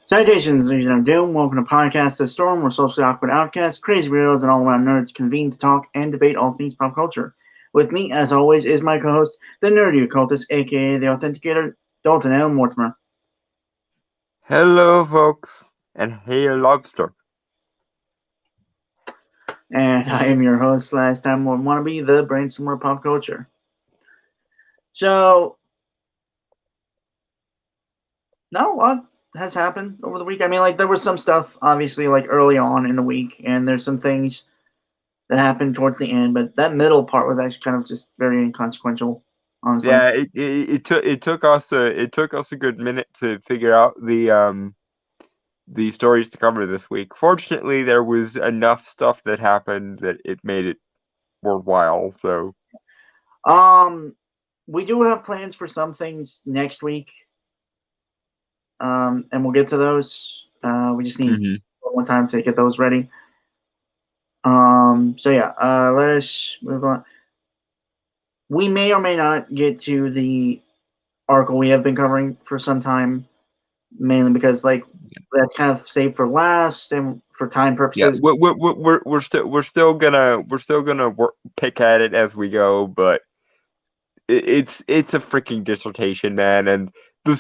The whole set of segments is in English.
Salutations, ladies and Doom. Welcome to Podcast The Storm, where socially awkward outcasts, crazy weirdos, and all-around nerds convene to talk and debate all things pop culture. With me, as always, is my co-host, the nerdy occultist, aka the Authenticator, Dalton L. Mortimer. Hello, folks, and hey, lobster. And I am your host, last time wannabe, the brainstormer of pop culture. So, not a lot has happened over the week. I mean, like, there was some stuff, obviously, like, early on in the week, and there's some things that happened towards the end, but that middle part was actually kind of just very inconsequential, honestly. Yeah, it took us a good minute to figure out the stories to cover this week. Fortunately, there was enough stuff that happened that it made it worthwhile. So, we do have plans for some things next week. And we'll get to those. We just need one time to get those ready. So yeah, let us move on. We may or may not get to the article we have been covering for some time, mainly because like that's kind of saved for last and for time purposes. Yeah, we're still gonna pick at it as we go, but it's a freaking dissertation, man, and the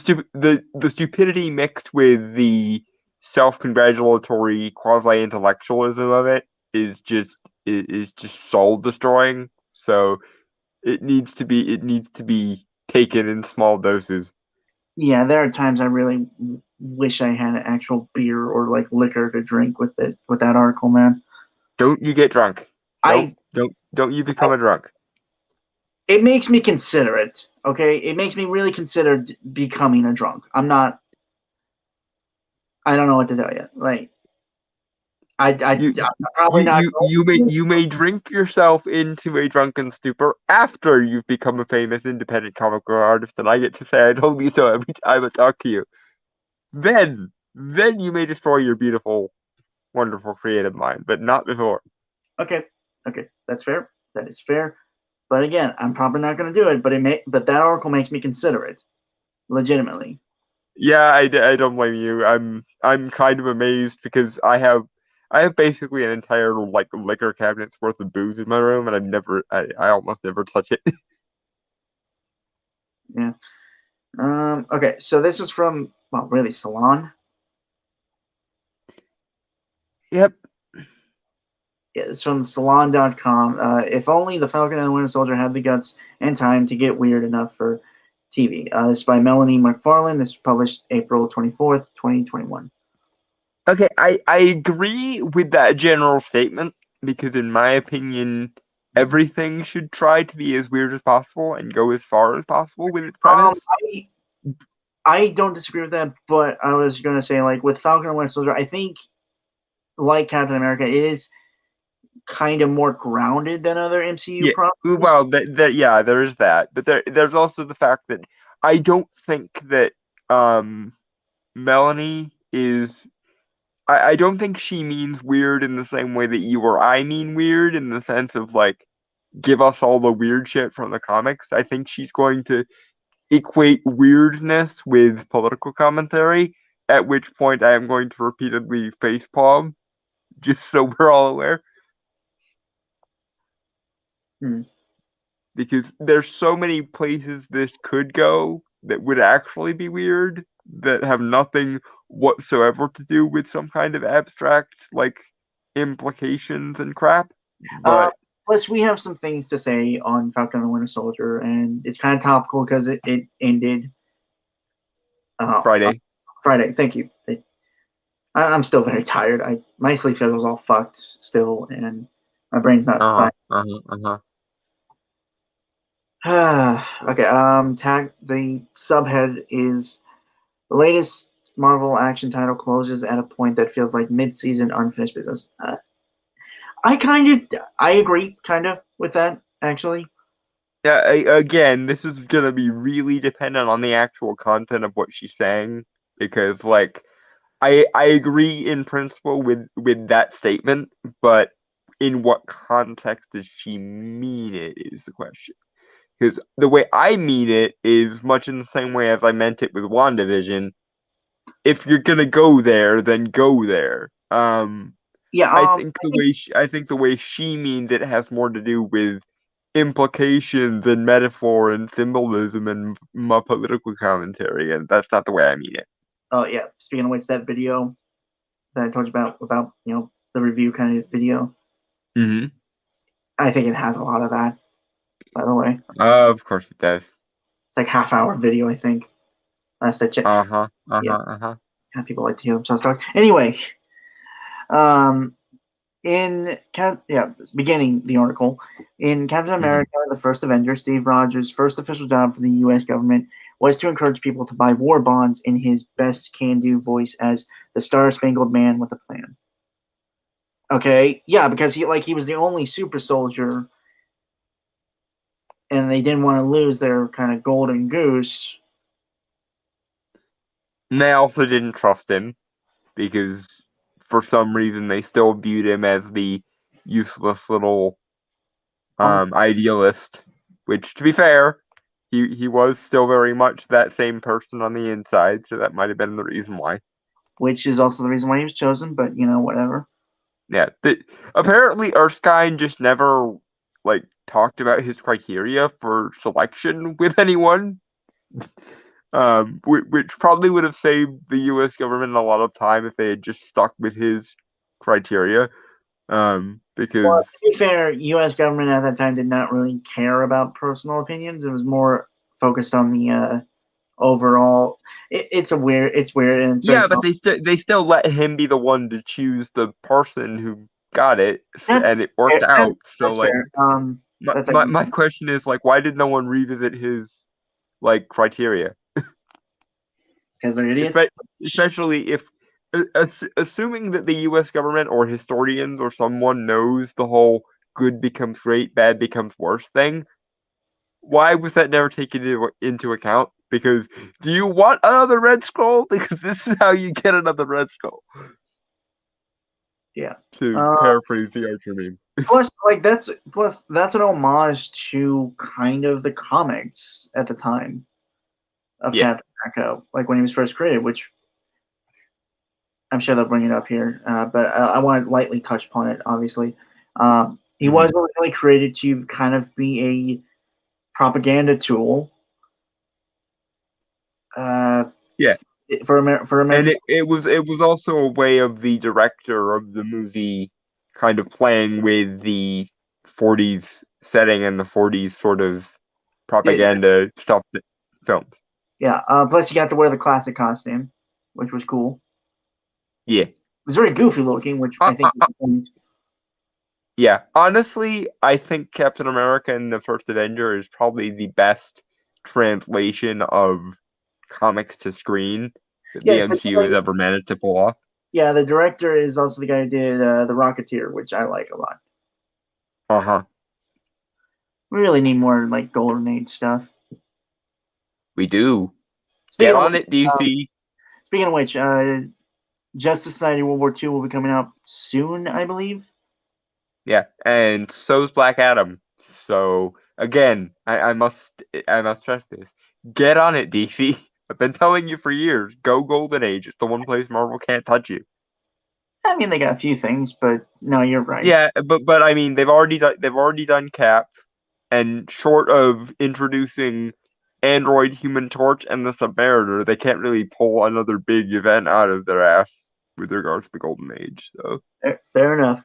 stupidity mixed with the self-congratulatory quasi-intellectualism of it is just soul destroying. So it needs to be taken in small doses. Yeah, there are times I really wish I had an actual beer or like liquor to drink with that article, man. Don't you get drunk? Don't you become a drunk? It makes me consider it. Okay, it makes me really consider becoming a drunk. I'm not. I don't know what to tell you. Like, I'm probably not. You may drink yourself into a drunken stupor after you've become a famous independent comic book artist, and I get to say I told you so every time I talk to you. Then you may destroy your beautiful, wonderful, creative mind, but not before. Okay, that's fair. That is fair. But again, I'm probably not going to do it. But that article makes me consider it, legitimately. Yeah, I don't blame you. I'm kind of amazed because I have basically an entire like liquor cabinet's worth of booze in my room, and I almost never touch it. Yeah. Okay, so this is from really Salon. Yep. Yeah, it's from Salon.com. If only the Falcon and the Winter Soldier had the guts and time to get weird enough for TV. This is by Melanie McFarlane. This was published April 24th, 2021. Okay, I agree with that general statement because, in my opinion, everything should try to be as weird as possible and go as far as possible with its premise. I don't disagree with that, but I was going to say, like, with Falcon and Winter Soldier, I think, like Captain America, it is kind of more grounded than other MCU properties. Well, yeah, there is that, but there's also the fact that I don't think that Melanie is. I don't think she means weird in the same way that you or I mean weird, in the sense of like, give us all the weird shit from the comics. I think she's going to equate weirdness with political commentary, at which point I am going to repeatedly facepalm, just so we're all aware. Because there's so many places this could go that would actually be weird that have nothing whatsoever to do with some kind of abstract like implications and crap. Uh, But Plus, we have some things to say on Falcon and the Winter Soldier, and it's kind of topical because it ended on Friday. Friday. Thank you. I'm still very tired. My sleep schedule's all fucked still, and my brain's not Uh-huh. fine. Uh-huh. Okay. Tag the subhead is the latest Marvel action title closes at a point that feels like mid-season unfinished business. I agree, kind of, with that actually. Yeah, again, this is gonna be really dependent on the actual content of what she's saying because like I agree in principle with that statement, but in what context does she mean it is the question. Because the way I mean it is much in the same way as I meant it with WandaVision. If you're gonna go there, then go there. Yeah. I think the way she means it has more to do with implications and metaphor and symbolism and my political commentary, and that's not the way I mean it. Oh yeah. Speaking of which, that video that I told you about the review kind of video. Mm-hmm. I think it has a lot of that. By the way, Of course it does. it's like half-hour video. I think last I checked. Uh-huh. Yeah, Uh-huh. Uh-huh. people like to hear themselves talk. Anyway, um, beginning the article in Captain America: The First Avenger, Steve Rogers' first official job for the U.S. government was to encourage people to buy war bonds in his best can-do voice as the Star-Spangled Man with a plan. Okay, yeah, because he was the only super soldier, and they didn't want to lose their kind of golden goose. And they also didn't trust him because for some reason they still viewed him as the useless little idealist, which to be fair, he was still very much that same person on the inside, so that might have been the reason why. Which is also the reason why he was chosen, but whatever. Yeah, apparently Erskine just never like talked about his criteria for selection with anyone. Which probably would have saved the U.S. government a lot of time if they had just stuck with his criteria. Well, Because to be fair, U.S. government at that time did not really care about personal opinions. It was more focused on the overall. It's weird, and it's very. yeah, but they still let him be the one to choose the person who got it, That's and it worked fair. out. So That's like, fair. That's like my question is like, why did no one revisit his like criteria? because they're idiots. Especially if assuming that the U.S. government or historians or someone knows the whole good becomes great, bad becomes worse thing. Why was that never taken into account? Because do you want another Red Skull? Because this is how you get another Red Skull. Yeah. To paraphrase the Archer meme. Plus that's an homage to kind of the comics at the time of Captain America, like when he was first created, which I'm sure they'll bring it up here, but I want to lightly touch upon it. Obviously, he was originally created to kind of be a propaganda tool. Yeah, for American. and it was also a way of the director of the movie kind of playing with the 40s setting and the 40s sort of propaganda stuff that films. Yeah. Plus, you got to wear the classic costume, which was cool. Yeah. It was very goofy looking, which I think. Yeah, honestly, I think Captain America and the First Avenger is probably the best translation of comics to screen that the MCU has ever managed to pull off. Yeah, the director is also the guy who did The Rocketeer, which I like a lot. Uh-huh. We really need more like Golden Age stuff. We do. Get on it, DC. Speaking of which, Justice Society World War II will be coming out soon, I believe. Yeah, and so's Black Adam. So again, I must stress this. Get on it, DC. I've been telling you for years. Go Golden Age. It's the one place Marvel can't touch you. I mean, they got a few things, but no, you're right. Yeah, but I mean, they've already done Cap, and short of introducing Android, Human Torch, and the Submariner, they can't really pull another big event out of their ass with regards to the Golden Age. So, Fair enough.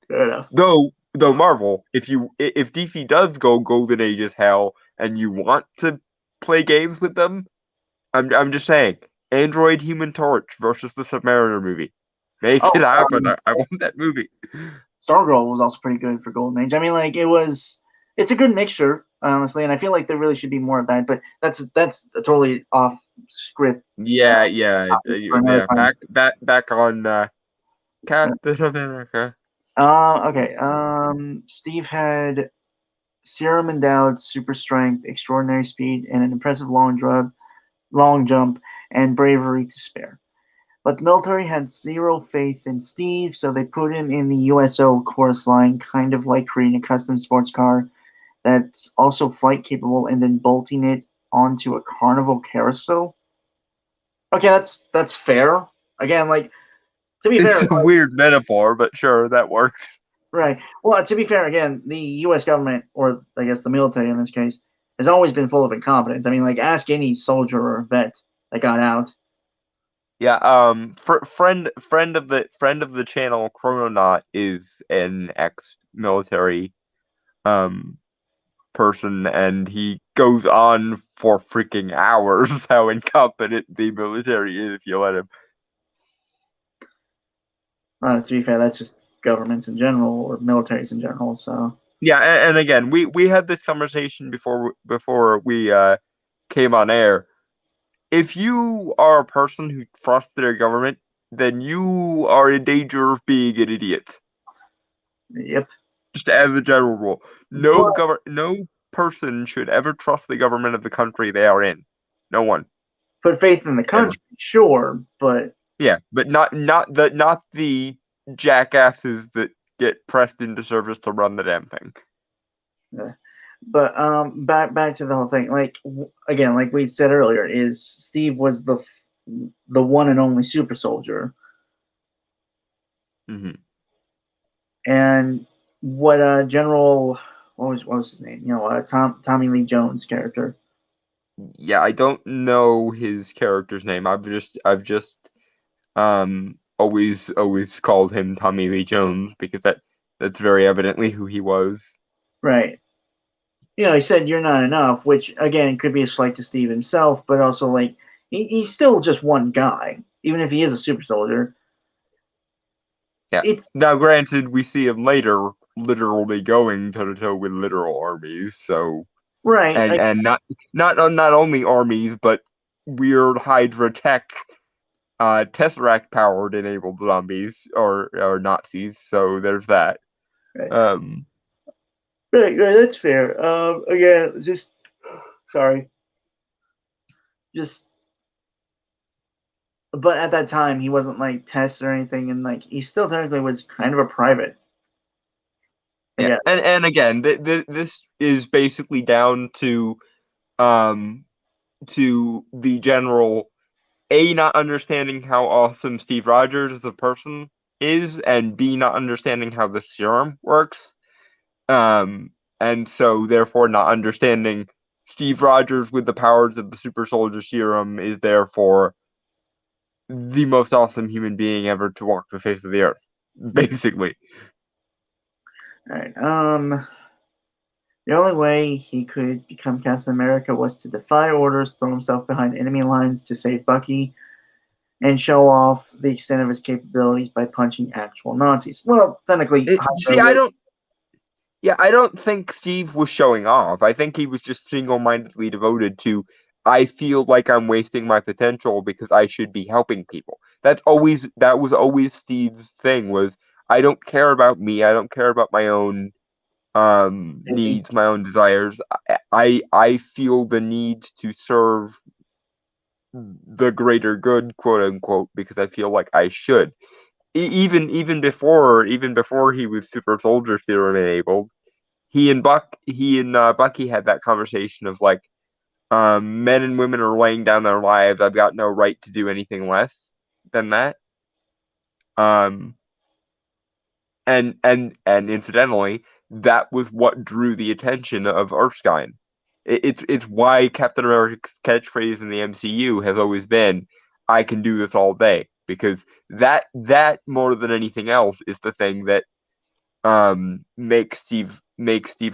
Fair enough. though Marvel, if DC does go Golden Age as hell, and you want to play games with them, I'm just saying, Android, Human Torch versus the Submariner movie, make Oh, it happen. I want that movie. Stargirl was also pretty good for Golden Age. I mean, like it's a good mixture, honestly, and I feel like there really should be more of that. But that's a totally off script. Yeah, For another time. back on Captain America. Okay. Steve had serum endowed super strength, extraordinary speed, and an impressive long jump, and bravery to spare. But the military had zero faith in Steve, so they put him in the USO course line, kind of like creating a custom sports car that's also flight capable and then bolting it onto a carnival carousel. Okay, that's fair. Again, like to be fair, It's a weird metaphor, but sure, that works. right. Well, to be fair, again, the U.S. government, or I guess the military in this case, has always been full of incompetence. I mean, like ask any soldier or vet that got out. Yeah, friend of the channel, Chrononaut, is an ex-military um person, and he goes on for freaking hours how incompetent the military is if you let him. To be fair, that's just governments in general or militaries in general. So Yeah, and again, we had this conversation before we came on air. If you are a person who trusts their government, then you are in danger of being an idiot. yep. Just as a general rule, But no person should ever trust the government of the country they are in. No one put faith in the ever. country, sure, but Yeah, but not the jackasses that get pressed into service to run the damn thing. but back to the whole thing. Like again, like we said earlier, is Steve was the one and only super soldier, Hmm. and what General what was his name? You know, Tommy Lee Jones character. Yeah, I don't know his character's name. I've just always called him Tommy Lee Jones because that's very evidently who he was. Right. You know, he said you're not enough, which again could be a slight to Steve himself, but also like he's still just one guy, even if he is a super soldier. Yeah. It's Now, granted, we see him later literally going toe to toe with literal armies, so right. and not only armies, but weird Hydra tech, Tesseract powered enabled zombies or Nazis. So there's that. Right. Um, Right, that's fair. Again, just sorry, just but at that time he wasn't like test or anything, and like he still technically was kind of a private. yeah, Yeah, and again, this is basically down um to the general A, not understanding how awesome Steve Rogers as a person is, and B, not understanding how the serum works. And so therefore not understanding Steve Rogers with the powers of the super soldier serum is therefore the most awesome human being ever to walk the face of the earth. Basically. all right. The only way he could become Captain America was to defy orders, throw himself behind enemy lines to save Bucky, and show off the extent of his capabilities by punching actual Nazis. Well, technically, See, Hydra was I don't think Steve was showing off. I think he was just single-mindedly devoted to I feel like I'm wasting my potential because I should be helping people. That was always Steve's thing was I don't care about me. I don't care about my own needs, my own desires. I feel the need to serve the greater good, quote unquote, because I feel like I should. Even before he was super soldier serum enabled, he and Bucky had that conversation of like, men and women are laying down their lives. I've got no right to do anything less than that. Um, and incidentally, that was what drew the attention of Erskine. It's why Captain America's catchphrase in the MCU has always been, "I can do this all day," because that more than anything else is the thing that makes Steve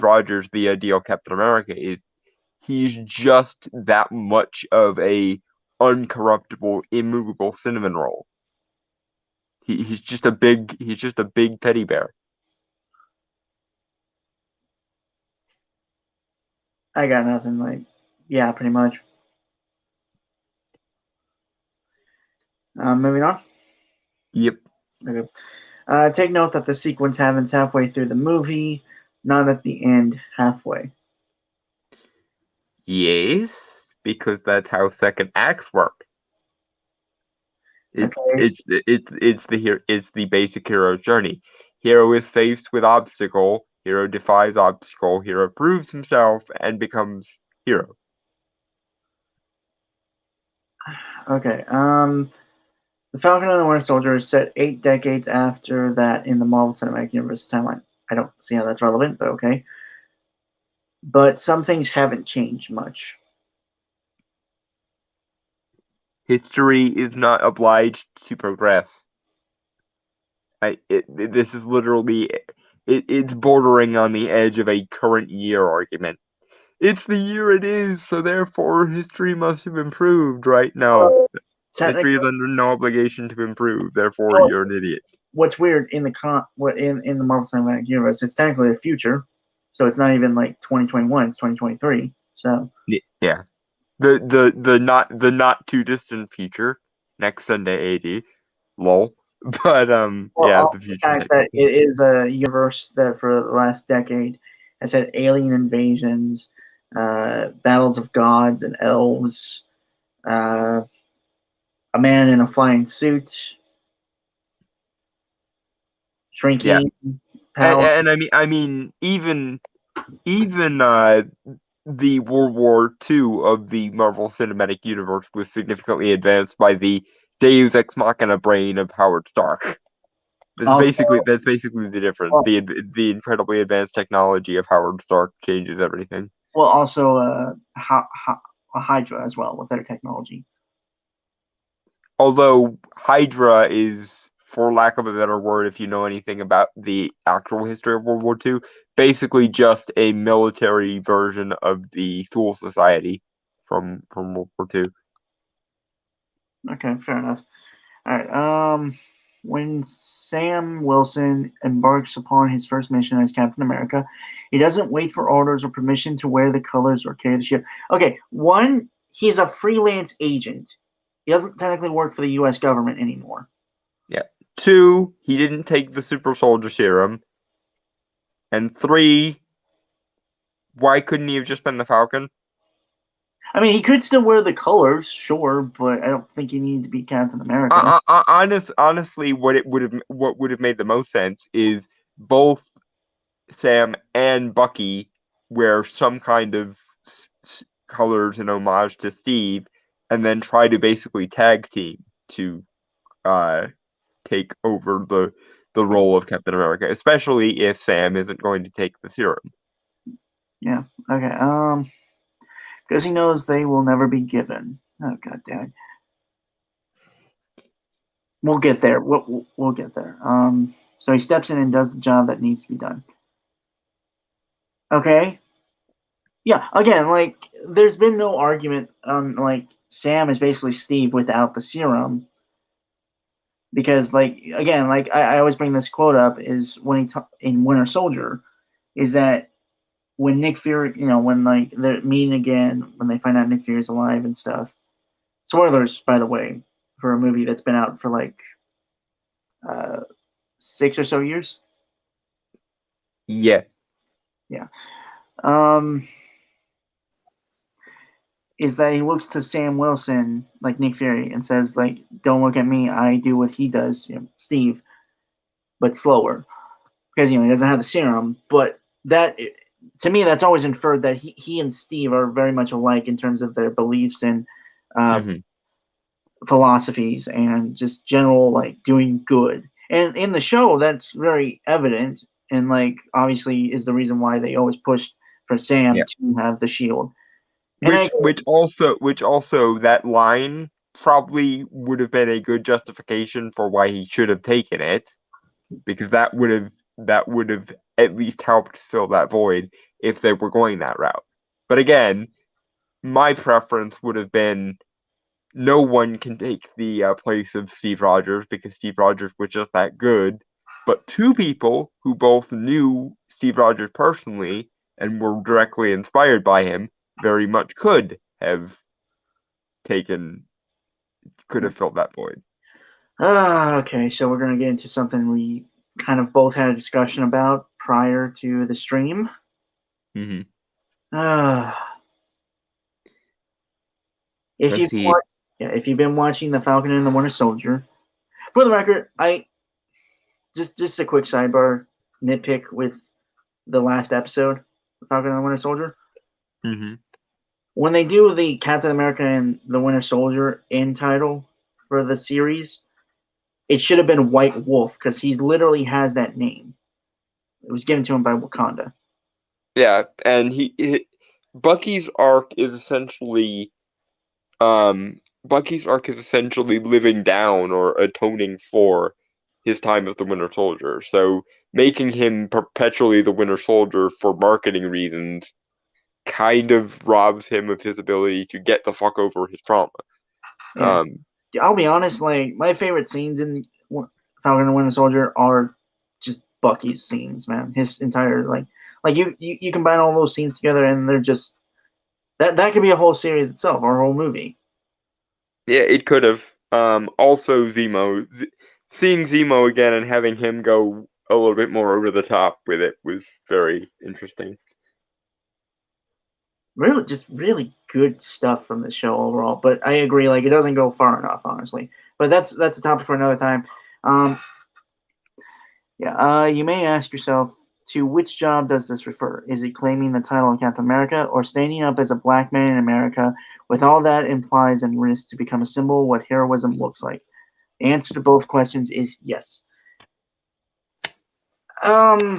Rogers the ideal Captain America. Is he's just that much of a uncorruptible, immovable cinnamon roll. He's just a big teddy bear. I got nothing. Like, yeah, pretty much. Moving on. Yep. Okay. Take note that the sequence happens halfway through the movie, not at the end halfway. Yes, because that's how second acts work. It's Okay. it's the basic hero's journey. Hero is faced with obstacle. Hero defies obstacle. Hero proves himself and becomes hero. Okay. The Falcon and the Winter Soldier is set 8 decades after that in the Marvel Cinematic Universe timeline. I don't see how that's relevant, but okay. But some things haven't changed much. History is not obliged to progress. This is literally it's bordering on the edge of a current year argument. It's the year it is, so therefore history must have improved, right? No. History is under no obligation to improve, therefore you're an idiot. What's weird in the Marvel Cinematic Universe, it's technically the future, so it's not even like 2021; it's 2023. So yeah, the not too distant future, next Sunday AD, lol. But yeah, the future. The fact that it is a universe that for the last decade has had alien invasions, battles of gods and elves, a man in a flying suit, shrinking power. And I mean even the World War II of the Marvel Cinematic Universe was significantly advanced by the Deus Ex Machina brain of Howard Stark. That's basically the difference. The incredibly advanced technology of Howard Stark changes everything. Well, also Hydra as well with their technology. Although Hydra is, for lack of a better word, if you know anything about the actual history of World War II, basically just a military version of the Thule Society from World War II. Okay, fair enough. All right. When Sam Wilson embarks upon his first mission as Captain America, he doesn't wait for orders or permission to wear the colors or carry the ship. Okay, one, he's a freelance agent. He doesn't technically work for the U.S. government anymore. Yeah. 2, he didn't take the super soldier serum. And 3, why couldn't he have just been the Falcon? I mean, he could still wear the colors, sure, but I don't think he needed to be Captain America. Honestly, what would have made the most sense is both Sam and Bucky wear some kind of colors in homage to Steve, and then try to basically tag team to take over the role of Captain America, especially if Sam isn't going to take the serum. Yeah. Okay. Because he knows they will never be given. Oh, God damn it. We'll get there. We'll get there. So he steps in and does the job that needs to be done. Okay. Yeah. Again, like there's been no argument on like Sam is basically Steve without the serum. Because like again, like I always bring this quote up is when in Winter Soldier, is that when Nick Fury, when like they're meeting again, when they find out Nick Fury's alive and stuff. Spoilers, by the way, for a movie that's been out for like 6 or so years. Yeah. Yeah. Is that he looks to Sam Wilson, like Nick Fury, and says, like, don't look at me, I do what he does, Steve, but slower. Because, he doesn't have the serum. But that, to me, that's always inferred that he and Steve are very much alike in terms of their beliefs and philosophies and just general, like, doing good. And in the show, that's very evident and, like, obviously is the reason why they always pushed for Sam to have the shield. And Which also that line probably would have been a good justification for why he should have taken it, because that would have at least helped fill that void if they were going that route. But again, my preference would have been no one can take the place of Steve Rogers because Steve Rogers was just that good. But two people who both knew Steve Rogers personally and were directly inspired by him very much could have filled that void. Okay, so we're gonna get into something we kind of both had a discussion about prior to the stream. Mm-hmm. If you've been watching The Falcon and the Winter Soldier, for the record, I just a quick sidebar nitpick with the last episode, The Falcon and the Winter Soldier. Mm-hmm. When they do the Captain America and the Winter Soldier end title for the series, it should have been White Wolf because he literally has that name. It was given to him by Wakanda. Yeah, and Bucky's arc is essentially living down or atoning for his time as the Winter Soldier. So making him perpetually the Winter Soldier for marketing reasons kind of robs him of his ability to get the fuck over his trauma. Yeah. I'll be honest, like my favorite scenes in Falcon and the Winter Soldier are just Bucky's scenes, man. His entire like you combine all those scenes together and they're just that could be a whole series itself or a whole movie. Yeah, it could have. Also Zemo, seeing Zemo again and having him go a little bit more over the top with it was very interesting. Really good stuff from the show overall. But I agree, like it doesn't go far enough, honestly. But that's a topic for another time. You may ask yourself, to which job does this refer? Is it claiming the title of Captain America or standing up as a black man in America with all that implies and risks to become a symbol of what heroism looks like? The answer to both questions is yes. Okay,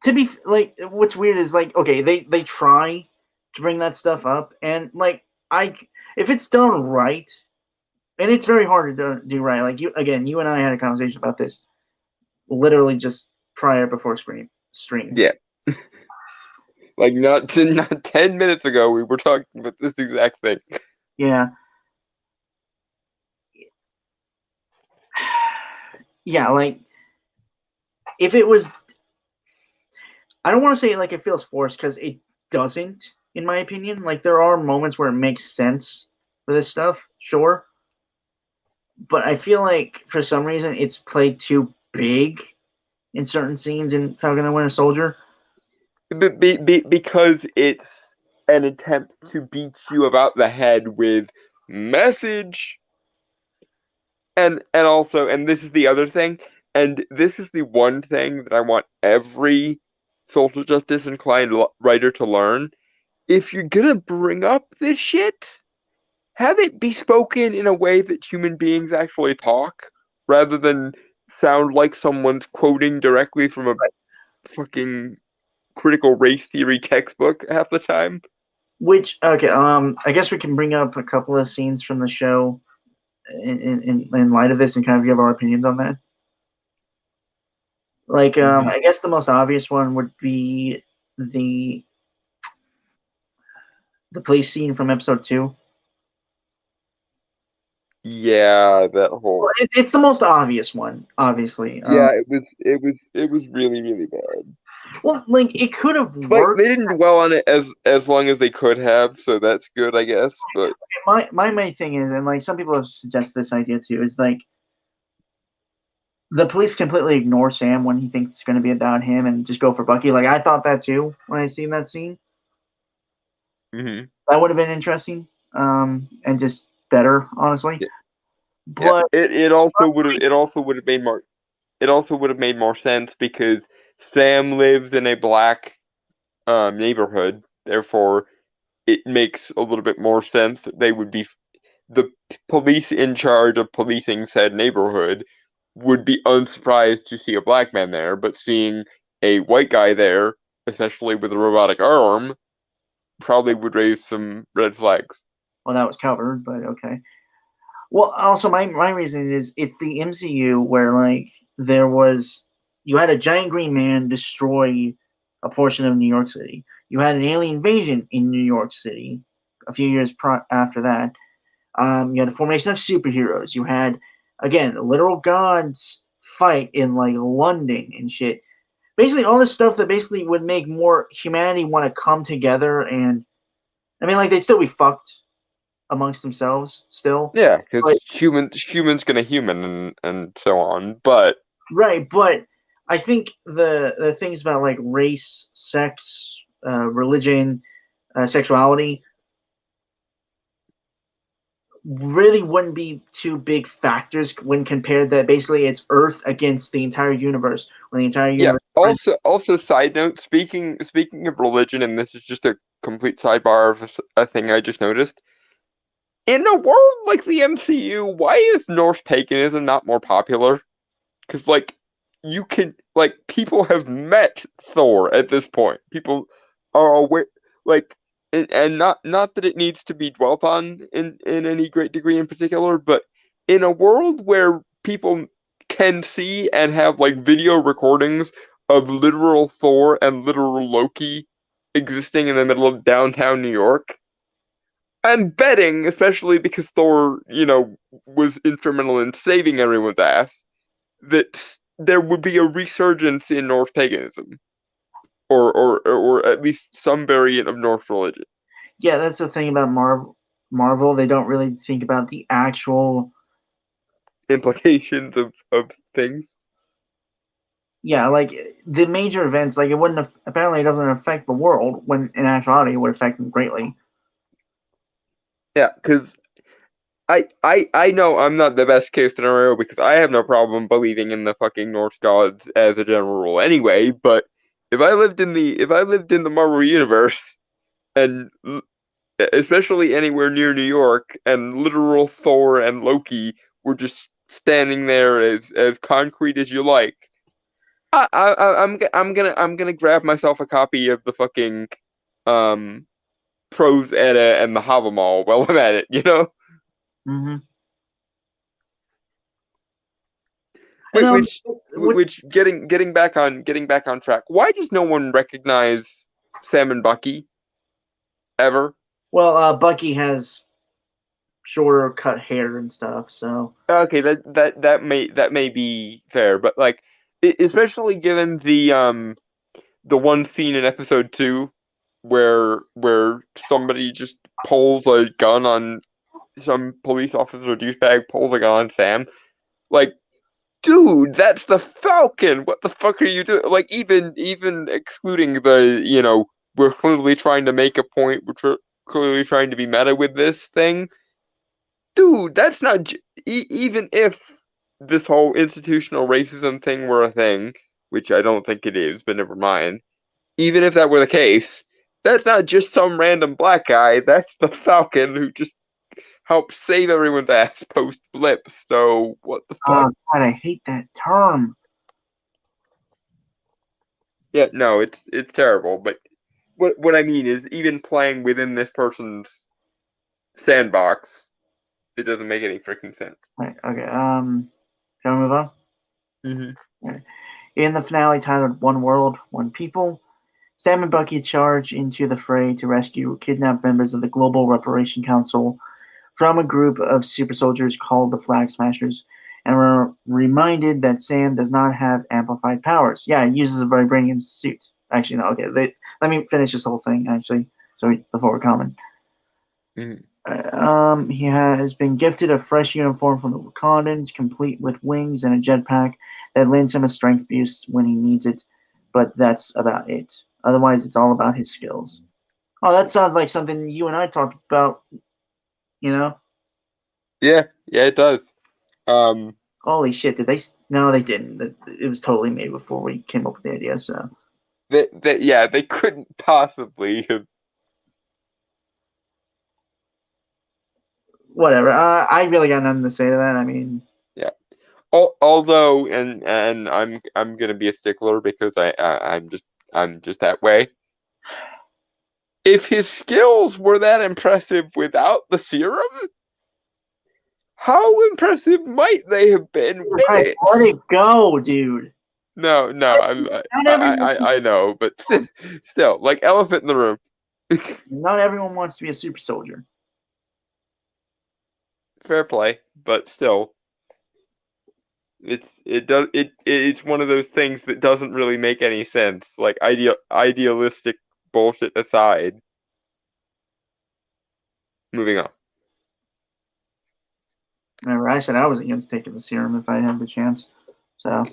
to be like, what's weird is like, okay, they try to bring that stuff up, and like if it's done right, and it's very hard to do right. Like you and I had a conversation about this literally just prior before stream. Yeah. Like not 10 minutes ago we were talking about this exact thing. Yeah. Yeah, like if it was, I don't want to say like it feels forced because it doesn't, in my opinion. Like there are moments where it makes sense for this stuff, sure, but I feel like for some reason it's played too big in certain scenes in Falcon and the Winter Soldier. Because it's an attempt to beat you about the head with message. And also, and this is the other thing, and this is the one thing that I want every social justice inclined writer to learn. If you're gonna bring up this shit, have it be spoken in a way that human beings actually talk, rather than sound like someone's quoting directly from a fucking critical race theory textbook half the time. Which okay, I guess we can bring up a couple of scenes from the show in light of this and kind of give our opinions on that. Like, I guess the most obvious one would be the police scene from episode 2. Yeah, that whole. Well, it's the most obvious one, obviously. Yeah, it was really really bad. Well, like it could have Like worked. they didn't dwell on it as long as they could have, so that's good, I guess. But My main thing is, and like some people have suggested this idea too, is like the police completely ignore Sam when he thinks it's going to be about him and just go for Bucky. Like I thought that too when I seen that scene. mm-hmm. That would have been interesting, and just better, honestly. Yeah. But it also would have made more sense because Sam lives in a black neighborhood, therefore it makes a little bit more sense that they would be the police in charge of policing said neighborhood would be unsurprised to see a black man there, but seeing a white guy there, especially with a robotic arm, probably would raise some red flags. Well, that was covered, but okay. Well, also my reason is it's the MCU where like there was you had a giant green man destroy a portion of New York City. You had an alien invasion in New York City a few years after that. You had a formation of superheroes. You had again literal gods fight in like London and shit. Basically, all this stuff that basically would make more humanity want to come together. And I mean, like they'd still be fucked amongst themselves still. Yeah, because But humans gonna human and so on. But right, but I think the things about like race, sex, religion, sexuality really wouldn't be two big factors when compared that basically it's Earth against the entire universe. When the entire yeah, universe, also side note, speaking of religion, and this is just a complete sidebar of a thing I just noticed. In a world like the MCU, why is Norse paganism not more popular? Because like you can like people have met Thor at this point. People are aware, like, and not that it needs to be dwelt on in any great degree in particular, but in a world where people can see and have like video recordings of literal Thor and literal Loki existing in the middle of downtown New York. I'm betting, especially because Thor, was instrumental in saving everyone's ass, that there would be a resurgence in Norse paganism, or at least some variant of Norse religion. yeah, that's the thing about Marvel. They don't really think about the actual Implications of things. yeah, like the major events. Like it wouldn't apparently it doesn't affect the world when in actuality it would affect them greatly. Yeah, because I know I'm not the best case scenario because I have no problem believing in the fucking Norse gods as a general rule anyway, but if I lived in the Marvel universe and especially anywhere near New York, and literal Thor and Loki were just standing there as concrete as you like. I'm gonna grab myself a copy of the fucking um Prose Edda and the Havamal while I'm at it. Mm-hmm. And Which with which getting back on track. Why does no one recognize Sam and Bucky ever? well, Bucky has shorter cut hair and stuff, so Okay, that may be fair, but like, especially given the one scene in episode 2 where somebody just pulls a gun on some police officer douchebag pulls a gun on Sam, like, dude, that's the Falcon. What the fuck are you doing? Like, even excluding we're clearly trying to make a point, we're clearly trying to be meta with this thing, dude, that's not even if this whole institutional racism thing were a thing, which I don't think it is, but never mind. Even if that were the case, that's not just some random black guy. That's the Falcon who just helped save everyone's ass post blip. So what the fuck? God, I hate that term. Yeah, no, it's terrible. But what I mean is, even playing within this person's sandbox, it doesn't make any freaking sense. Right, okay, shall we move on? Mm-hmm. Right. In the finale titled One World, One People, Sam and Bucky charge into the fray to rescue kidnapped members of the Global Reparation Council from a group of super soldiers called the Flag Smashers, and we're reminded that Sam does not have amplified powers. Yeah, he uses a vibranium suit. Actually, no, okay, let me finish this whole thing, actually, before we comment. Mm-hmm. He has been gifted a fresh uniform from the Wakandans, complete with wings and a jetpack that lends him a strength boost when he needs it, but that's about it. Otherwise, it's all about his skills. Oh, that sounds like something you and I talked about, you know? Yeah, yeah, it does. Um, Holy shit, did they? No, they didn't. It was totally made before we came up with the idea, so. yeah, they couldn't possibly have. Whatever. I really got nothing to say to that. I mean, Yeah. Although, and I'm gonna be a stickler because I'm just that way. If his skills were that impressive without the serum, how impressive might they have been with Right, it? let it go, dude. No, no, Not everyone, I know, but still, like elephant in the room. not everyone wants to be a super soldier. Fair play, but still, it's one of those things that doesn't really make any sense. Like idealistic bullshit aside. Moving on. Remember, I said I was against taking the serum if I had the chance. So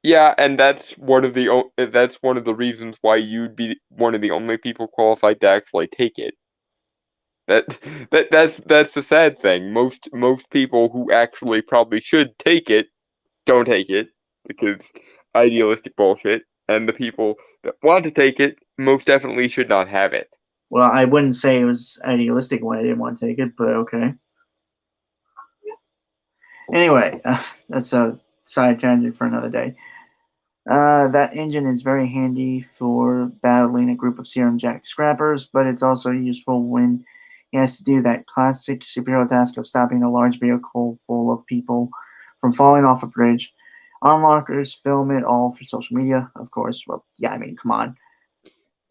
Yeah, and that's one of the reasons why you'd be one of the only people qualified to actually take it. That that's the sad thing. Most people who actually probably should take it don't take it because idealistic bullshit, and the people that want to take it most definitely should not have it. well, I wouldn't say it was idealistic why I didn't want to take it, but okay. Anyway, that's a side tangent for another day. That engine is very handy for battling a group of Serum Jack scrappers, but it's also useful when he has to do that classic superhero task of stopping a large vehicle full of people from falling off a bridge. Onlockers film it all for social media, of course. Well, yeah, I mean, come on.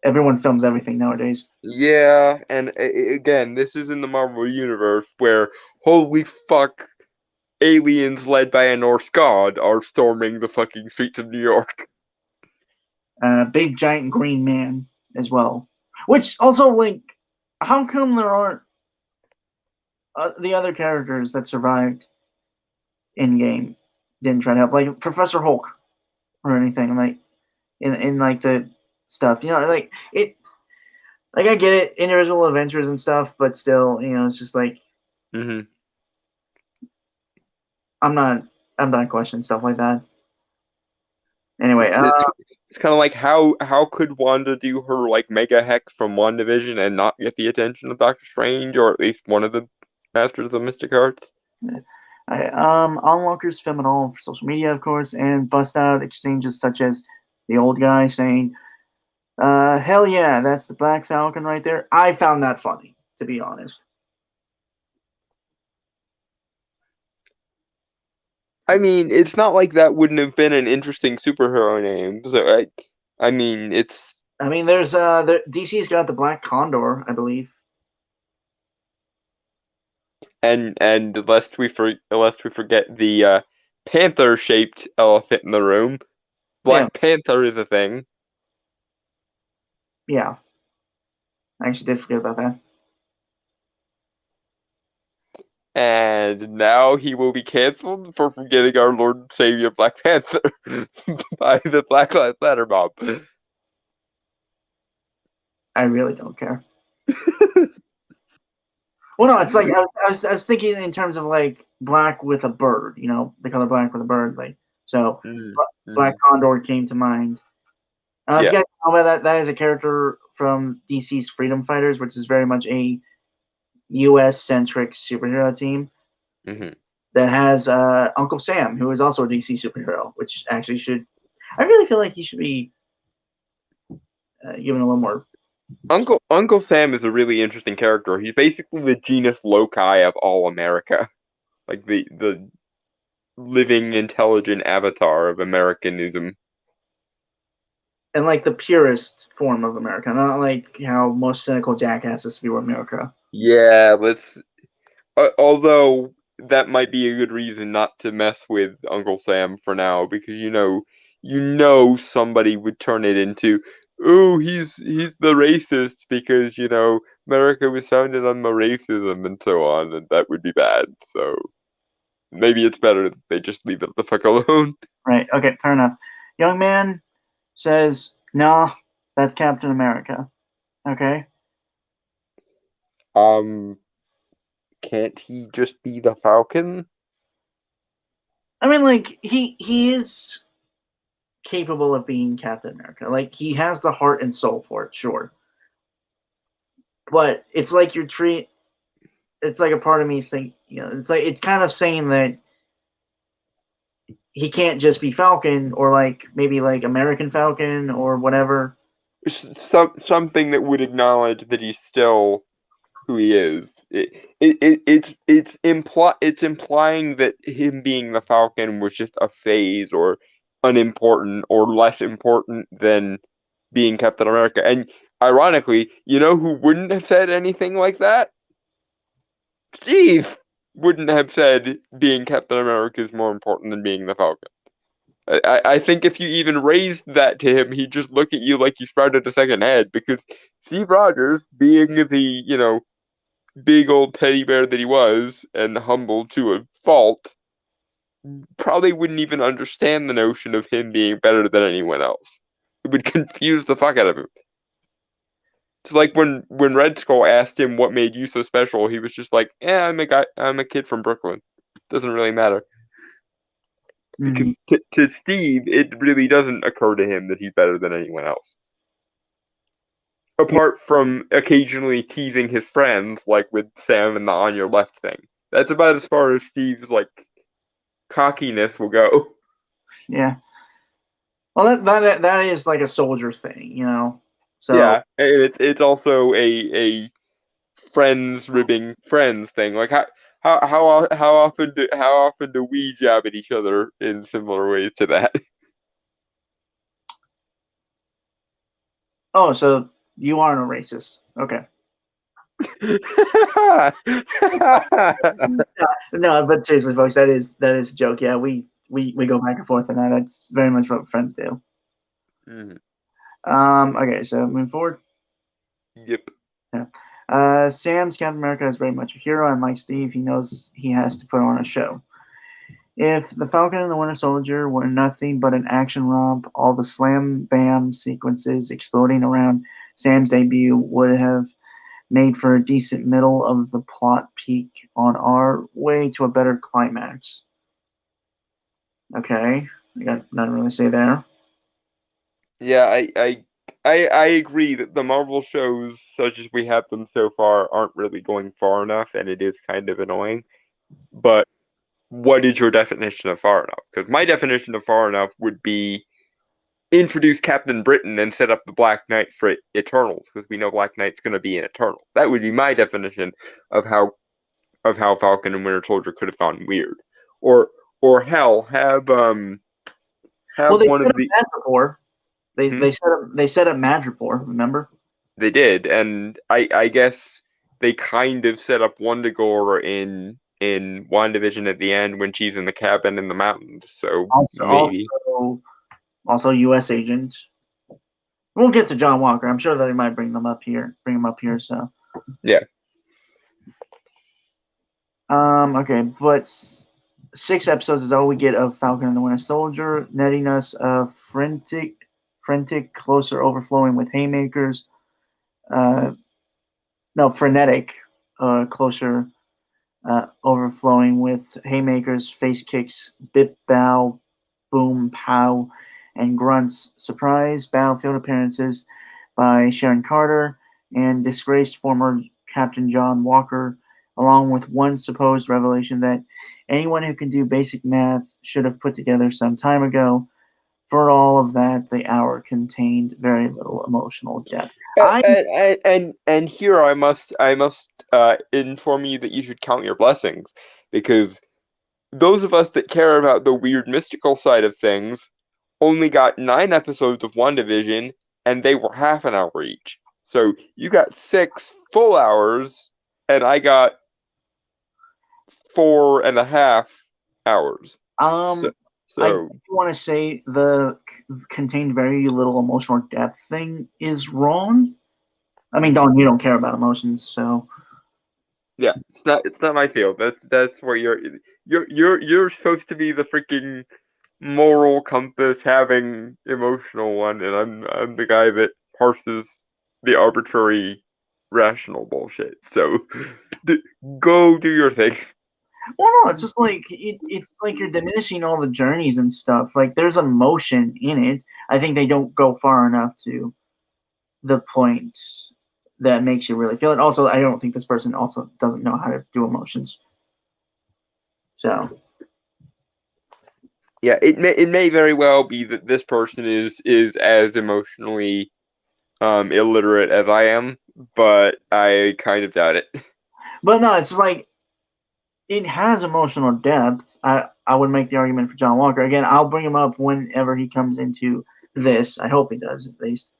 Everyone films everything nowadays. Yeah, and again, this is in the Marvel universe where holy fuck, aliens led by a Norse god are storming the fucking streets of New York. Big giant green man as well. Which also, like, how come there aren't the other characters that survived in game didn't try to help, like Professor Hulk or anything, like in like the stuff, like it. Like I get it, individual adventures and stuff, but still, it's just like Mm-hmm. I'm not I'm not questioning stuff like that. Anyway, It's kind of like how could Wanda do her like mega hex from WandaVision and not get the attention of Doctor Strange or at least one of the Masters of the Mystic Arts? onlookers film it all for social media, of course, and bust out exchanges such as the old guy saying, hell yeah, that's the Black Falcon right there. I found that funny, to be honest. I mean, it's not like that wouldn't have been an interesting superhero name. So I mean, it's I mean, there's DC's got the Black Condor, I believe. and lest we forget the panther shaped elephant in the room. Yeah, Black Panther is a thing. yeah. I actually did forget about that. And now he will be canceled for forgetting our Lord and Savior Black Panther by the Black Lives Matter mob. I really don't care. Well, no, it's like I was thinking in terms of like black with a bird, the color black with a bird, like so. Black Mm-hmm. Condor came to mind. If Yeah. you guys know about that, that is a character from DC's Freedom Fighters, which is very much a U.S. centric superhero team Mm-hmm. that has Uncle Sam, who is also a DC superhero, which actually should. I really feel like he should be given a little more. Uncle Sam is a really interesting character. He's basically the genus loci of all America, like the living intelligent avatar of Americanism. And like the purest form of America, not like how most cynical jackasses view America. Yeah, let's. Although that might be a good reason not to mess with Uncle Sam for now, because somebody would turn it into, oh, he's the racist because America was founded on the racism and so on, and that would be bad. So maybe it's better that they just leave it the fuck alone. Right. Okay. Fair enough. Young man says, "Nah, that's Captain America." Okay. Um, can't he just be the Falcon? I mean, like he is capable of being Captain America. Like he has the heart and soul for it, sure. But it's like you're treat. It's like a part of me is thinking, it's like it's kind of saying that he can't just be Falcon or like maybe like American Falcon or whatever. Something that would acknowledge that he's still who he is. It's implying that him being the Falcon was just a phase or unimportant or less important than being Captain America. And ironically, you know who wouldn't have said anything like that? Steve wouldn't have said being Captain America is more important than being the Falcon. I think if you even raised that to him, he'd just look at you like you sprouted a second head because Steve Rogers, being the, big old teddy bear that he was and humble to a fault, probably wouldn't even understand the notion of him being better than anyone else. It would confuse the fuck out of him. It's like when Red Skull asked him what made you so special, he was just like, "Yeah, I'm a kid from Brooklyn. Doesn't really matter." Because to Steve, it really doesn't occur to him that he's better than anyone else. Apart from occasionally teasing his friends, like with Sam and the on your left thing. That's about as far as Steve's, like, cockiness will go. Yeah. Well, that is like a soldier thing, you know. So yeah, and it's also a friends ribbing friends thing. Like how often do we jab at each other in similar ways to that? Oh, so you aren't a racist. Okay. No, but seriously, folks, that is a joke. Yeah, we go back and forth on that. That's very much what friends do. Mhm. Okay, so moving forward. Yep. Yeah. Sam's Captain America is very much a hero, and like Steve, he knows he has to put on a show. If the Falcon and the Winter Soldier were nothing but an action romp, all the slam bam sequences exploding around Sam's debut would have made for a decent middle of the plot peak on our way to a better climax. Okay, I got nothing really to say there. Yeah, I agree that the Marvel shows, such as we have them so far, aren't really going far enough, and it is kind of annoying. But what is your definition of far enough? Because my definition of far enough would be introduce Captain Britain and set up the Black Knight for Eternals, because we know Black Knight's going to be in Eternals. That would be my definition of how Falcon and Winter Soldier could have gone weird, or hell, have Well, they one set of up the Madripoor. Hmm? They set up Madripoor. Remember? They did, and I guess they kind of set up Wundagore in WandaVision at the end when she's in the cabin in the mountains. So maybe. Also U.S. agent. We'll get to John Walker. I'm sure that they might bring him up here. So Yeah. Okay, but 6 episodes is all we get of Falcon and the Winter Soldier, netting us a frantic, closer overflowing with haymakers. Frenetic, closer, overflowing with haymakers, face kicks, bip, bow, boom, pow, and grunts. Surprise battlefield appearances by Sharon Carter and disgraced former Captain John Walker, along with one supposed revelation that anyone who can do basic math should have put together some time ago. For all of that, the hour contained very little emotional depth. And here I must inform you that you should count your blessings, because those of us that care about the weird mystical side of things only got 9 episodes of WandaVision, and they were half an hour each. So you got 6 full hours, and I got 4.5 hours. I want to say the contained very little emotional depth thing is wrong. I mean, you don't care about emotions, so yeah, it's not my field. That's where you're supposed to be the freaking moral compass having emotional one, and I'm the guy that parses the arbitrary rational bullshit. So go do your thing. Well, no, it's just like it's like you're diminishing all the journeys and stuff. Like there's emotion in it. I think they don't go far enough to the point that makes you really feel it. Also, I don't think this person also doesn't know how to do emotions. So Yeah, it may very well be that this person is as emotionally illiterate as I am, but I kind of doubt it. But no, it's just like it has emotional depth. I would make the argument for John Walker again. I'll bring him up whenever he comes into this. I hope he does at least.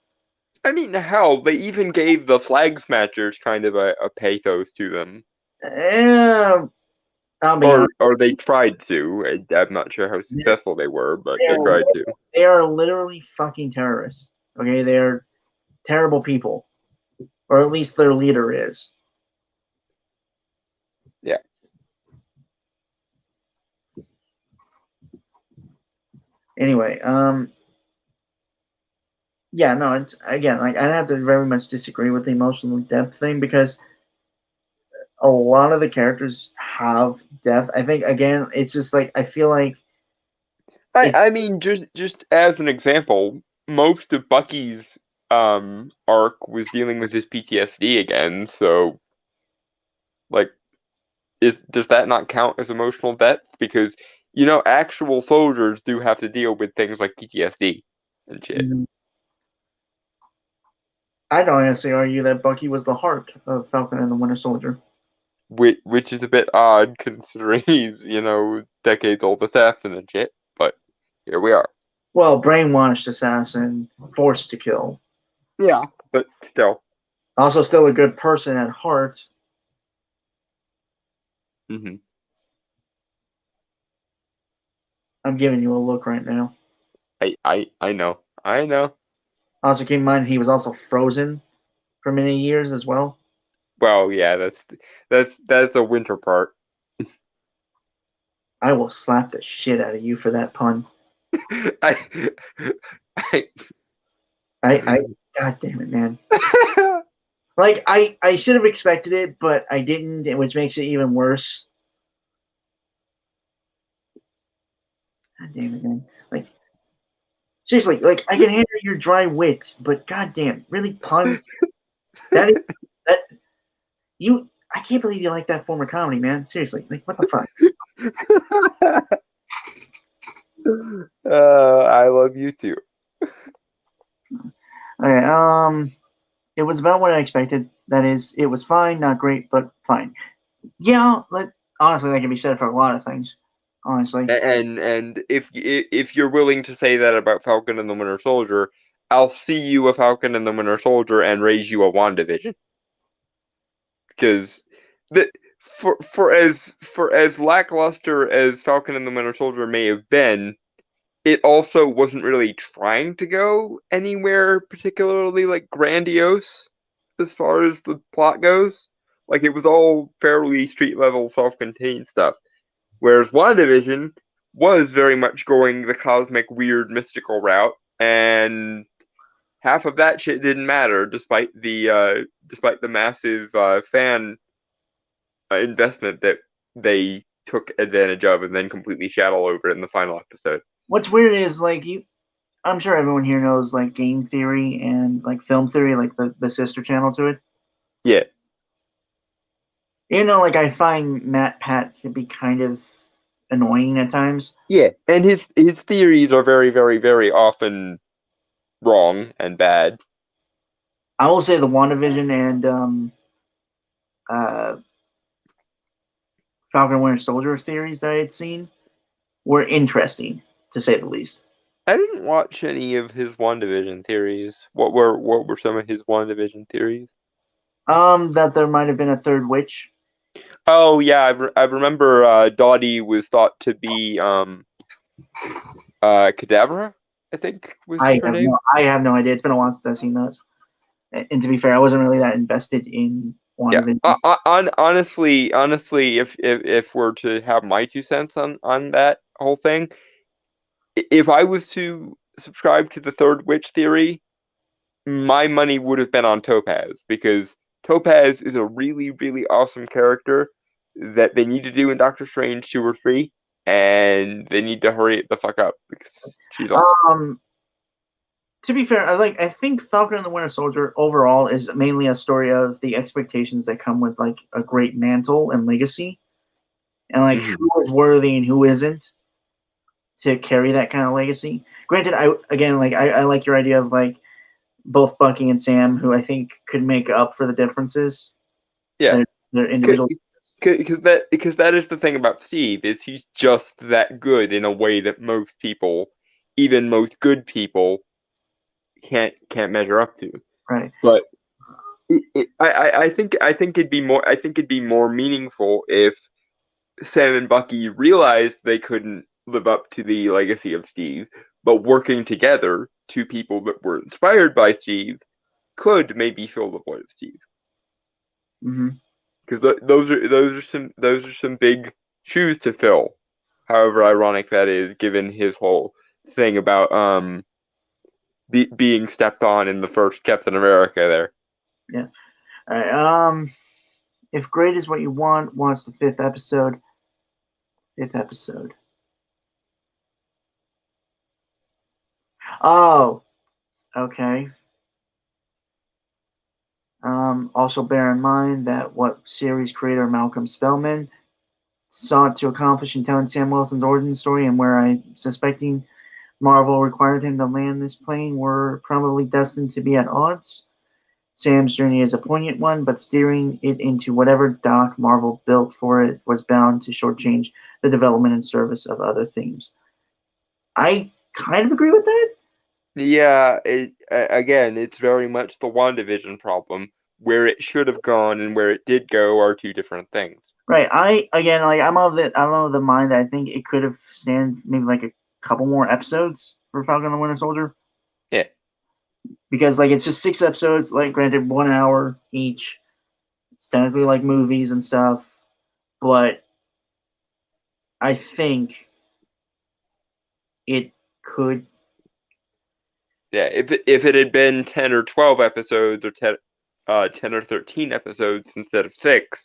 I mean, hell, they even gave the Flag Smashers kind of a pathos to them. I'll be honest. Or they tried to. I'm not sure how successful they were, but they tried to. They are literally fucking terrorists. Okay, they are terrible people, or at least their leader is. Yeah. Anyway, yeah, no, it's again like I have to very much disagree with the emotional depth thing because a lot of the characters have depth. I think again, it's just like I feel like I mean, just as an example, most of Bucky's arc was dealing with his PTSD again, so like does that not count as emotional depth? Because actual soldiers do have to deal with things like PTSD and shit. I'd honestly argue that Bucky was the heart of Falcon and the Winter Soldier. Which is a bit odd considering he's, decades old assassin and shit, but here we are. Well, brainwashed assassin, forced to kill. Yeah, but still. Also, still a good person at heart. Mm-hmm. I'm giving you a look right now. I know. I know. Also, keep in mind he was also frozen for many years as well. Well, yeah, that's the winter part. I will slap the shit out of you for that pun. I God damn it, man. Like, I should have expected it, but I didn't, which makes it even worse. God damn it, man. Like, seriously, like, I can handle your dry wit, but goddamn, really puns? That you, I can't believe you like that form of comedy, man. Seriously, like, what the fuck? I love you too. Okay, it was about what I expected. That is, it was fine, not great, but fine. Yeah, honestly, that can be said for a lot of things. Honestly, And if you're willing to say that about Falcon and the Winter Soldier, I'll see you a Falcon and the Winter Soldier and raise you a WandaVision. Because for as lackluster as Falcon and the Winter Soldier may have been, it also wasn't really trying to go anywhere particularly like grandiose as far as the plot goes. Like it was all fairly street level, self-contained stuff. Whereas WandaVision was very much going the cosmic, weird, mystical route, and half of that shit didn't matter, despite the massive fan investment that they took advantage of and then completely shat all over it in the final episode. what's weird is like I'm sure everyone here knows like game theory and like film theory, like the sister channel to it. Yeah. Like I find Matt Pat to be kind of annoying at times. Yeah, and his theories are very, very, very often wrong and bad. I will say the WandaVision and Falcon Winter Soldier theories that I had seen were interesting, to say the least. I didn't watch any of his WandaVision theories. What were some of his WandaVision theories? That there might have been a third witch. Oh yeah, I remember Dottie was thought to be Kadabra, I think was her name. I have no idea. It's been a while since I've seen those. And to be fair, I wasn't really that invested in WandaVision. Yeah, honestly, if we're to have my 2 cents on that whole thing, if I was to subscribe to the third witch theory, my money would have been on Topaz, because Topaz is a really, really awesome character that they need to do in Doctor Strange 2 or 3, and they need to hurry it the fuck up because she's awesome. To be fair, I think Falcon and the Winter Soldier overall is mainly a story of the expectations that come with like a great mantle and legacy, and like who is worthy and who isn't. to carry that kind of legacy. Granted, I like your idea of like both Bucky and Sam, who I think could make up for the differences. Yeah, Their individual. because that is the thing about Steve, is he's just that good in a way that most people, even most good people, can't measure up to. Right. But I think it'd be more meaningful if Sam and Bucky realized they couldn't live up to the legacy of Steve, but working together, two people that were inspired by Steve could maybe fill the void of Steve. Mm-hmm. Because those are some big shoes to fill. However ironic that is, given his whole thing about being stepped on in the first Captain America there. Yeah. All right. If great is what you want, watch the fifth episode. Oh, okay. Also, bear in mind that what series creator Malcolm Spellman sought to accomplish in telling Sam Wilson's origin story, and where I suspecting Marvel required him to land this plane, were probably destined to be at odds. Sam's journey is a poignant one, but steering it into whatever dock Marvel built for it was bound to shortchange the development and service of other themes. I kind of agree with that. Yeah, again, it's very much the WandaVision problem. Where it should have gone and where it did go are two different things. Right. I'm of the mind that I think it could have stand maybe like a couple more episodes for Falcon and the Winter Soldier. Yeah. Because like it's just 6 episodes, like granted 1 hour each. It's technically like movies and stuff, but I think it could. Yeah, if it had been 10 or 12 episodes, or 10 or 13 episodes instead of 6,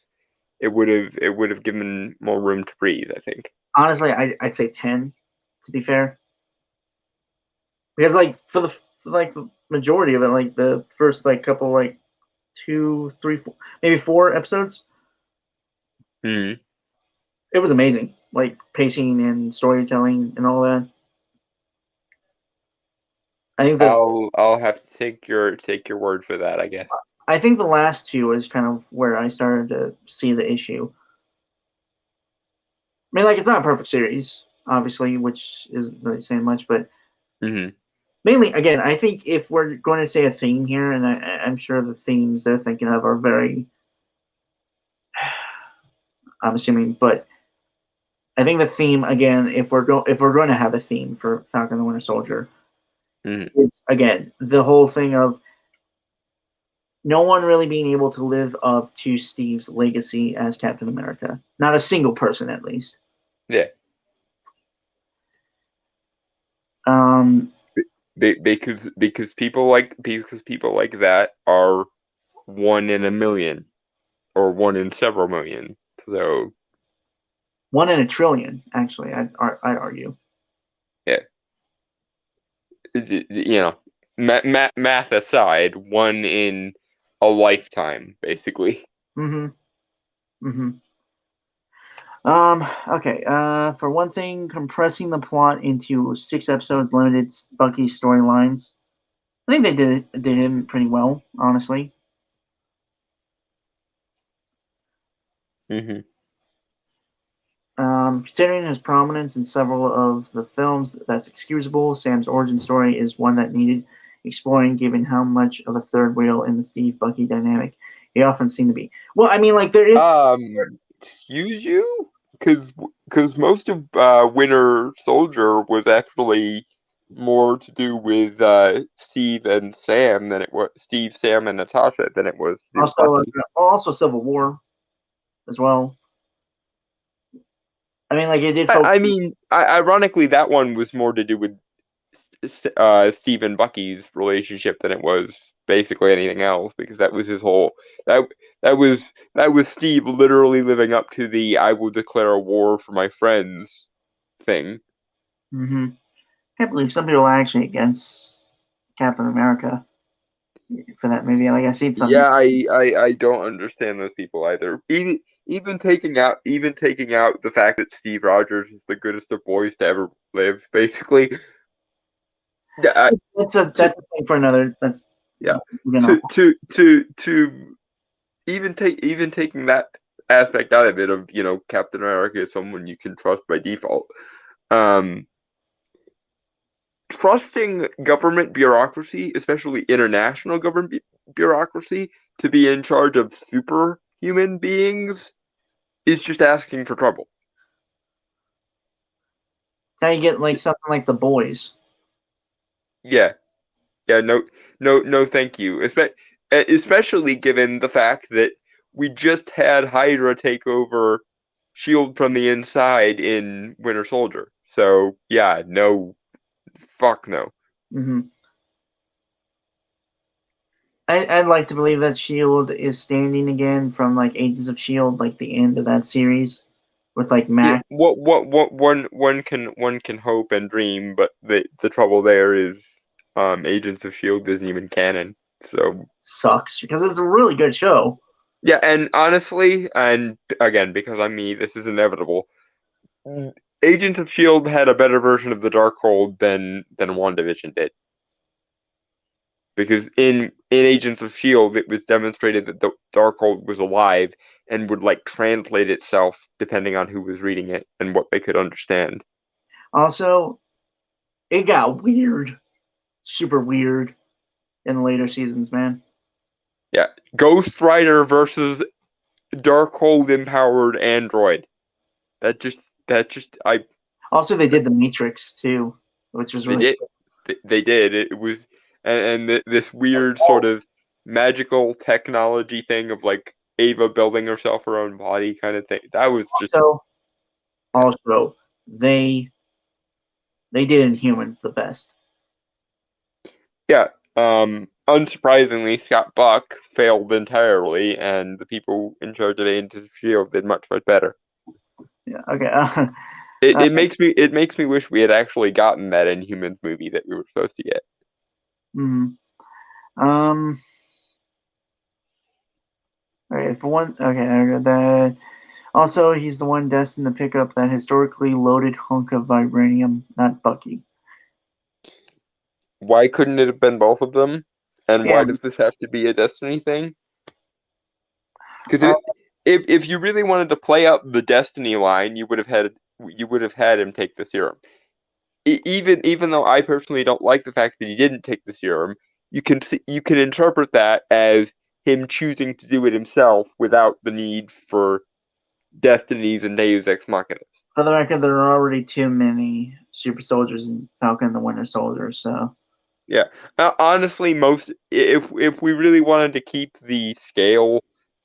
it would have given more room to breathe, I think. Honestly, I'd say 10, to be fair. Because like for the majority of it, like the first like couple like 2, 3, 4, maybe 4 episodes, Hmm. it was amazing. Like pacing and storytelling and all that. I think I'll have to take your word for that, I guess. I think the last 2 is kind of where I started to see the issue. I mean, like it's not a perfect series, obviously, which isn't really saying much, but mainly, again, I think if we're going to say a theme here, and I'm sure the themes they're thinking of are very, I'm assuming, but I think the theme again, if we're going to have a theme for Falcon and the Winter Soldier, is again the whole thing of no one really being able to live up to Steve's legacy as Captain America. Not a single person, at least. Yeah. Because people like that are 1 in a million, or 1 in several million. So 1 in a trillion, actually. I'd argue. Yeah. You know, math aside, 1 in a lifetime, basically. Okay. For one thing, compressing the plot into 6 episodes limited Bucky's storylines. I think they did him pretty well, honestly. Considering his prominence in several of the films, that's excusable. Sam's origin story is one that needed exploring, given how much of a third wheel in the Steve Bucky dynamic he often seemed to be. Well, I mean, like there is. Excuse you, because most of Winter Soldier was actually more to do with Steve and Sam than it was Steve, Sam, and Natasha than it was Also Civil War, as well. I mean, like it did. I mean, ironically, that one was more to do with Steve and Bucky's relationship than it was basically anything else, because that was his whole that was Steve literally living up to the "I will declare a war for my friends" thing. I can't believe some people are actually against Captain America for that movie. Like I seen something. Yeah, I don't understand those people either. even taking out the fact that Steve Rogers is the goodest of boys to ever live, basically. Yeah, That's a thing for another. That's yeah. you know. To even taking that aspect out of it, of Captain America is someone you can trust by default. Trusting government bureaucracy, especially international government bureaucracy, to be in charge of superhuman beings is just asking for trouble. That's how you get like something like The Boys. Yeah, yeah, no, thank you. Especially given the fact that we just had Hydra take over Shield from the inside in Winter Soldier. So yeah, no, fuck no. Mm-hmm. I'd like to believe that Shield is standing again from like Agents of Shield, like the end of that series, with like Yeah, Mac. what one can hope and dream, but the trouble there is, Agents of Shield isn't even canon. So Sucks because it's a really good show. yeah, and honestly, and again, because I'm me, this is inevitable. Agents of Shield had a better version of the Darkhold than WandaVision did. Because in Agents of Shield, it was demonstrated that the Darkhold was alive and would like translate itself depending on who was reading it and what they could understand. Also, it got weird, super weird in the later seasons, man. Yeah, Ghost Rider versus Darkhold empowered android. That just I Also, they did the Matrix too, which was they really did they did it was and this weird sort of magical technology thing of like Ava building herself her own body kind of thing. That was just also also they did Inhumans the best. yeah. Unsurprisingly, Scott Buck failed entirely, and the people in charge of Agents of Shield did much better. Yeah. Okay. It makes me wish we had actually gotten that Inhumans movie that we were supposed to get. Mm, um. Okay. For one. Okay. I got that. Also, he's the one destined to pick up that historically loaded hunk of vibranium, not Bucky. Why couldn't it have been both of them? And Yeah. why does this have to be a Destiny thing? Uh, Because if you really wanted to play up the Destiny line, you would have had him take the serum. Even though I personally don't like the fact that he didn't take the serum, you can interpret that as him choosing to do it himself without the need for Destinies and Deus Ex Machinas. for the record, there are already too many super soldiers in Falcon and the Winter Soldier, so. Yeah, honestly, most if we really wanted to keep the scale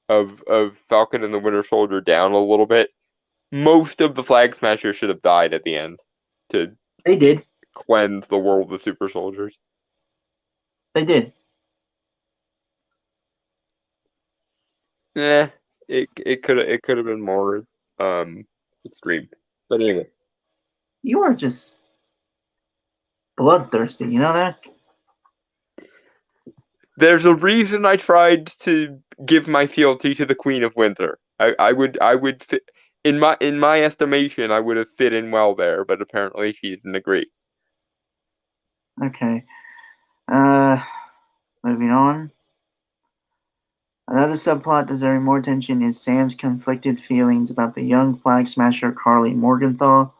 of Falcon and the Winter Soldier down a little bit, most of the Flag Smashers should have died at the end to They did. cleanse the world of super soldiers. They did. Eh, it could have been more extreme. But anyway, You are just bloodthirsty, you know that? there's a reason I tried to give my fealty to the Queen of Winter. I would fit in my estimation, I would have fit in well there, but apparently she didn't agree. Okay. Uh, Moving on. Another subplot deserving more attention is Sam's conflicted feelings about the young flag smasher Carly Morgenthau,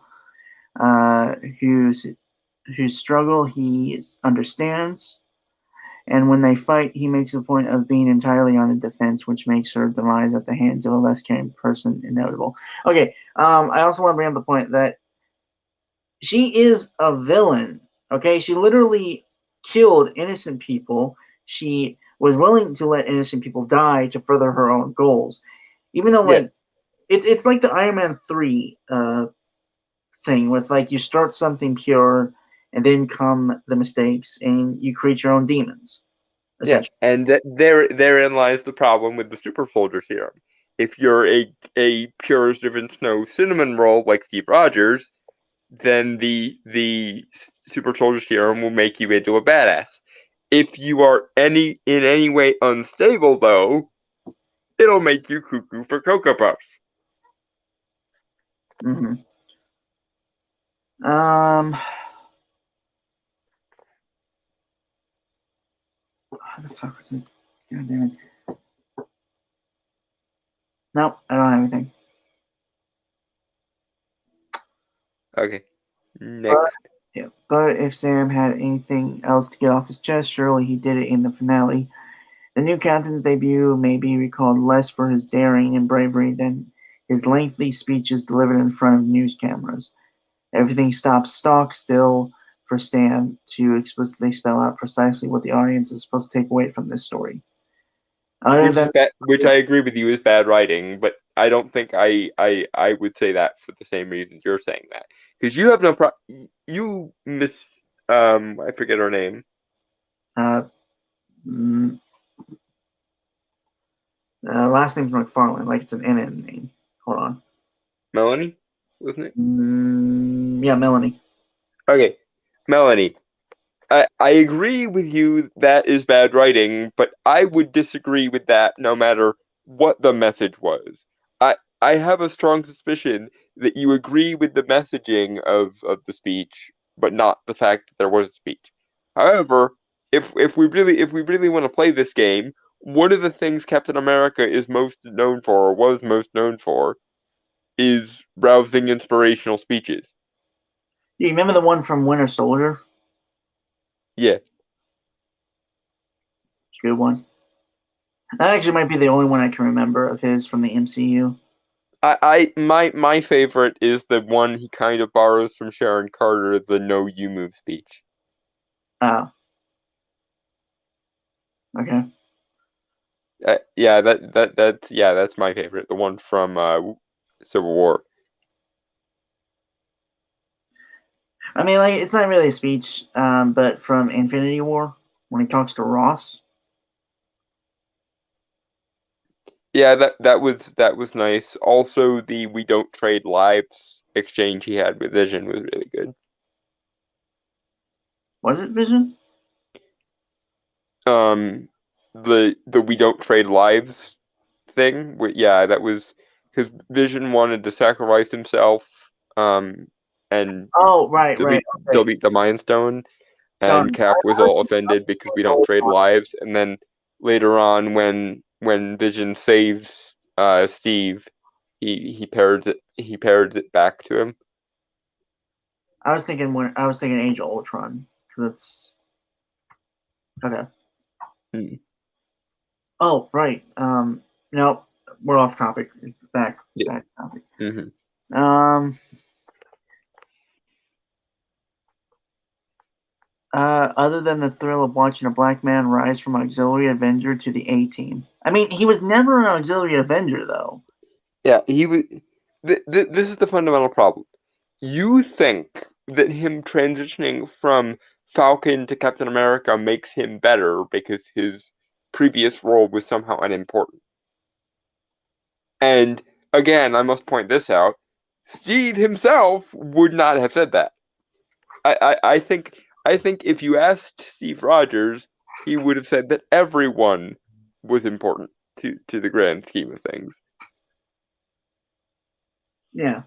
uh, whose whose struggle he understands. And when they fight, he makes a point of being entirely on the defense, which makes her demise at the hands of a less caring person inevitable. Okay, I also want to bring up the point that she is a villain. Okay, she literally killed innocent people. She was willing to let innocent people die to further her own goals, even though Yeah, like it's like the Iron Man 3 thing with like you start something pure and then come the mistakes and you create your own demons. yeah, Essentially. and therein lies the problem with the super soldier serum. If you're a pure as driven snow cinnamon roll like Steve Rogers, then the super soldier serum will make you into a badass. If you are in any way unstable, though, It'll make you cuckoo for Cocoa Puffs. Mm-hmm. How the fuck was it? God damn it. Nope, I don't have anything. Okay. Next. Yeah, but if Sam had anything else to get off his chest, surely he did it in the finale. The new captain's debut may be recalled less for his daring and bravery than his lengthy speeches delivered in front of news cameras. Everything stops stock still for Stan to explicitly spell out precisely what the audience is supposed to take away from this story. Other than Which I agree with you is bad writing, but I don't think I would say that for the same reasons you're saying that. Because you have no you miss I forget her name. mm, last name's McFarlane, like it's an NN name. Hold on. Melanie, wasn't it? Yeah, Melanie. Okay. Melanie. I agree with you that is bad writing, but I would disagree with that no matter what the message was. I have a strong suspicion that you agree with the messaging of the speech, but not the fact that there was a speech. However, if we really want to play this game, one of the things Captain America is most known for, or was most known for, is rousing inspirational speeches. You remember the one from Winter Soldier? Yeah. It's a good one. That actually might be the only one I can remember of his from the MCU. My favorite is the one he kind of borrows from Sharon Carter, the "No, you move" speech. Oh. Okay. Yeah, that's my favorite. The one from Civil War. I mean, like, it's not really a speech, but from Infinity War, when he talks to Ross. Yeah, that was nice. Also, the "We don't trade lives" exchange he had with Vision was really good. Was it Vision? The "We don't trade lives" thing. Yeah, that was because Vision wanted to sacrifice himself, and Oh, right. Okay. delete the Mind Stone, and Sorry. Cap was all offended because we don't trade lives. And then later on, when Vision saves Steve, he parrots it back to him. I was thinking Age of Ultron because it's okay. Hmm. Oh, right. No, we're off topic. Back Yeah. back topic. Mm-hmm. Um. Other than the thrill of watching a black man rise from auxiliary Avenger to the A-Team. I mean, he was never an auxiliary Avenger, though. Yeah, he was. This is the fundamental problem. You think that him transitioning from Falcon to Captain America makes him better because his previous role was somehow unimportant. And again, I must point this out. Steve himself would not have said that. I think if you asked Steve Rogers, he would have said that everyone was important to the grand scheme of things. Yeah.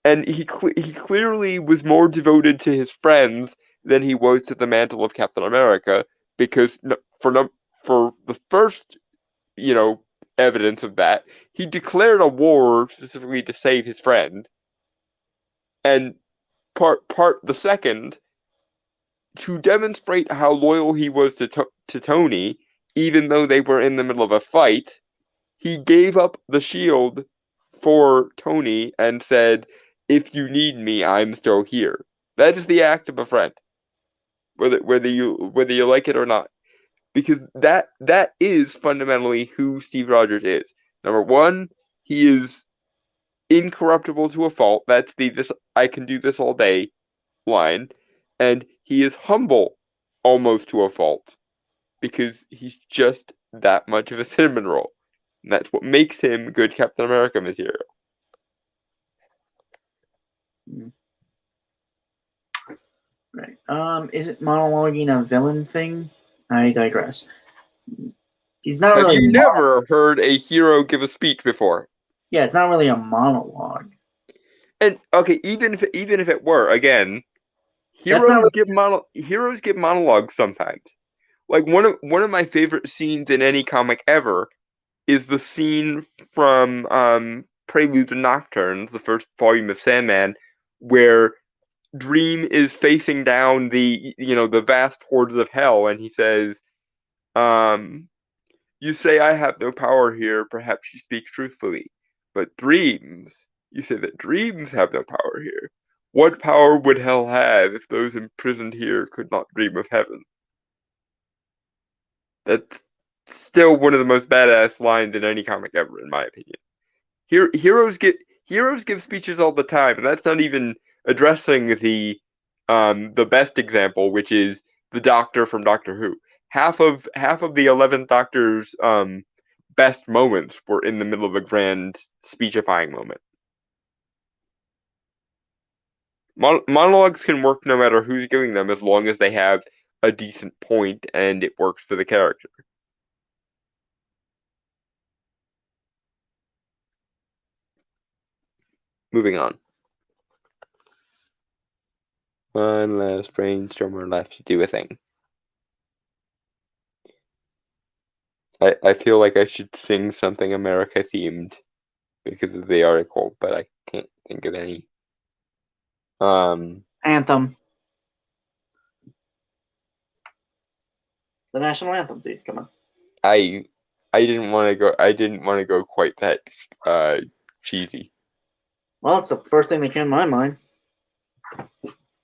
And he clearly was more devoted to his friends than he was to the mantle of Captain America because for the first, you know, evidence of that, he declared a war specifically to save his friend. And part the second, to demonstrate how loyal he was to Tony, even though they were in the middle of a fight, he gave up the shield for Tony and said, "If you need me, I'm still here." That is the act of a friend, whether you like it or not, because that is fundamentally who Steve Rogers is. Number one, he is incorruptible to a fault. That's the "this I can do this all day" line, and he is humble almost to a fault because he's just that much of a cinnamon roll. And that's what makes him good Captain America material. Right. Is it monologuing a villain thing? I digress. He's not Have really. you never heard a hero give a speech before? Yeah, it's not really a monologue. And okay, even if it were, again, That's not. heroes give monologues sometimes. Like one of my favorite scenes in any comic ever is the scene from Preludes and Nocturnes, the first volume of Sandman, where Dream is facing down the vast hordes of hell, and he says, "You say I have no power here. Perhaps you speak truthfully, but dreams. You say that dreams have no power here. What power would hell have if those imprisoned here could not dream of heaven?" That's still one of the most badass lines in any comic ever, in my opinion. Heroes give speeches all the time, and that's not even addressing the best example, which is the Doctor from Doctor Who. Half of the 11th Doctor's best moments were in the middle of a grand speechifying moment. Monologues can work no matter who's giving them, as long as they have a decent point and it works for the character. Moving on. One last brainstormer left to do a thing. I feel like I should sing something America themed because of the article, but I can't think of any. Anthem. The national anthem, dude. Come on. I didn't want to go quite that cheesy. Well, it's the first thing that came to my mind.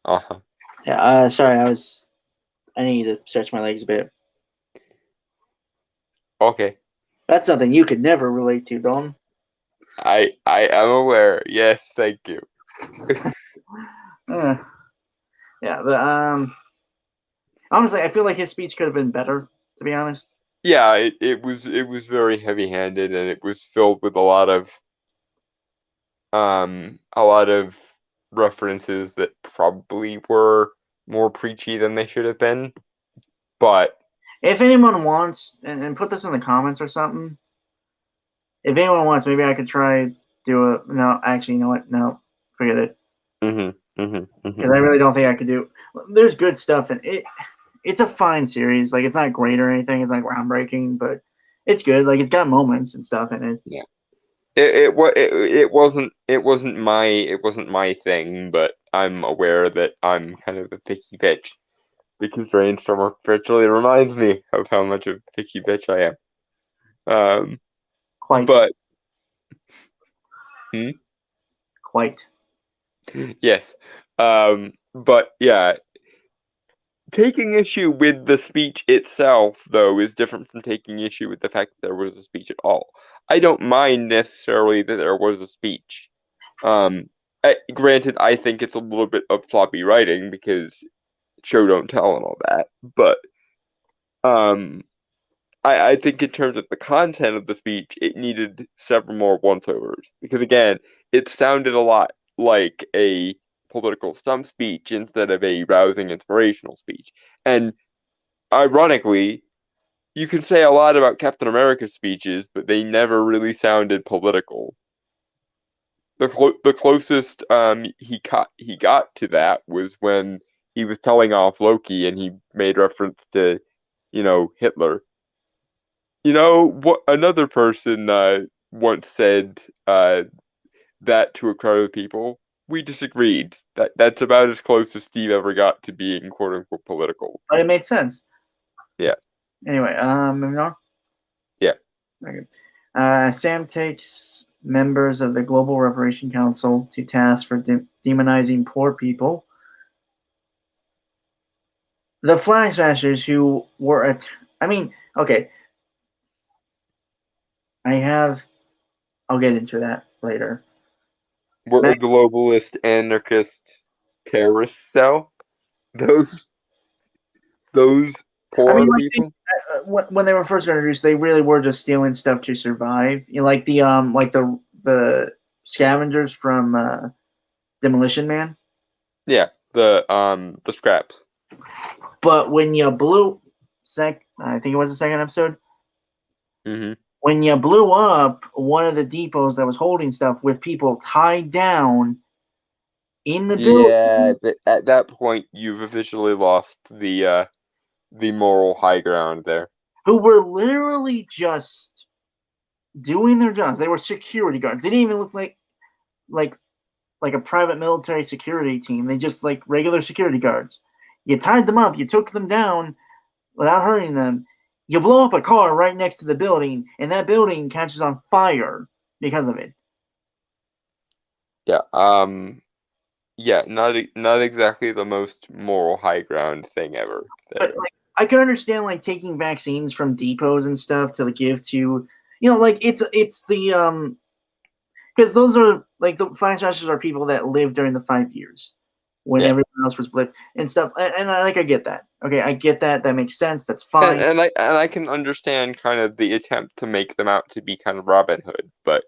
Uh-huh. Yeah. Sorry, I need to stretch my legs a bit. Okay. That's something you could never relate to, Don. I am aware. Yes, thank you. Yeah, but honestly, I feel like his speech could have been better, to be honest. Yeah, it was very heavy-handed, and it was filled with a lot of references that probably were more preachy than they should have been. But if anyone wants, and put this in the comments or something, if anyone wants, maybe I could try do a no. Actually, you know what? No, forget it. Because I really don't think I could do. There's good stuff in it. It's a fine series. Like, it's not great or anything. It's not groundbreaking, but it's good. Like, it's got moments and stuff in it. Yeah. It wasn't my thing, but I'm aware that I'm kind of a picky bitch because Brainstormer virtually reminds me of how much of a picky bitch I am. Quite. But Quite. yes. But yeah, taking issue with the speech itself, though, is different from taking issue with the fact that there was a speech at all. I don't mind necessarily that there was a speech. Granted, I think it's a little bit of sloppy writing because show don't tell and all that, but I think in terms of the content of the speech, it needed several more once-overs because again, it sounded a lot like a political stump speech instead of a rousing inspirational speech. And ironically, you can say a lot about Captain America's speeches, but they never really sounded political. The closest he got to that was when he was telling off Loki and he made reference to, Hitler. What another person once said that to a crowd of people. We disagreed. That's about as close as Steve ever got to being quote unquote political. But it made sense. Yeah. Anyway, moving on. Yeah. Okay. Sam takes members of the Global Reparation Council to task for demonizing poor people. The Flag Smashers, who were okay. I'll get into that later. We're a globalist, anarchist, terrorist cell. Those poor people. When they were first introduced, they really were just stealing stuff to survive. Like the scavengers from Demolition Man. Yeah, the scraps. But when you blew I think it was the second episode, Hmm. When you blew up one of the depots that was holding stuff with people tied down in the Yeah, building at that point, you've officially lost the moral high ground there. who were literally just doing their jobs. They were security guards. They didn't even look like like a private military security team. They just like regular security guards. You tied them up, you took them down without hurting them. You blow up a car right next to the building, and that building catches on fire because of it. Yeah. Yeah. Not exactly the most moral high ground thing ever But there. like, I can understand like taking vaccines from depots and stuff to give to, like it's the because those are like the flag smashers are people that lived during the 5 years when Yeah. everyone else was blipped and stuff. And I get that. Okay, I get that. That makes sense. That's And, fine. and I can understand kind of the attempt to make them out to be kind of Robin Hood, but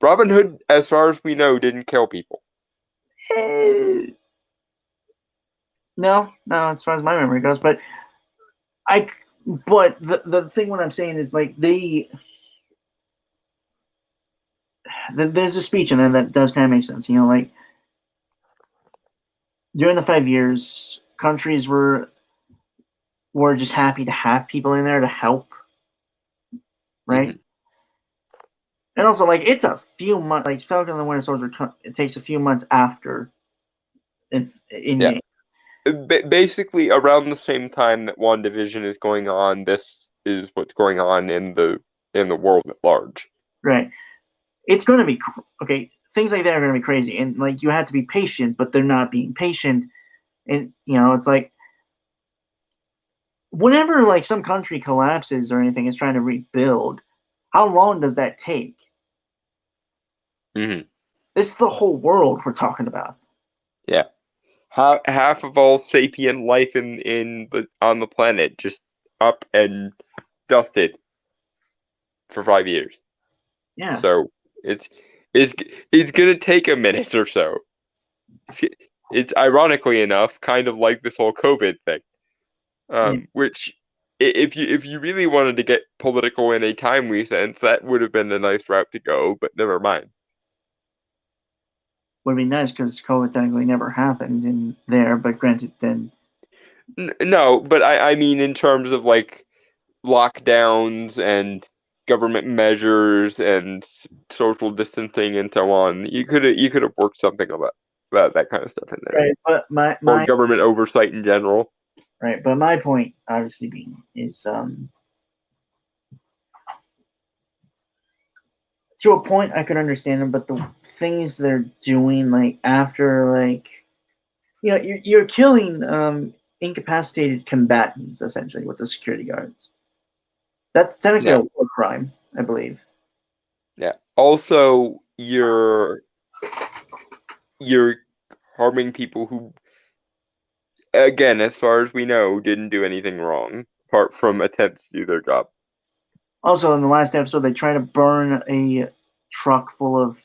Robin Hood, as far as we know, didn't kill people. Eh, no, no, as far as my memory goes, I, but the thing what I'm saying is like there's a speech in there that does kind of make sense. Like during the 5 years, countries were just happy to have people in there to help, right? Hmm. And also, like it's a few months. Like Falcon and the Winter Soldier, it takes a few months after in Yeah. game. Basically, around the same time that WandaVision is going on, this is what's going on in the world at large. Right. It's going to be okay. Things like that are going to be crazy, and like you have to be patient, but they're not being patient, and it's like whenever like some country collapses or anything is trying to rebuild, how long does that take? Hmm. This is the whole world we're talking about. Yeah. Half of all sapient life in the on the planet just up and dusted for 5 years. Yeah. So it's it's it's gonna take a minute or so. It's, it's ironically enough kind of like this whole COVID thing, Yeah. which if you really wanted to get political in a timely sense, that would have been a nice route to go. But never mind. Would be nice because COVID technically never happened in there, but granted, then No, but I mean in terms of like lockdowns and government measures and social distancing and so on. You could have worked something about that kind of stuff in there, right. But or my government oversight in general. right. But my point, obviously, being is to a point I could understand them, but the things they're doing, like after, like you're killing incapacitated combatants essentially with the security guards. That's technically Yeah, a war crime, I believe. yeah. Also, you're harming people who, again, as far as we know, didn't do anything wrong, apart from attempt to do their job. Also, in the last episode, they try to burn a truck full of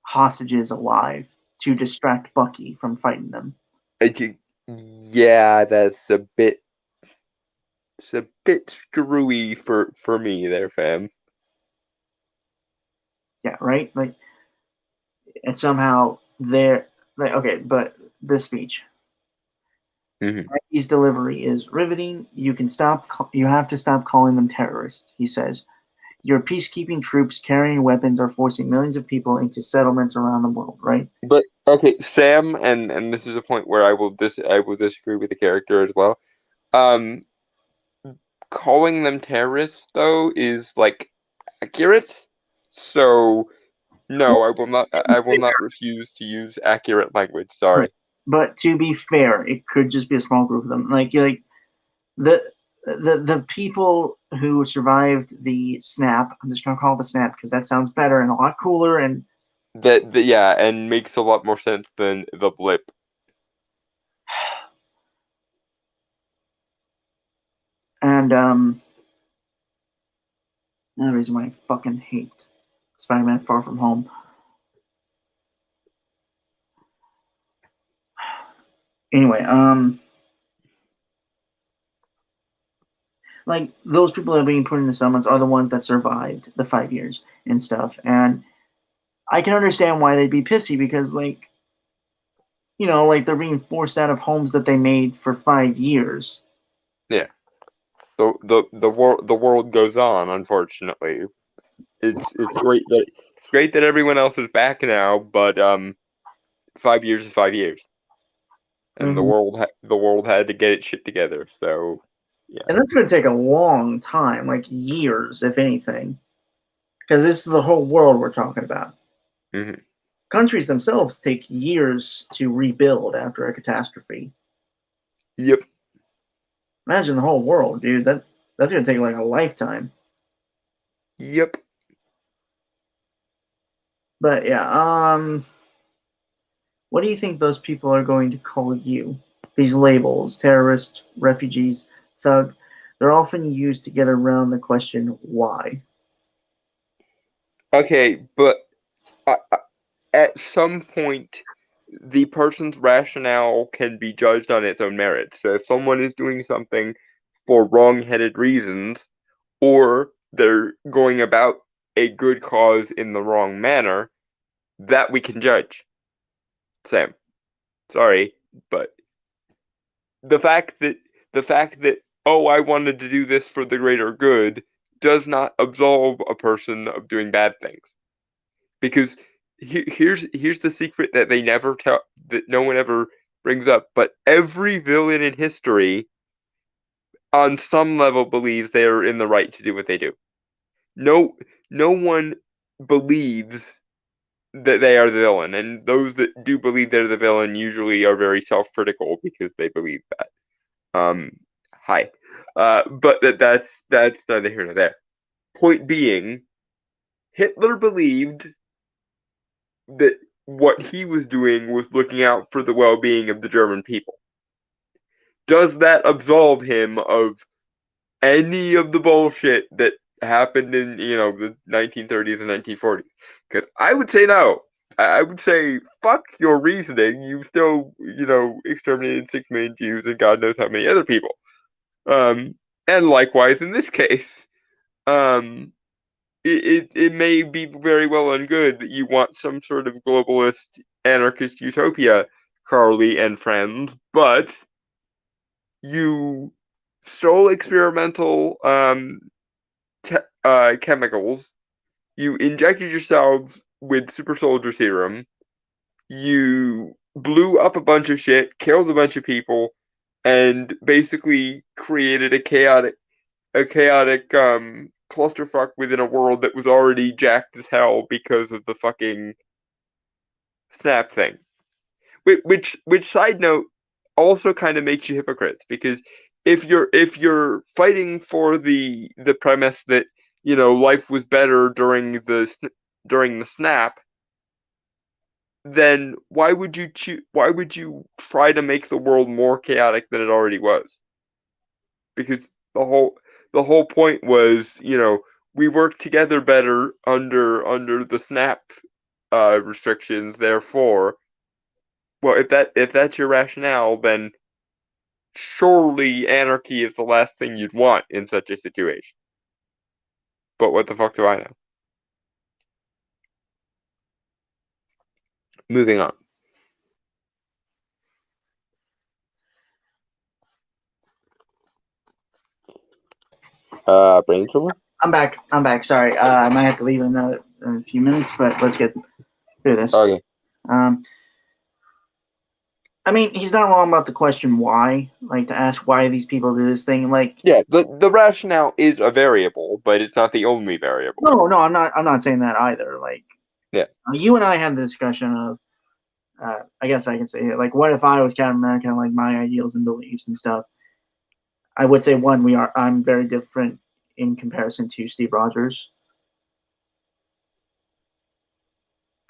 hostages alive to distract Bucky from fighting them. I think, yeah, it's a bit screwy for me there, fam. Yeah, right. Like, and somehow they're like, okay, but this speech, Hmm. Bucky's delivery is riveting. You can stop. You have to stop calling them terrorists. He says, "Your peacekeeping troops carrying weapons are forcing millions of people into settlements around the world." Right. But okay, Sam, and this is a point where I will disagree with the character as well. Um, Calling them terrorists though is like accurate. So Well, no, I will not refuse to use accurate language. right. Sorry. But to be fair, it could just be a small group of them. Like the the people who survived the snap. I'm just gonna call it the snap because that sounds better and a lot cooler. That yeah, and makes a lot more sense than the blip. And another reason why I fucking hate Spider-Man: Far From Home. Anyway, like those people that are being put in the summons are the ones that survived the 5 years and stuff. And I can understand why they'd be pissy because, like, like they're being forced out of homes that they made for 5 years. Yeah. The world goes on. Unfortunately, it's great that everyone else is back now, but 5 years is 5 years, and Mhm. the world had to get its shit together. So yeah. And that's going to take a long time, like years, if anything, because this is the whole world we're talking about. Mm-hmm. Countries themselves take years to rebuild after a catastrophe. Yep. Imagine the whole world, dude. That's going to take like a lifetime. Yep. But yeah, what do you think those people are going to call you? These labels, terrorist, refugees, thug, they're often used to get around the question why. Okay, but at some point, the person's rationale can be judged on its own merits. So if someone is doing something for wrong-headed reasons, or they're going about a good cause in the wrong manner, that we can judge. Sam, sorry, but the fact that the fact that oh, I wanted to do this for the greater good does not absolve a person of doing bad things. Because here's the secret that they never tell, that no one ever brings up, but every villain in history on some level believes they are in the right to do what they do. No no one believes that they are the villain, and those that do believe they're the villain usually are very self-critical because they believe that. Um, hi, but that's neither here nor there. Point being, Hitler believed that what he was doing was looking out for the well-being of the German people. Does that absolve him of any of the bullshit that happened in the 1930s and 1940s? Because I would say no. I would say fuck your reasoning. You still exterminated 6 million Jews and God knows how many other people. And likewise in this case, um, it may be very well and good that you want some sort of globalist anarchist utopia, Carly and friends, but you stole experimental chemicals, you injected yourselves with super soldier serum, you blew up a bunch of shit, killed a bunch of people, and basically created a chaotic clusterfuck within a world that was already jacked as hell because of the fucking snap thing. Which side note also kind of makes you hypocrites, because if you're fighting for the premise that life was better during the snap, then why would you try to make the world more chaotic than it already was? Because the whole point was, we work together better under the snap restrictions. Therefore, well, if that's your rationale, then surely anarchy is the last thing you'd want in such a situation. But what the fuck do I know? Moving on. Brainstormer? I'm back. I'm back. Sorry. I might have to leave in a few minutes, but let's get through this. Okay. I mean, he's not wrong about the question why, like to ask why these people do this thing. Like, Yeah, the rationale is a variable, but it's not the only variable. no, I'm not saying that either. Like, Yeah. You and I had the discussion of, I guess I can say it. Like, what if I was Captain America and like my ideals and beliefs and stuff? I would say one, I'm very different in comparison to Steve Rogers.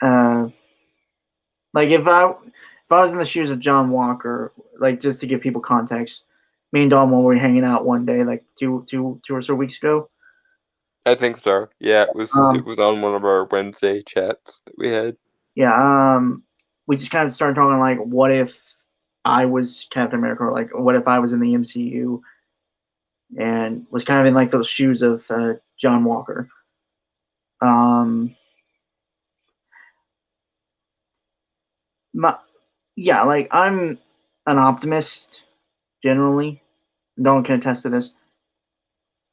Like if I was in the shoes of John Walker, like just to give people context, me and Dalmo were hanging out one day, like two or so weeks ago. I think so. Yeah, it was on one of our Wednesday chats that we had. Yeah, we just kind of started talking like, what if I was Captain America, or like, what if I was in the MCU? and was kind of in like those shoes of John Walker. Um, my, yeah, like I'm an optimist generally. No one can attest to this,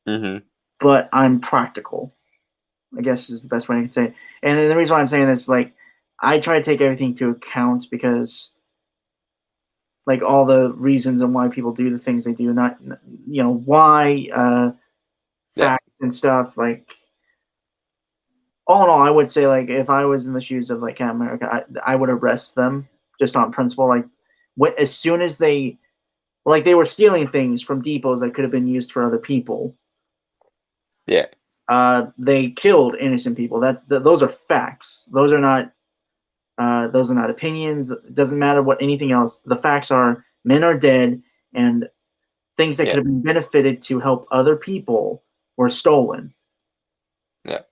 Mm-hmm. but I'm practical. I guess is the best way I can say it. And the reason why I'm saying this is like I try to take everything into account because like all the reasons and why people do the things they do, not why Yeah. facts and stuff. Like all in all, I would say like if I was in the shoes of like Captain America, I would arrest them just on principle. Like as soon as they were stealing things from depots that could have been used for other people. Yeah. They killed innocent people. Those are facts. Those are not opinions. It doesn't matter what anything else. The facts are men are dead and things that Yeah. could have been benefited to help other people were stolen. Yeah.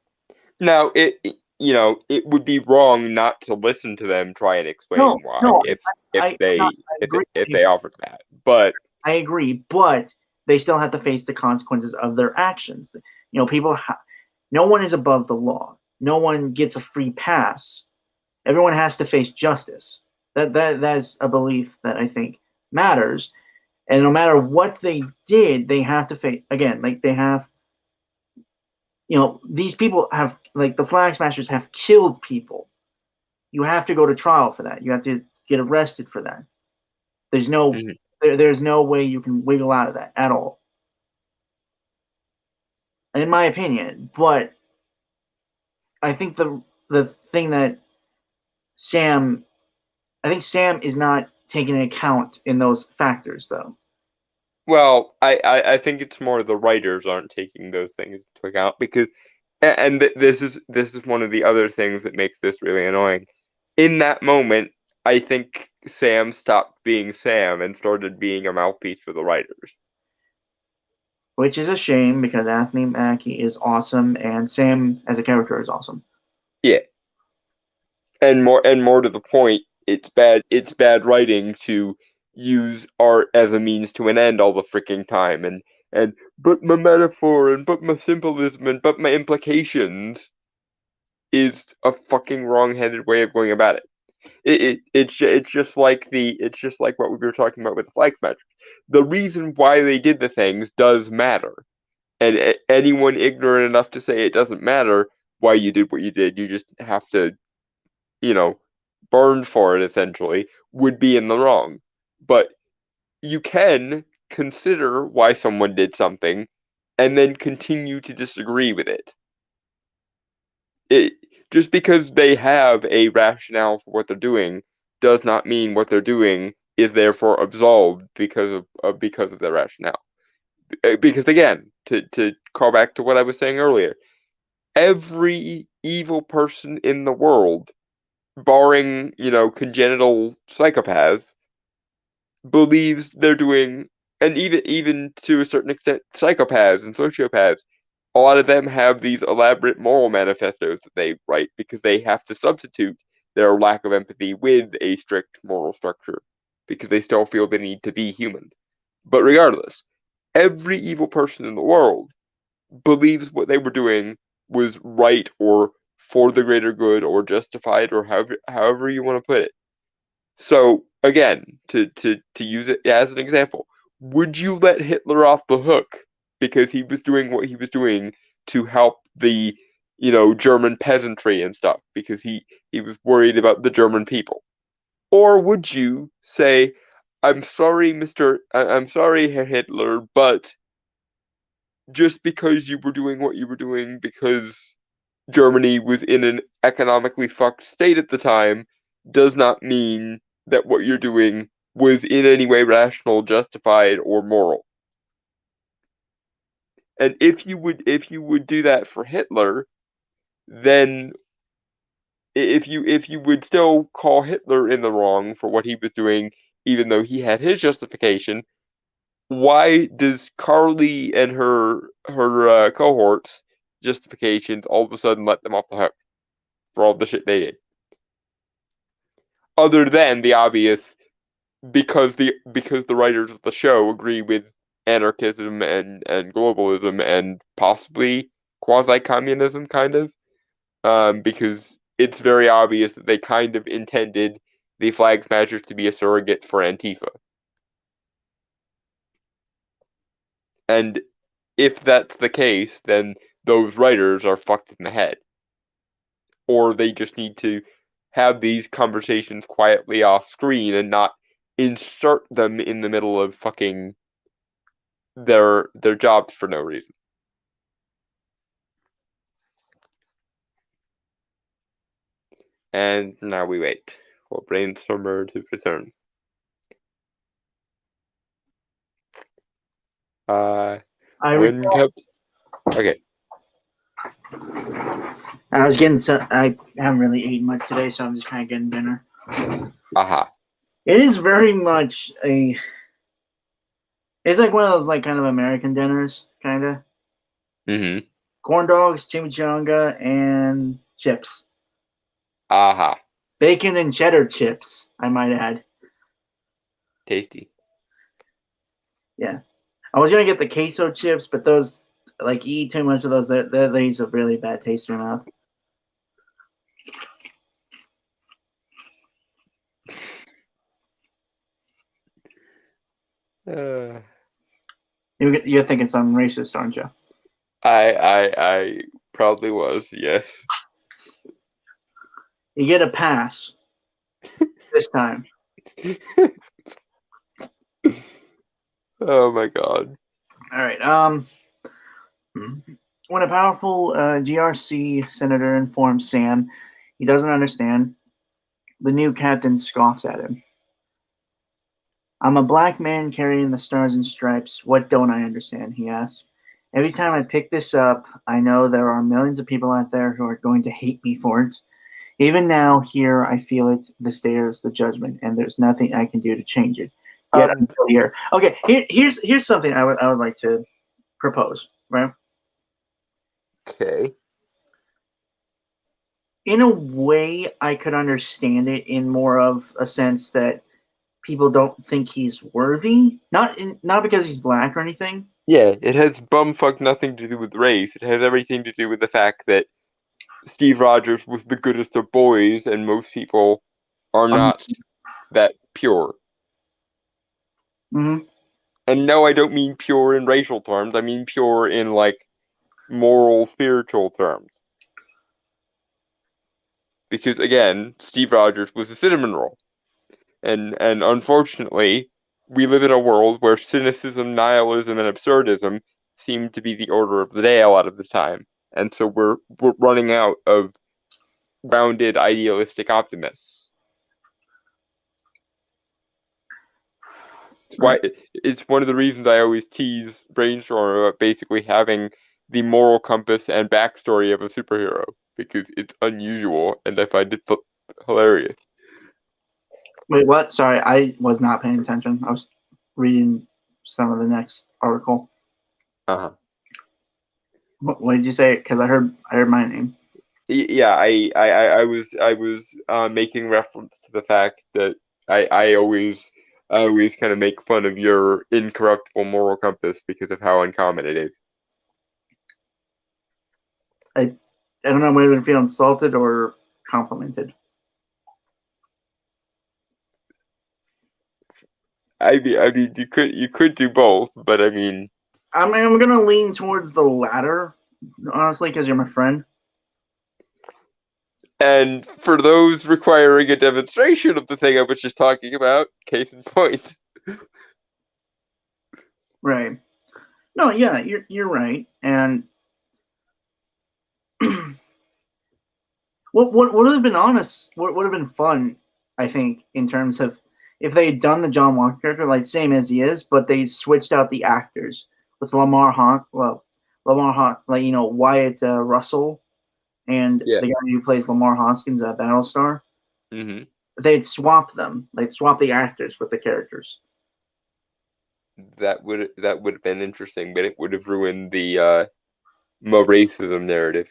Now, it would be wrong not to listen to them try and No, explain why no, if I they agree. if they offered that. But I agree, but they still have to face the consequences of their actions. People. No one is above the law. No one gets a free pass. Everyone has to face justice. That's a belief that I think matters. And no matter what they did, they have to face again. Like they have, these people have like the Flag Smashers have killed people. You have to go to trial for that. You have to get arrested for that. There's no mhm. there's no way you can wiggle out of that at all, in my opinion. But I think the thing that Sam, I think Sam is not taking into account in those factors, though. Well, I think it's more the writers aren't taking those things into account because, and this is one of the other things that makes this really annoying. In that moment, I think Sam stopped being Sam and started being a mouthpiece for the writers. Which is a shame because Anthony Mackie is awesome and Sam as a character is awesome. Yeah, and more to the point, it's bad writing to use art as a means to an end all the freaking time and but my metaphor and but my symbolism and but my implications is a fucking wrong-headed way of going about it. It's just like what we were talking about with the flag metric. The reason why they did the things does matter, and anyone ignorant enough to say it doesn't matter why you did what you did, you just have to, you know, burn for it essentially, would be in the wrong. But you can consider why someone did something, and then continue to disagree with it. It just because they have a rationale for what they're doing does not mean what they're doing is therefore absolved because of their rationale. Because again, to call back to what I was saying earlier, every evil person in the world, barring congenital psychopaths, believes they're doing, and even to a certain extent, psychopaths and sociopaths, a lot of them have these elaborate moral manifestos that they write because they have to substitute their lack of empathy with a strict moral structure because they still feel the need to be human. But regardless, every evil person in the world believes what they were doing was right or for the greater good or justified or however you want to put it. So again, to use it as an example, would you let Hitler off the hook because he was doing what he was doing to help the German peasantry and stuff because he was worried about the German people? Or would you say, I'm sorry, I'm sorry, Herr Hitler, but just because you were doing what you were doing because Germany was in an economically fucked state at the time does not mean that what you're doing was in any way rational, justified, or moral. And if you would do that for Hitler, then if you would still call Hitler in the wrong for what he was doing, even though he had his justification, why does Carly and her cohorts justifications all of a sudden let them off the hook for all the shit they did? Other than the obvious, because the writers of the show agree with anarchism and globalism and possibly quasi-communism, kind of, because it's very obvious that they kind of intended the Flag Smashers to be a surrogate for Antifa. And if that's the case, then those writers are fucked in the head. Or they just need to have these conversations quietly off screen and not insert them in the middle of fucking their jobs for no reason. And now we wait for Brainstormer to return. I When okay. I was getting I haven't really eaten much today, so I'm just kind of getting dinner. Aha. It is very much a. It's like one of those like kind of American dinners, kind of. Mm-hmm. Corn dogs, chimichanga, and chips. Aha. Bacon and cheddar chips, I might add. Tasty. Yeah. I was gonna get the queso chips, but those, like, you eat too much of those, that leaves a really bad taste in your mouth. You're thinking something racist, aren't you? I probably was, yes. You get a pass this time. Oh my god. All right. When a powerful GRC senator informs Sam he doesn't understand, the new captain scoffs at him. I'm a black man carrying the stars and stripes. What don't I understand? He asks. Every time I pick this up, I know there are millions of people out there who are going to hate me for it. Even now, here, I feel it, the stares, the judgment, and there's nothing I can do to change it. Yet I'm still here. Okay, here's something I would like to propose, right? Okay. In a way, I could understand it in more of a sense that people don't think he's worthy. Not because he's black or anything. Yeah, it has bumfuck nothing to do with race. It has everything to do with the fact that Steve Rogers was the goodest of boys, and most people are not that pure. Mm-hmm. And no, I don't mean pure in racial terms. I mean pure in, like, moral, spiritual terms. Because, again, Steve Rogers was a cinnamon roll. And unfortunately, we live in a world where cynicism, nihilism, and absurdism seem to be the order of the day a lot of the time. And so we're running out of grounded, idealistic optimists. It's one of the reasons I always tease Brainstorm about basically having the moral compass and backstory of a superhero, because it's unusual and I find it hilarious. Wait, what? Sorry, I was not paying attention. I was reading some of the next article. Uh-huh. What did you say? Because I heard my name. Yeah, I was making reference to the fact that I always kind of make fun of your incorruptible moral compass because of how uncommon it is. I don't know whether to feel insulted or complimented. I mean, you could do both, but I mean, I'm gonna lean towards the latter, honestly, because you're my friend. and for those requiring a demonstration of the thing I was just talking about, case in point. Right. No, yeah, you're right. And what would have been honest? What would have been fun? I think in terms of if they had done the John Walker character like same as he is, but they switched out the actors with Lamar Hunt, like Wyatt Russell, and Yeah. the guy who plays Lamar Hoskins at Battlestar. Mm-hmm. They'd swap them. They'd swap the actors with the characters. That would have been interesting, but it would have ruined the more racism narrative.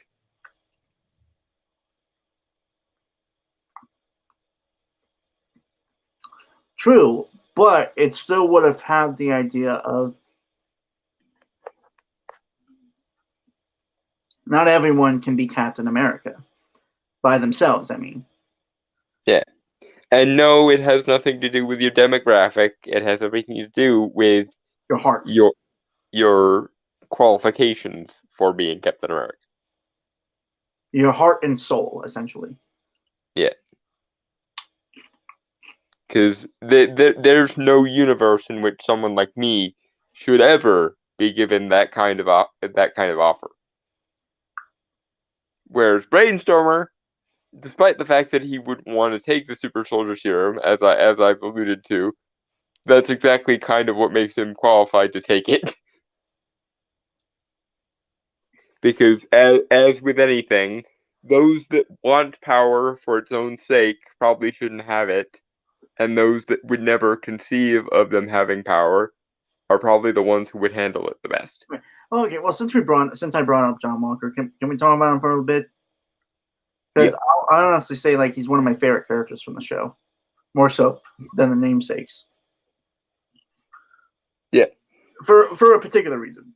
True, but it still would have had the idea of Not everyone can be Captain America by themselves. I mean, Yeah. And no, it has nothing to do with your demographic. It has everything to do with your heart, your qualifications for being Captain America. your heart and soul, essentially. Yeah. Because there's no universe in which someone like me should ever be given that kind of offer. Whereas Brainstormer, despite the fact that he wouldn't want to take the super soldier serum, as I've alluded to, that's exactly kind of what makes him qualified to take it. Because as with anything, those that want power for its own sake probably shouldn't have it, and those that would never conceive of them having power are probably the ones who would handle it the best. Okay, well, since I brought up John Walker, can we talk about him for a little bit? Because I'll honestly say, like, he's one of my favorite characters from the show, more so than the namesakes. Yeah. For a particular reason.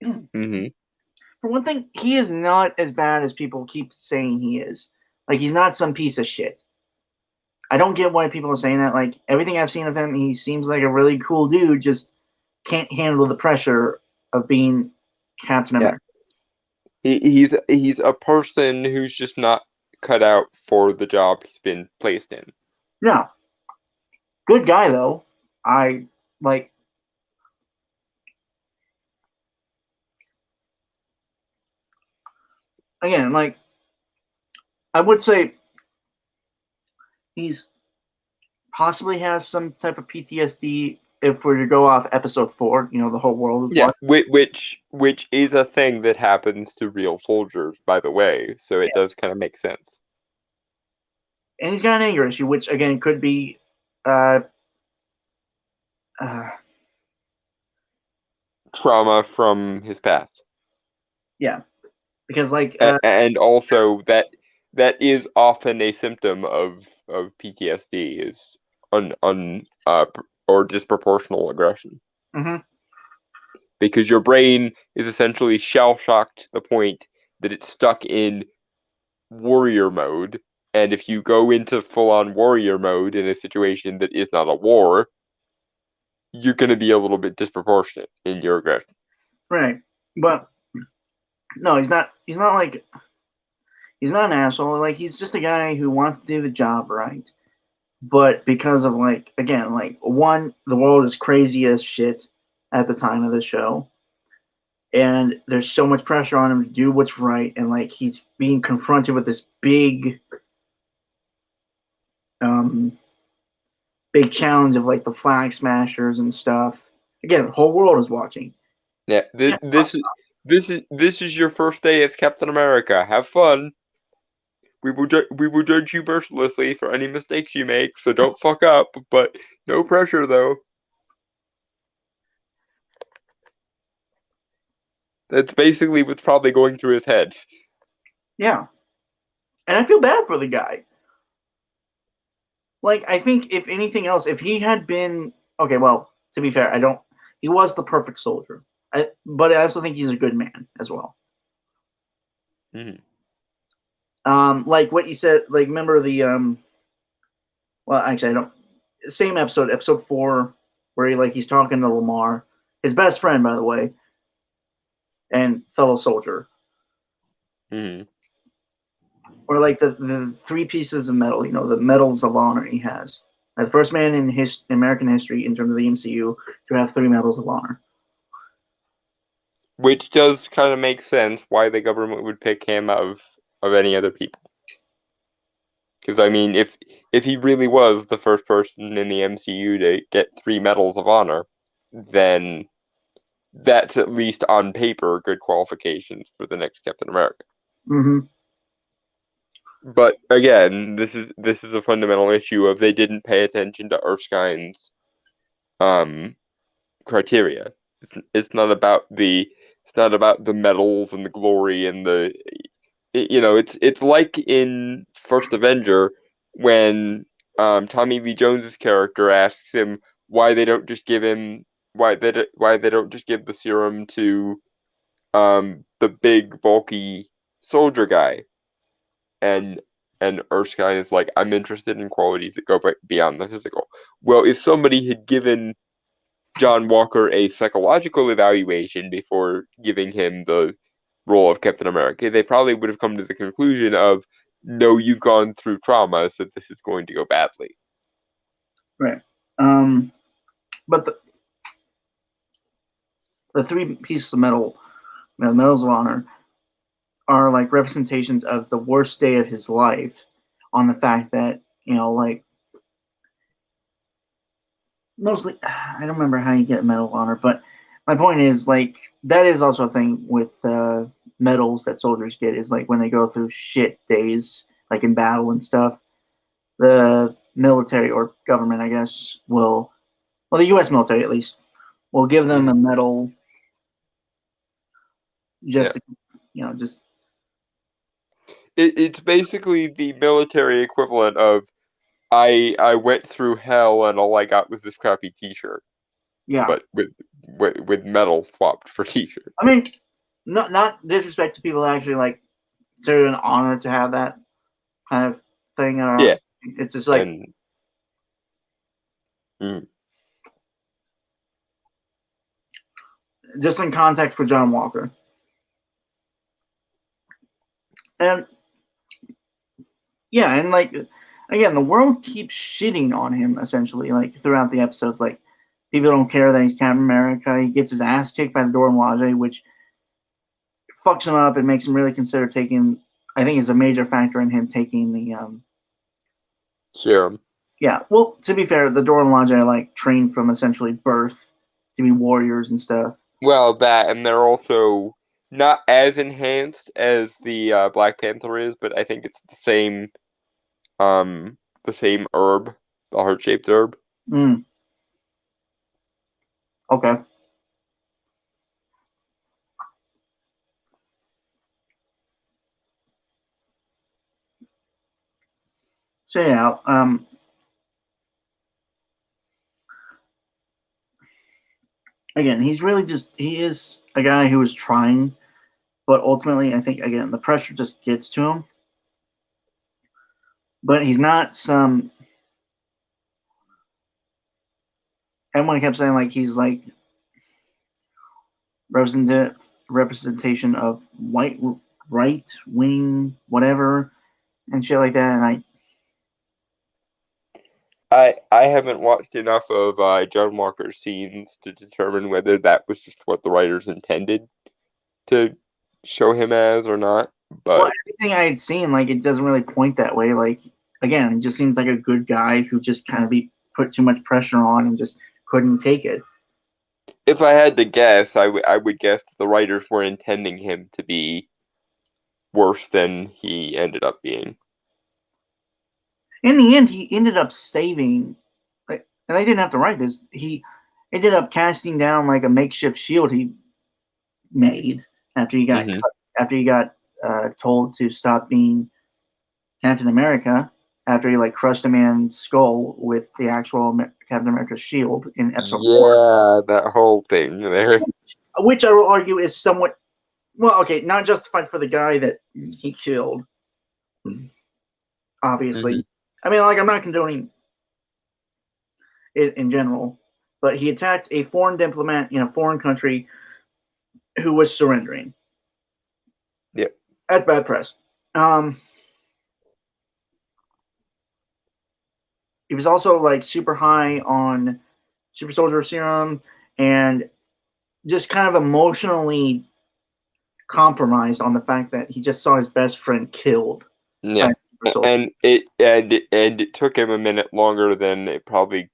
Mm-hmm. For one thing, he is not as bad as people keep saying he is. Like, he's not some piece of shit. I don't get why people are saying that. Like, everything I've seen of him, he seems like a really cool dude, just can't handle the pressure of being Captain America. He's a person who's just not cut out for the job he's been placed in. No. Good guy, though. I, like... Again, like, I would say he's possibly has some type of PTSD if we're to go off episode 4, you know, the whole world is watching. Which is a thing that happens to real soldiers, by the way, so it does kind of make sense. And he's got an anger issue, which again could be trauma from his past. Yeah, because like and also that is often a symptom of PTSD is or disproportional aggression. Mm-hmm. Because your brain is essentially shell shocked to the point that it's stuck in warrior mode, and if you go into full on warrior mode in a situation that is not a war, you're going to be a little bit disproportionate in your aggression. Right, but no, he's not. He's not like he's not an asshole. Like he's just a guy who wants to do the job right, but because of like again, like one, the world is crazy as shit at the time of the show. And there's so much pressure on him to do what's right, and like he's being confronted with this big challenge of like the Flag Smashers and stuff. Again, the whole world is watching. Yeah, this is your first day as Captain America. Have fun. We will judge you mercilessly for any mistakes you make, so don't fuck up. But no pressure, though. That's basically what's probably going through his head. Yeah, and I feel bad for the guy. Like, I think if anything else, if he had been okay, well, to be fair, he was the perfect soldier. But I also think he's a good man as well. Mm-hmm. Like what you said, like remember the well, actually, I don't. Same episode 4, where he's talking to Lamar, his best friend, by the way, and fellow soldier. Mm-hmm. Or like the 3 pieces of metal, you know, the medals of honor he has. Like the first man in American history, in terms of the MCU, to have 3 medals of honor. Which does kind of make sense why the government would pick him of any other people. Because I mean, if he really was the first person in the MCU to get 3 medals of honor, then that's at least on paper good qualifications for the next Captain America. Mm-hmm. But again, this is a fundamental issue of they didn't pay attention to Erskine's criteria. It's not about the medals and the glory and the it's like in First Avenger when Tommy Lee Jones's character asks him why they don't just give the serum to the big bulky soldier guy, and Erskine is like, I'm interested in qualities that go beyond the physical. Well, if somebody had given John Walker a psychological evaluation before giving him the role of Captain America, they probably would have come to the conclusion of, no, you've gone through trauma, so this is going to go badly. Right. But the three pieces of medals of honor, are like representations of the worst day of his life, on the fact that, like, mostly, I don't remember how you get Medal of Honor, but my point is, like, that is also a thing with medals that soldiers get, is like when they go through shit days, like in battle and stuff, the military or government, I guess, well, the U.S. military at least, will give them a medal just Yeah. to, just. It's basically the military equivalent of, I went through hell and all I got was this crappy T-shirt. Yeah. But with metal swapped for T-shirt. I mean, not disrespect to people that actually like consider it an honor to have that kind of thing. Yeah. It's just like, just in context for John Walker. And yeah, and like, again, the world keeps shitting on him essentially, like throughout the episodes. Like, people don't care that he's Captain America. He gets his ass kicked by the Dora Milaje, which fucks him up and makes him really consider taking. I think is a major factor in him taking the serum. Yeah, well, to be fair, the Dora Milaje are like trained from essentially birth to be warriors and stuff. Well, that, and they're also not as enhanced as the Black Panther is, but I think it's the same herb, the heart-shaped herb. Okay. So yeah, again, he is a guy who is trying, but ultimately, I think, again, the pressure just gets to him. But he's not some. Everyone kept saying like he's like representation of right wing whatever and shit like that, and I haven't watched enough of John Walker's scenes to determine whether that was just what the writers intended to show him as or not. But everything I had seen, like, it doesn't really point that way. Like, again, it just seems like a good guy who just kind of be put too much pressure on and just couldn't take it. if I had to guess, I would guess that the writers were intending him to be worse than he ended up being. In the end, he ended up saving, and I didn't have to write this. He ended up casting down like a makeshift shield he made after he got told to stop being Captain America. After he like crushed a man's skull with the actual Captain America's shield in episode 4. That whole thing there. Which I will argue is somewhat, well, okay, not justified for the guy that he killed. Obviously, I mean, like, I'm not condoning it in general, but he attacked a foreign diplomat in a foreign country who was surrendering. Yeah, that's bad press. He was also like super high on super soldier serum and just kind of emotionally compromised on the fact that he just saw his best friend killed. Yeah, and it took him a minute longer than it probably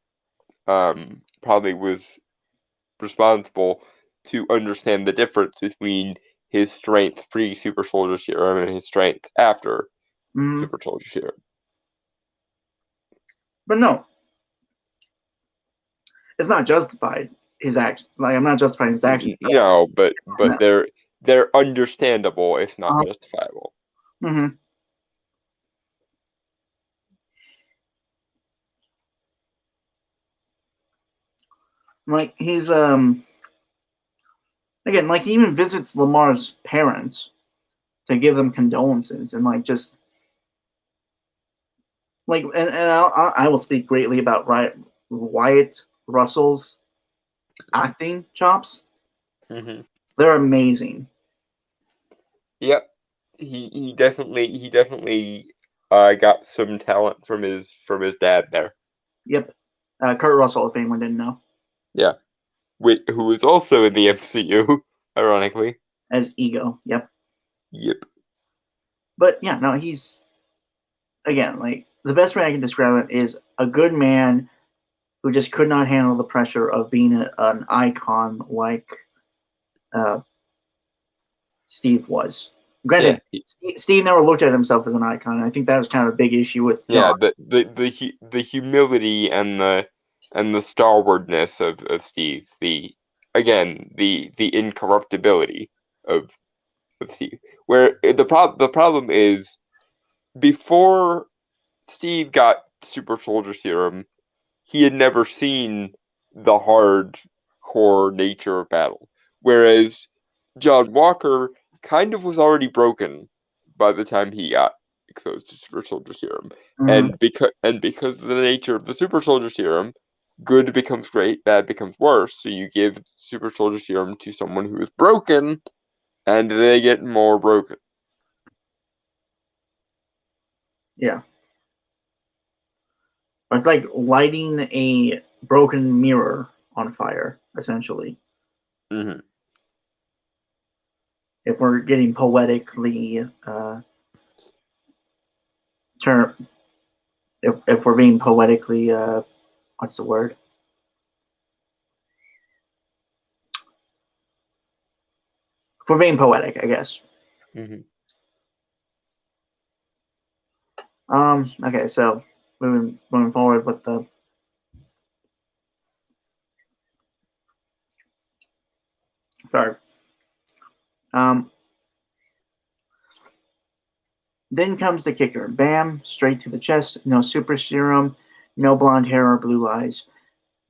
was responsible to understand the difference between his strength pre super soldier serum and his strength after super soldier serum. But no, it's not justified. His action, like, I'm not justifying his action. No, but they're understandable if not justifiable. Like, he's again, like he even visits Lamar's parents to give them condolences and like just like and I will speak greatly about Wyatt Russell's acting chops. Hmm. They're amazing. Yep. He definitely got some talent from his dad there. Yep. Kurt Russell, if anyone didn't know, Yeah. Who is also in the MCU, ironically. as Ego. Yep. Yep. But yeah, no, he's again like the best way I can describe it is a good man who just could not handle the pressure of being an icon like uh, Steve was. Yeah. Granted, Steve never looked at himself as an icon. I think that was kind of a big issue with Yeah. John. The humility and the stalwartness of Steve. The incorruptibility of Steve. Where the problem is before Steve got super soldier serum, he had never seen the hardcore nature of battle. Whereas John Walker kind of was already broken by the time he got exposed to super soldier serum. Mhm. And because of the nature of the super soldier serum, good becomes great, bad becomes worse. So you give super soldier serum to someone who is broken, and they get more broken. Yeah. It's like lighting a broken mirror on fire, essentially. Hmm. If we're getting poetically term, if we're being poetically, what's the word? If we're being poetic, I guess. Hmm. Okay, so moving forward with the sorry. Um, then comes the kicker. Bam, straight to the chest. No super serum, no blonde hair or blue eyes.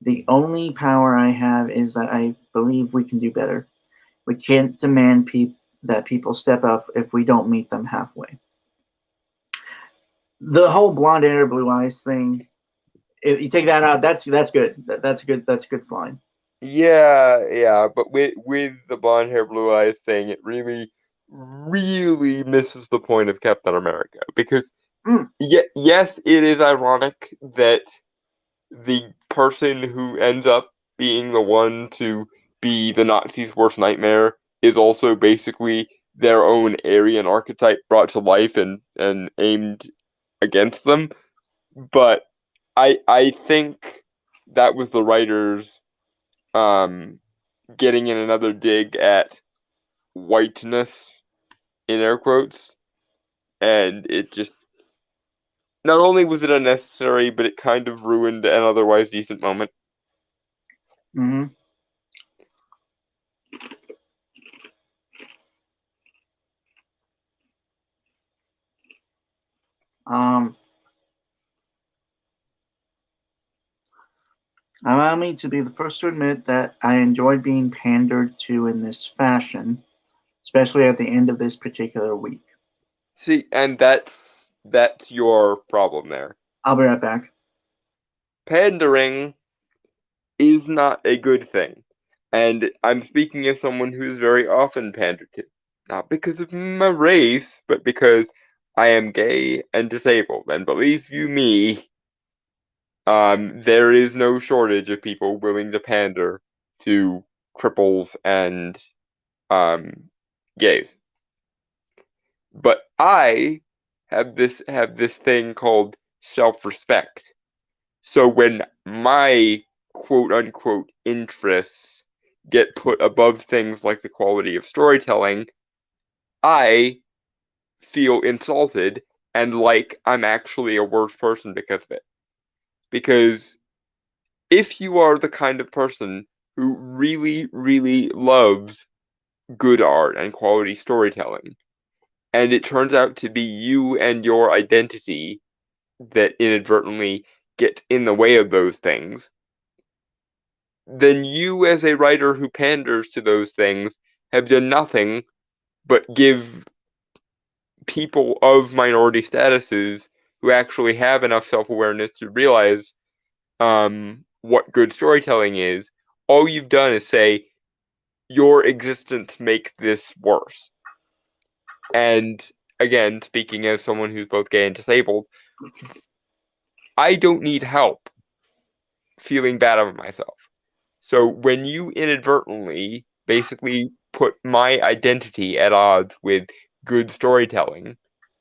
The only power I have is that I believe we can do better. We can't demand that people step up if we don't meet them halfway. The whole blonde hair, blue eyes thing. If you take that out, that's good. That's a good line. Yeah, yeah, but with the blonde hair, blue eyes thing, it really misses the point of Captain America because Mm, yes, it is ironic that the person who ends up being the one to be the Nazis' worst nightmare is also basically their own Aryan archetype brought to life and aimed against them. But I think that was the writers um getting in another dig at whiteness in air quotes, and it just not only was it unnecessary, but it kind of ruined an otherwise decent moment. hmm Um, allow me to be the first to admit that I enjoyed being pandered to in this fashion, especially at the end of this particular week. See, and that's your problem there. I'll be right back. Pandering is not a good thing, and I'm speaking as someone who's very often pandered to, not because of my race, but because I am gay and disabled. And believe you me, there is no shortage of people willing to pander to cripples and um, gays. But I have this thing called self-respect. So when my quote unquote interests get put above things like the quality of storytelling, I feel insulted and like I'm actually a worse person because of it. Because if you are the kind of person who really, really loves good art and quality storytelling, and it turns out to be you and your identity that inadvertently get in the way of those things, then you, as a writer who panders to those things, have done nothing but give people of minority statuses who actually have enough self-awareness to realize what good storytelling is, all you've done is say, your existence makes this worse. And again, speaking as someone who's both gay and disabled, I don't need help feeling bad about myself. So when you inadvertently basically put my identity at odds with good storytelling,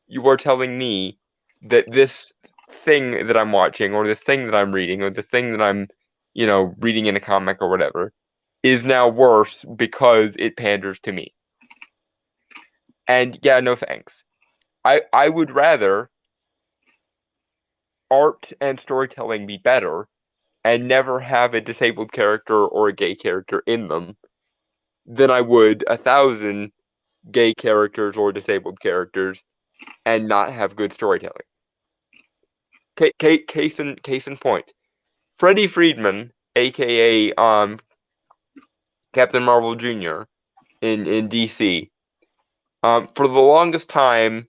you are telling me that this thing that I'm watching, or this thing that I'm reading, or this thing that I'm, reading in a comic or whatever, is now worse because it panders to me. And yeah, no thanks. I would rather art and storytelling be better and never have a disabled character or a gay character in them than I would 1,000 gay characters or disabled characters and not have good storytelling. Case in point, Freddie Freeman, aka Captain Marvel Jr. in DC, for the longest time,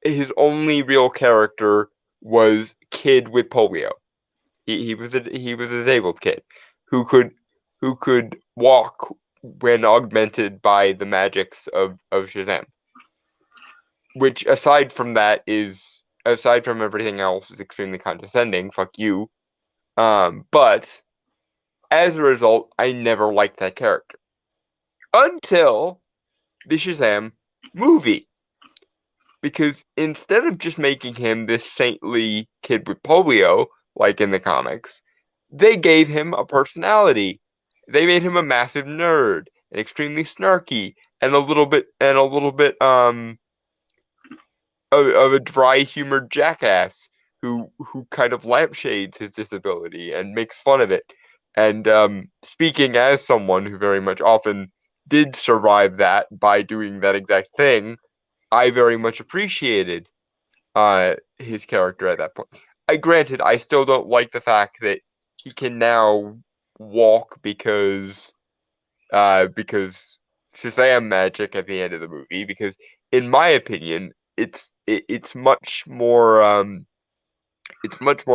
his only real character was Kid with polio. He was a disabled kid who could walk when augmented by the magics of Shazam. Which aside from everything else is extremely condescending. Fuck you. But as a result, I never liked that character until the Shazam movie. Because instead of just making him this saintly kid with polio, like in the comics, they gave him a personality. They made him a massive nerd and extremely snarky and a little bit of a dry humored jackass who kind of lampshades his disability and makes fun of it. And speaking as someone who very much often did survive that by doing that exact thing, I very much appreciated his character at that point. Granted, I still don't like the fact that he can now walk because Shazam magic at the end of the movie. Because in my opinion, it's much more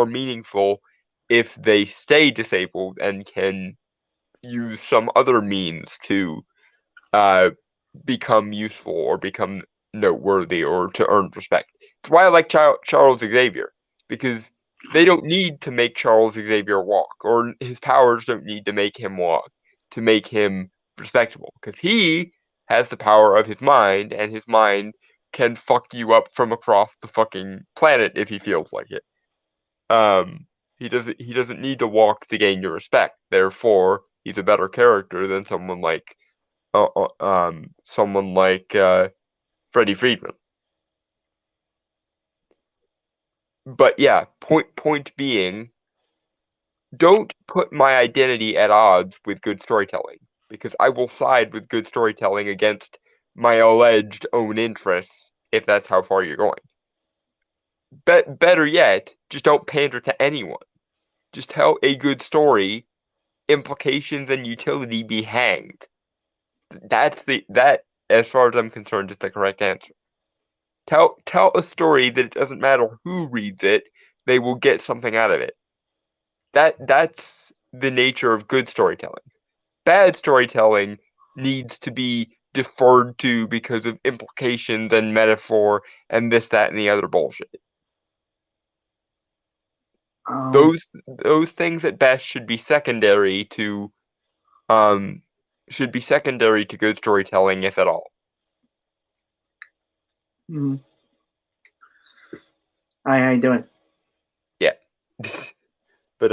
meaningful if they stay disabled and can use some other means to uh, become useful or become noteworthy or to earn respect. It's why I like Charles Xavier, because they don't need to make Charles Xavier walk, or his powers don't need to make him walk to make him respectable, because he has the power of his mind, and his mind can fuck you up from across the fucking planet if he feels like it. He doesn't need to walk to gain your respect. Therefore, he's a better character than someone like Freddie Freeman. But yeah, point being, don't put my identity at odds with good storytelling, because I will side with good storytelling against my alleged own interests if that's how far you're going. Better yet, just don't pander to anyone. Just tell a good story, implications and utility be hanged. That, as far as I'm concerned, is the correct answer. Tell a story that it doesn't matter who reads it, they will get something out of it. That's the nature of good storytelling. Bad storytelling needs to be deferred to because of implications and metaphor and this, that, and the other bullshit. Those things at best should be secondary to good storytelling, if at all. Mm-hmm. Hi, how you doing? Yeah. But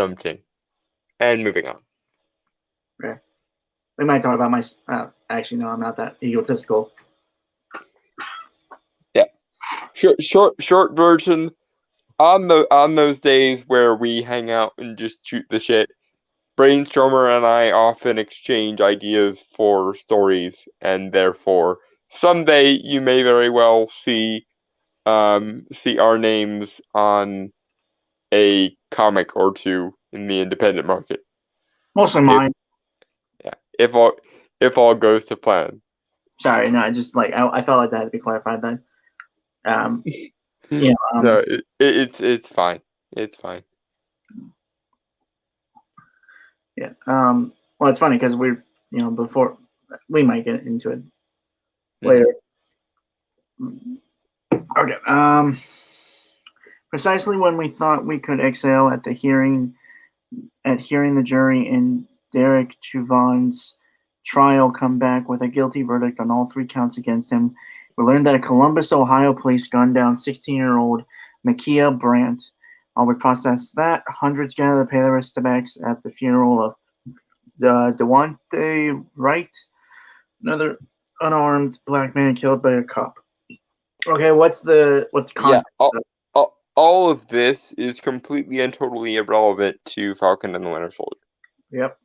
and moving on. Okay. We might talk about my. Actually, no, I'm not that egotistical. Yeah. Short version. On those days where we hang out and just shoot the shit, Brainstormer and I often exchange ideas for stories, and therefore someday you may very well see our names on a comic or two in the independent market. Mostly mine. Yeah. if all goes to plan. Sorry, no, I just like I felt like that had to be clarified then. Um, No, it's fine. It's fine. yeah. Well, it's funny because we're before we might get into it later. Okay. Precisely when we thought we could exhale at hearing the jury in Derek Chauvin's trial come back with a guilty verdict on all 3 counts against him, we learned that a Columbus, Ohio police gunned down 16-year-old Makia Brandt. While we process that, hundreds gather to pay their respects at the funeral of Devontae Wright, another unarmed black man killed by a cop. Okay, what's the Yeah, context? all of this is completely and totally irrelevant to Falcon and the Winter Soldier. Yep.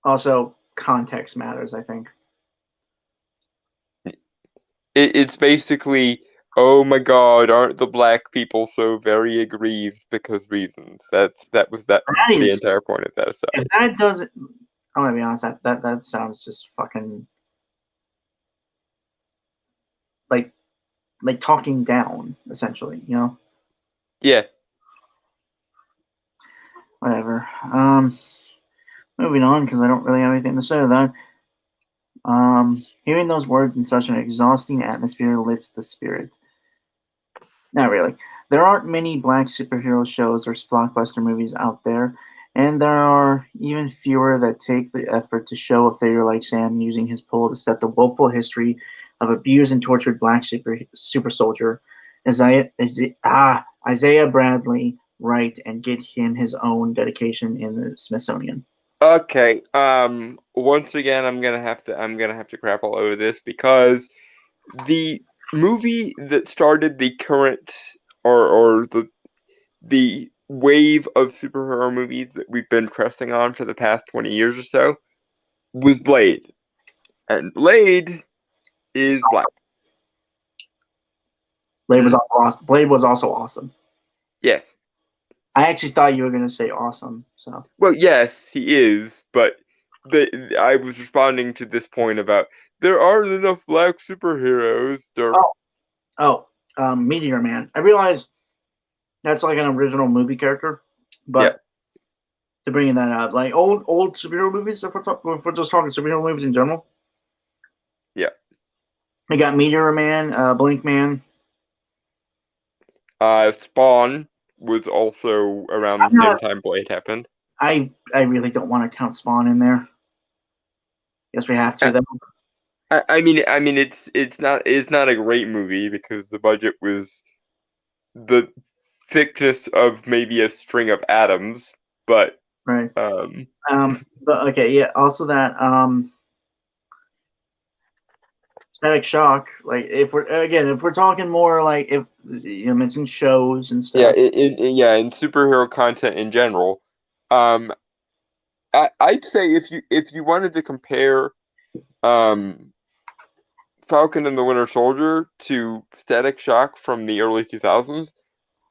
Also, context matters, I think. It's basically, oh my God, aren't the black people so very aggrieved because reasons? That was the entire point of that aside. If that doesn't, I'm gonna be honest, that sounds just fucking like talking down, essentially, Yeah. Whatever. Moving on, because I don't really have anything to say to that. Hearing those words in such an exhausting atmosphere lifts the spirit. Not really. There aren't many black superhero shows or blockbuster movies out there, and there are even fewer that take the effort to show a figure like Sam using his pull to set the woeful history of abused and tortured black super soldier Isaiah Bradley right and get him his own dedication in the Smithsonian. Okay. Once again, I'm gonna have to crap all over this because the movie that started the current or the wave of superhero movies that we've been pressing on for the past 20 years or so was Blade. And Blade is black. Blade was also awesome. Yes. I actually thought you were going to say awesome. So. Well, yes, he is, but I was responding to this point about there aren't enough black superheroes. Meteor Man. I realize that's like an original movie character, but to bring that up, like old superhero movies, if we're just talking superhero movies in general. Yeah. We got Meteor Man, Blink Man. Spawn was also around the same time Blade happened. I really don't want to count Spawn in there. Guess we have to though. I mean it's not a great movie because the budget was the thickness of maybe a string of atoms, but right. But okay, yeah. Also that Static Shock. Like if we're talking more like if you mentioned shows and stuff. Yeah, in superhero content in general, I'd say if you wanted to compare Falcon and the Winter Soldier to Static Shock from the early 2000s,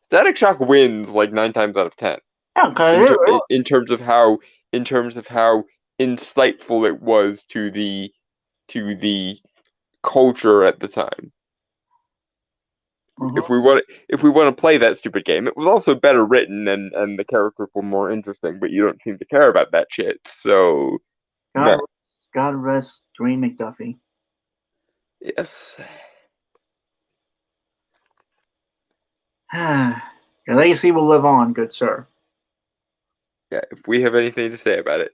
Static Shock wins like 9 times out of 10. Okay. In terms of how insightful it was to the culture at the time. If we want to play that stupid game, it was also better written and the characters were more interesting, but you don't seem to care about that shit. So God rest Dwayne McDuffie. Yes. Your legacy will live on, good sir. Yeah, if we have anything to say about it.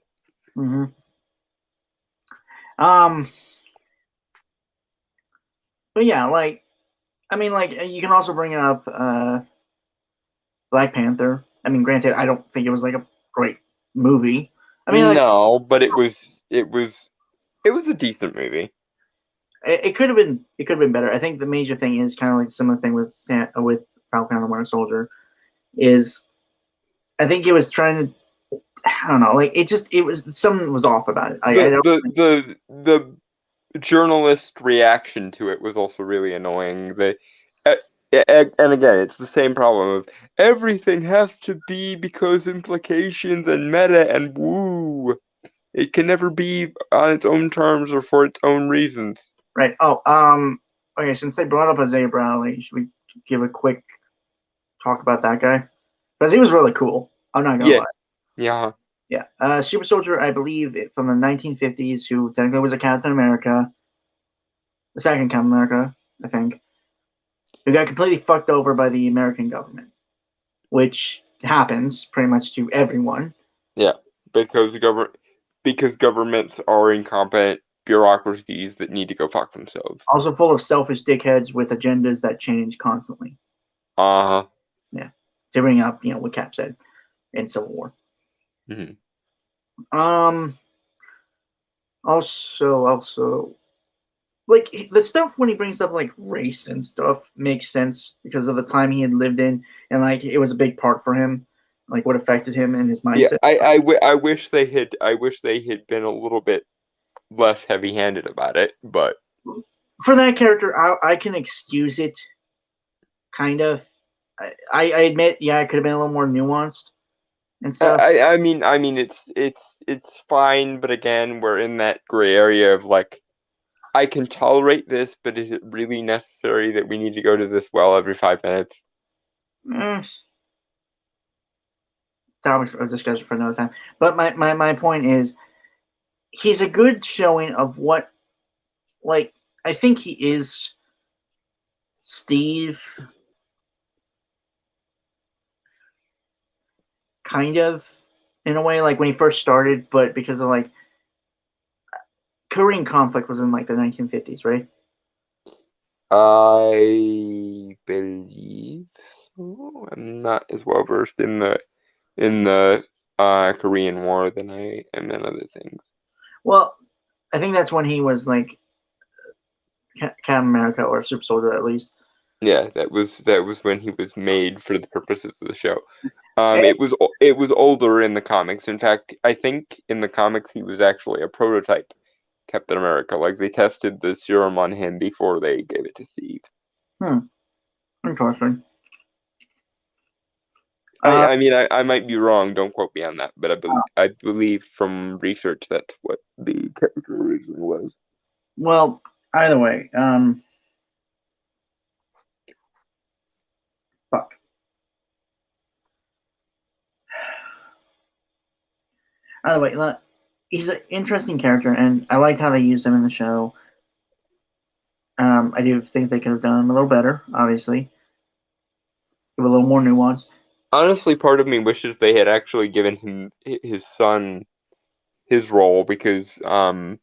Mm-hmm. But yeah, like, I mean, like, you can also bring up Black Panther. I mean, granted, I don't think it was like a great movie. I mean, no, but it was a decent movie. It could have been better. I think the major thing is kind of like similar thing with Falcon and the Winter Soldier, is I think it was trying to, I don't know, like it was something was off about it. The journalist reaction to it was also really annoying. And again, it's the same problem of everything has to be because implications and meta and woo. It can never be on its own terms or for its own reasons. Right. Okay, since they brought up Isaiah Bradley, should we give a quick talk about that guy? Because he was really cool. I'm not gonna Yeah. lie. Yeah. Yeah. Super soldier, I believe, from the 1950s, who technically was a Captain America, the second Captain America, I think, who got completely fucked over by the American government, which happens pretty much to everyone. Yeah. Because governments are incompetent bureaucracies that need to go fuck themselves. Also full of selfish dickheads with agendas that change constantly. Uh-huh. Yeah. To bring up, what Cap said in Civil War. Mm-hmm. Also, like the stuff when he brings up like race and stuff makes sense because of the time he had lived in, and like it was a big part for him, like what affected him and his mindset. Yeah, I wish they had been a little bit less heavy-handed about it, but For that character, I can excuse it, kind of. I admit, yeah, it could have been a little more nuanced and stuff. I mean it's fine, but again, we're in that gray area of like, I can tolerate this, but is it really necessary that we need to go to this well every 5 minutes? Topic for discussion for another time. But my point is, he's a good showing of what, like, I think he is Steve, kind of, in a way, like when he first started, but because of like Korean conflict was in like the 1950s, right? I believe so. I'm not as well versed in the Korean War than I am in other things. Well, I think that's when he was like Captain America or Super Soldier at least. Yeah, that was when he was made for the purposes of the show. And, It was older in the comics. In fact, I think in the comics he was actually a prototype Captain America. Like they tested the serum on him before they gave it to Steve. Interesting. I mean, I might be wrong. Don't quote me on that, but I believe from research that's what the character originally was. Well, either way, fuck. Either way, he's an interesting character, and I liked how they used him in the show. I do think they could have done him a little better, obviously. Give a little more nuance. Honestly, part of me wishes they had actually given him his son his role, because the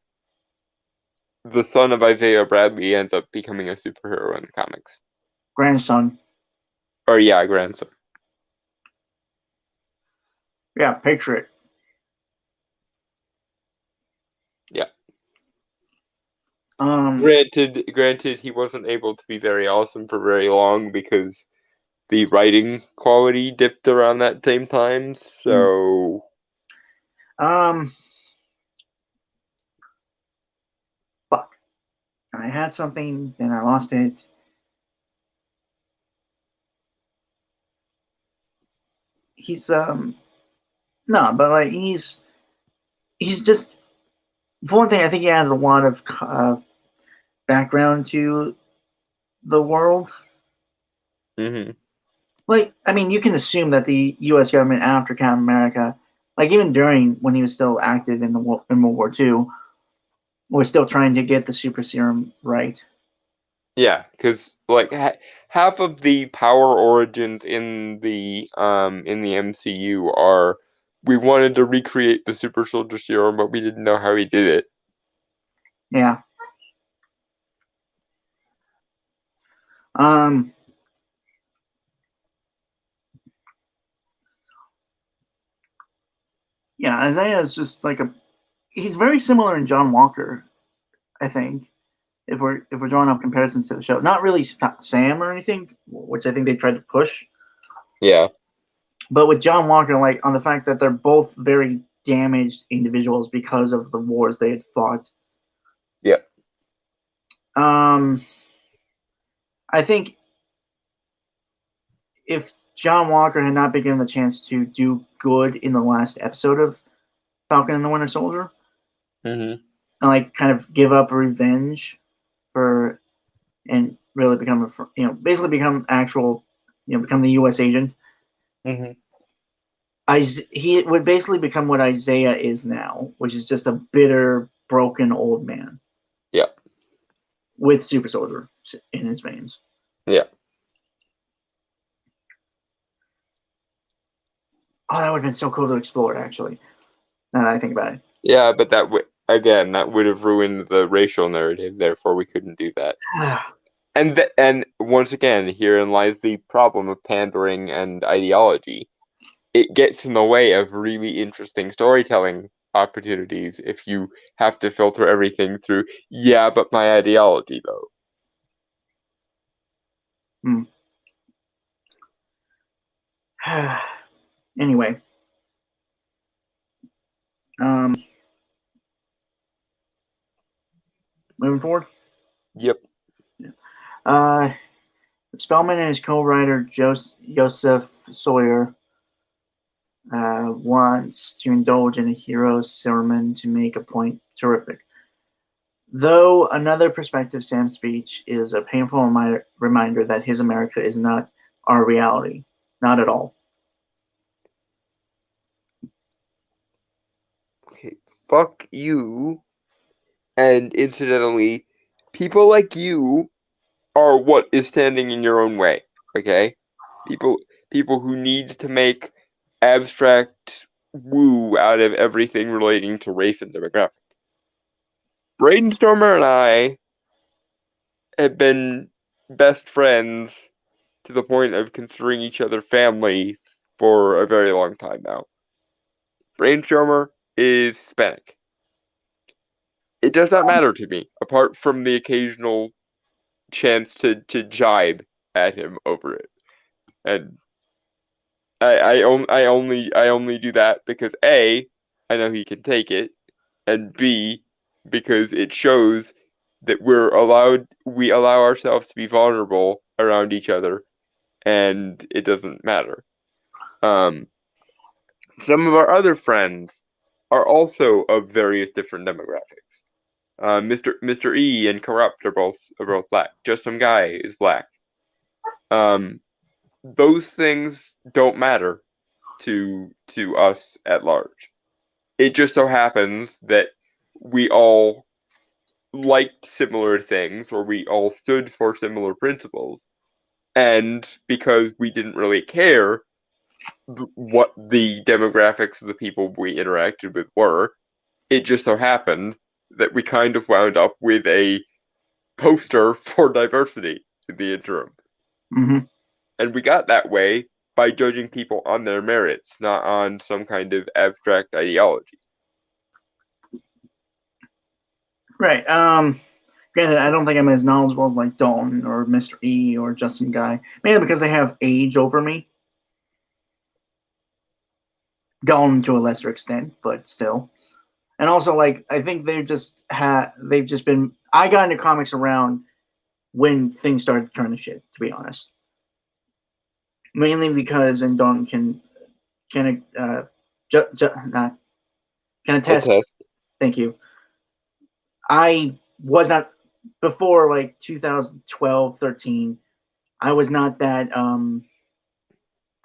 son of Isaiah Bradley ends up becoming a superhero in the comics. Grandson. Or yeah, grandson. Yeah, Patriot. Yeah. Um, Granted, he wasn't able to be very awesome for very long because the writing quality dipped around that same time. So, fuck. I had something, then I lost it. He's no, but like he's just, for one thing, I think he has a lot of background to the world. mm-hmm. Like, I mean, you can assume that the U.S. government after Captain America, like even during when he was still active in World War II, was still trying to get the super serum right. Yeah, because like half of the power origins in the MCU are, we wanted to recreate the super soldier serum, but we didn't know how he did it. Yeah. Yeah, Isaiah is just like he's very similar in John Walker, I think. If we're drawing up comparisons to the show, not really Sam or anything, which I think they tried to push. Yeah. But with John Walker, like on the fact that they're both very damaged individuals because of the wars they had fought. Yeah. I think if John Walker had not been given the chance to do good in the last episode of Falcon and the Winter Soldier, Mm-hmm. and like kind of give up revenge for and really become basically become actual become the U.S. agent. Mm-hmm. He would basically become what Isaiah is now, which is just a bitter, broken old man. Yeah. With super soldier in his veins. Yeah. Oh, that would have been so cool to explore, actually. Now that I think about it. Yeah, but that would have ruined the racial narrative. Therefore, we couldn't do that. And once again, herein lies the problem of pandering and ideology. It gets in the way of really interesting storytelling opportunities if you have to filter everything through. Yeah, but my ideology though. Anyway, moving forward. Yep. Spellman and his co-writer Joseph Sawyer wants to indulge in a hero's sermon to make a point terrific. Though another perspective, Sam's speech is a painful reminder that his America is not our reality. Not at all. Okay, fuck you. And incidentally, people like you are what is standing in your own way. Okay, people people who need to make abstract woo out of everything relating to race and demographic. Brainstormer and I have been best friends to the point of considering each other family for a very long time now. Brainstormer is Hispanic. It does not matter to me, apart from the occasional chance to jibe at him over it. And I only do that because A, I know he can take it, and B, because it shows that we allow ourselves to be vulnerable around each other, and it doesn't matter. Um, some of our other friends are also of various different demographics. Mr. E and Corrupt are both black. Just Some Guy is black. Um, those things don't matter to us at large. It just so happens that we all liked similar things or we all stood for similar principles. And because we didn't really care what the demographics of the people we interacted with were, it just so happened that we kind of wound up with a poster for diversity in the interim. Mm-hmm. And we got that way by judging people on their merits, not on some kind of abstract ideology. Right. Granted, I don't think I'm as knowledgeable as like Dalton or Mr. E or Just Some Guy, mainly because they have age over me. Dalton to a lesser extent, but still. And also, like, I think they've just been. I got into comics around when things started to turn to shit. To be honest, mainly because and Dalton not can attest. Attest. Thank you. I was not before like 2012, 13. I was not that.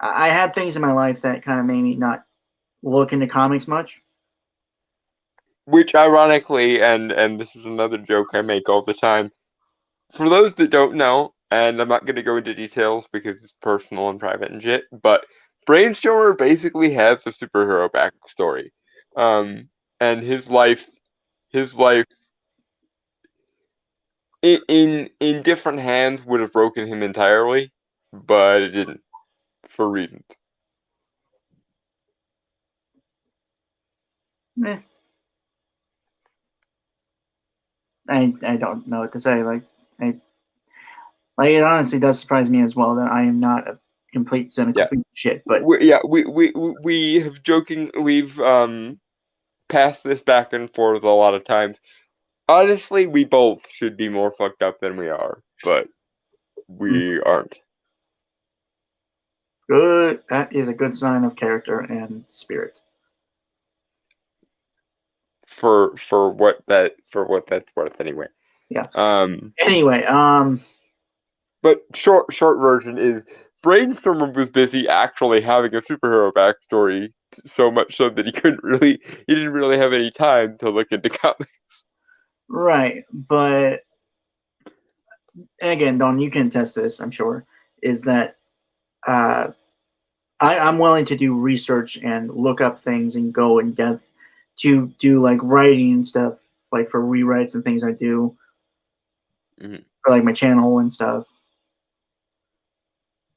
I had things in my life that kind of made me not look into comics much. Which ironically, and this is another joke I make all the time, for those that don't know, and I'm not going to go into details because it's personal and private and shit, but Brainstormer basically has a superhero backstory. And his life in different hands would have broken him entirely, but it didn't for reasons. Eh, I don't know what to say. Like it honestly does surprise me as well that I am not a complete cynical piece of shit. But We have we've passed this back and forth a lot of times. Honestly, we both should be more fucked up than we are, but we aren't. good. That is a good sign of character and spirit. for what that's worth anyway. Yeah. Um, Anyway, but short version is Brainstormer was busy actually having a superhero backstory, so much so that he didn't really have any time to look into comics. right, but and again, Don, you can test this, I'm sure, is that uh, I'm willing to do research and look up things and go in depth to do like writing and stuff, like for rewrites and things I do Mhm. for like my channel and stuff.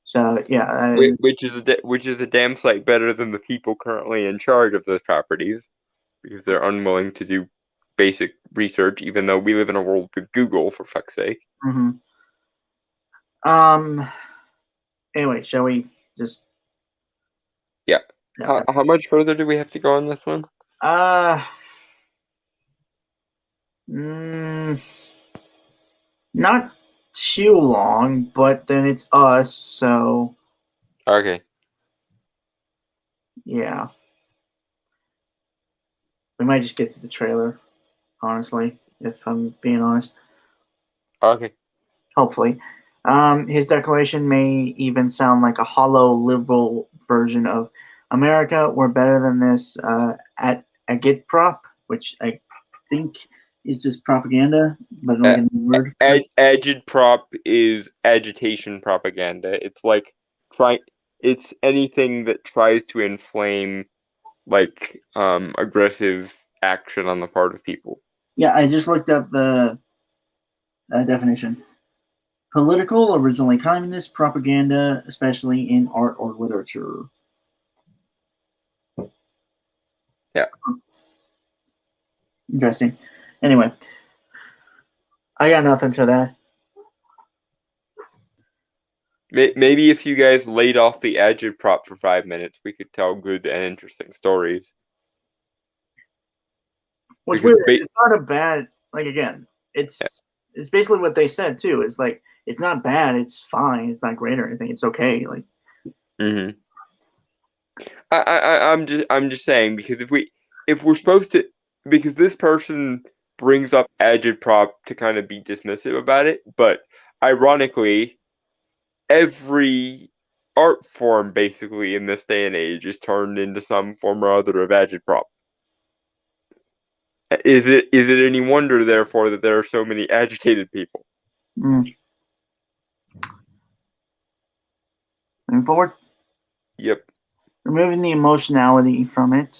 So yeah, Which is a damn sight better than the people currently in charge of those properties, because they're unwilling to do basic research, even though we live in a world with Google, for fuck's sake. mhm. Um. Anyway, shall we just? Yeah. Yeah. How much further do we have to go on this one? Uh. Mm, not too long, but then it's us, so Okay. yeah. We might just get to the trailer, honestly, if I'm being honest. Okay. Hopefully. His declaration may even sound like a hollow liberal version of America. We're better than this at agitprop, which I think is just propaganda, but like a new word. Agitprop is agitation propaganda. It's like try. It's anything that tries to inflame aggressive action on the part of people. Yeah, I just looked up the definition. Political, originally communist propaganda, especially in art or literature. Yeah. Interesting. Anyway, I got nothing to that. Maybe if you guys laid off the agitprop for 5 minutes, we could tell good and interesting stories. What's Because weird, it's not a bad, like again, yeah. it's basically what they said too. It's like it's not bad, it's fine, it's not great or anything. It's okay. Like Mm-hmm. I'm just saying, because if we're supposed to, because this person brings up agitprop to kind of be dismissive about it, but ironically, every art form basically in this day and age is turned into some form or other of agitprop. Is it any wonder, therefore, that there are so many agitated people? moving forward, Yep. removing the emotionality from it,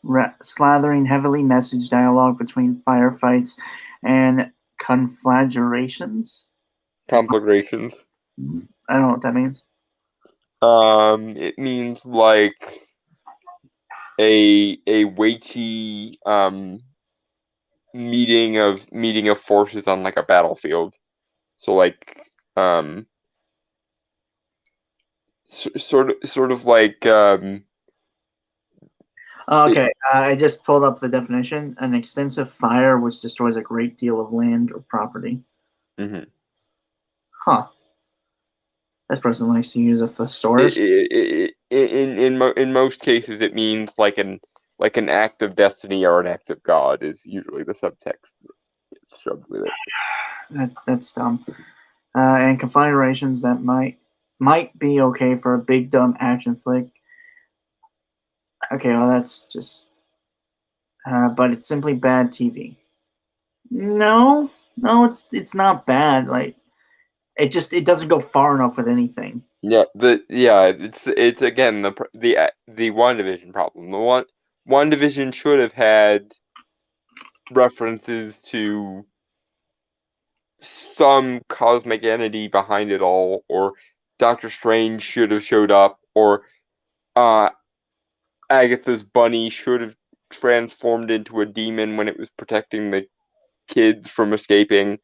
slathering heavily message dialogue between firefights and conflagrations. Conflagrations. I don't know what that means. It means like a weighty meeting of forces on like a battlefield. So like sort of like Okay, I just pulled up the definition. An extensive fire which destroys a great deal of land or property. mm-hmm. Huh. This person likes to use a thesaurus. In most cases it means like an act of destiny or an act of God is usually the subtext that's shoved with it. That's dumb. And conflagrations that might be okay for a big dumb action flick. Okay, well that's just. But it's simply bad TV. No, no, it's not bad. Like it doesn't go far enough with anything. It's again the WandaVision problem. WandaVision should have had references to some cosmic entity behind it all, or Doctor Strange should have showed up, or uh, Agatha's bunny should have transformed into a demon when it was protecting the kids from escaping,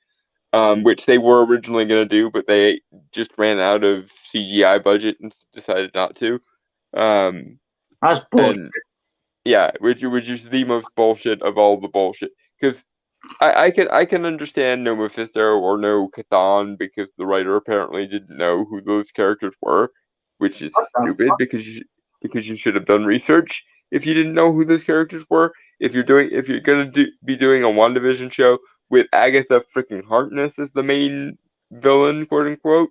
which they were originally going to do, but they just ran out of CGI budget and decided not to. That's bullshit. And yeah, which is the most bullshit of all the bullshit. Because I can understand no Mephisto or no Chthon, because the writer apparently didn't know who those characters were, which is stupid because you should have done research. if you didn't know who those characters were, if you're gonna be doing a WandaVision show with Agatha freaking Harkness as the main villain, quote unquote,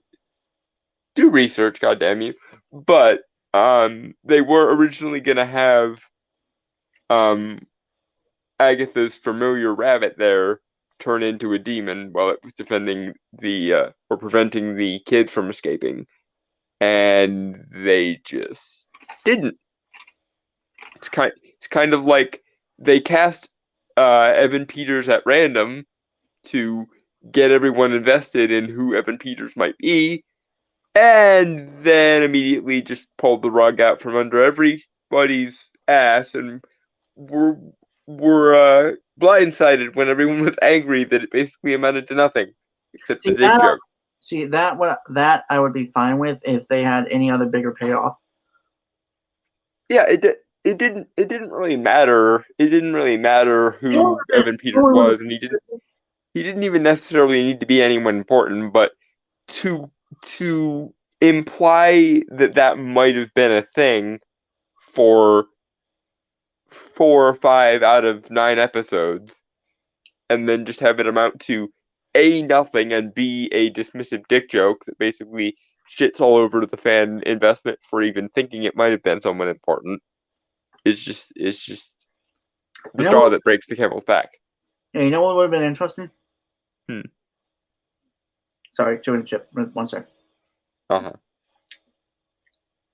do research, goddamn you. But they were originally gonna have um Agatha's familiar rabbit there turn into a demon while it was defending or preventing the kids from escaping, and they just didn't. It's kind of like they cast Evan Peters at random to get everyone invested in who Evan Peters might be, and then immediately just pulled the rug out from under everybody's ass, and were blindsided when everyone was angry that it basically amounted to nothing except a dick joke. That I would be fine with if they had any other bigger payoff. Yeah, it didn't really matter. It didn't really matter who Evan Peters was, and he didn't even necessarily need to be anyone important, but to imply that might have been a thing for 4 or 5 out of 9 episodes, and then just have it amount to A, nothing, and B, a dismissive dick joke that basically shits all over the fan investment for even thinking it might have been someone important. It's just the straw that breaks the camel's back. Yeah, you know what would have been interesting? Hmm. Sorry, chewing chip. 1 sec.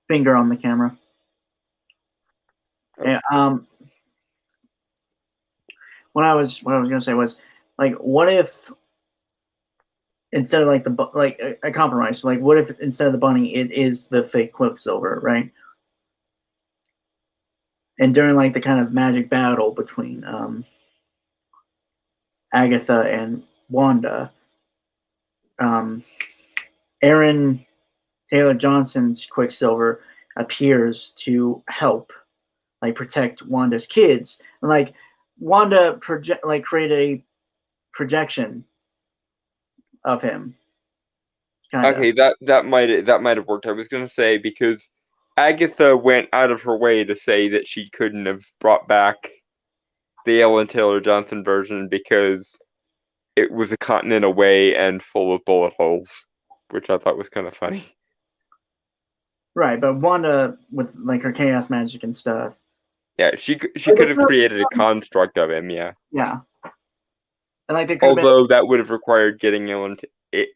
Finger on the camera. Okay. Yeah. What I was gonna say was, like, what if instead of like a compromise, like, what if instead of the bunny, it is the fake Quicksilver, right? And during like the kind of magic battle between Agatha and Wanda, Aaron Taylor Johnson's Quicksilver appears to help, like, protect Wanda's kids, and like Wanda create a projection of him. Kinda. Okay, that might have worked. I was gonna say, because Agatha went out of her way to say that she couldn't have brought back the Ellen Taylor Johnson version because it was a continent away and full of bullet holes, which I thought was kind of funny. Right, but Wanda with like her chaos magic and stuff. Yeah, she could have created a construct of him. Yeah. Yeah. And like although that would have required getting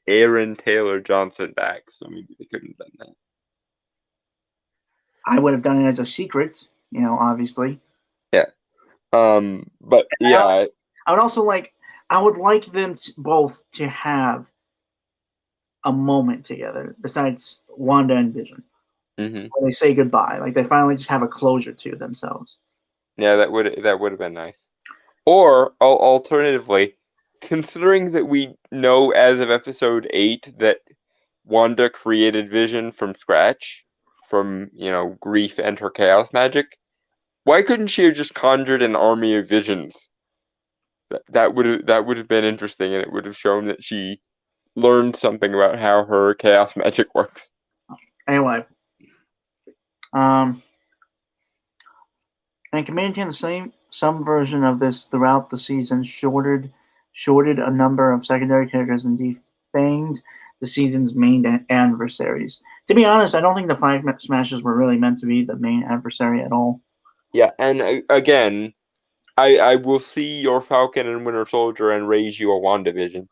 Aaron Taylor Johnson back, so maybe they couldn't have done that. I would have done it as a secret, obviously. Yeah. But yeah, I would also I would like them both to have a moment together besides Wanda and Vision. Mm-hmm. Where they say goodbye, like they finally just have a closure to themselves. Yeah, that would have been nice. Or alternatively, considering that we know as of episode 8 that Wanda created Vision from scratch, from grief and her chaos magic, why couldn't she have just conjured an army of visions? That would have been interesting, and it would have shown that she learned something about how her chaos magic works. Anyway, and to maintain some version of this throughout the season, shorted a number of secondary characters and defanged the season's main adversaries. To be honest, I don't think the Flag Smashers were really meant to be the main adversary at all. Yeah, and again, I will see your Falcon and Winter Soldier and raise you a WandaVision.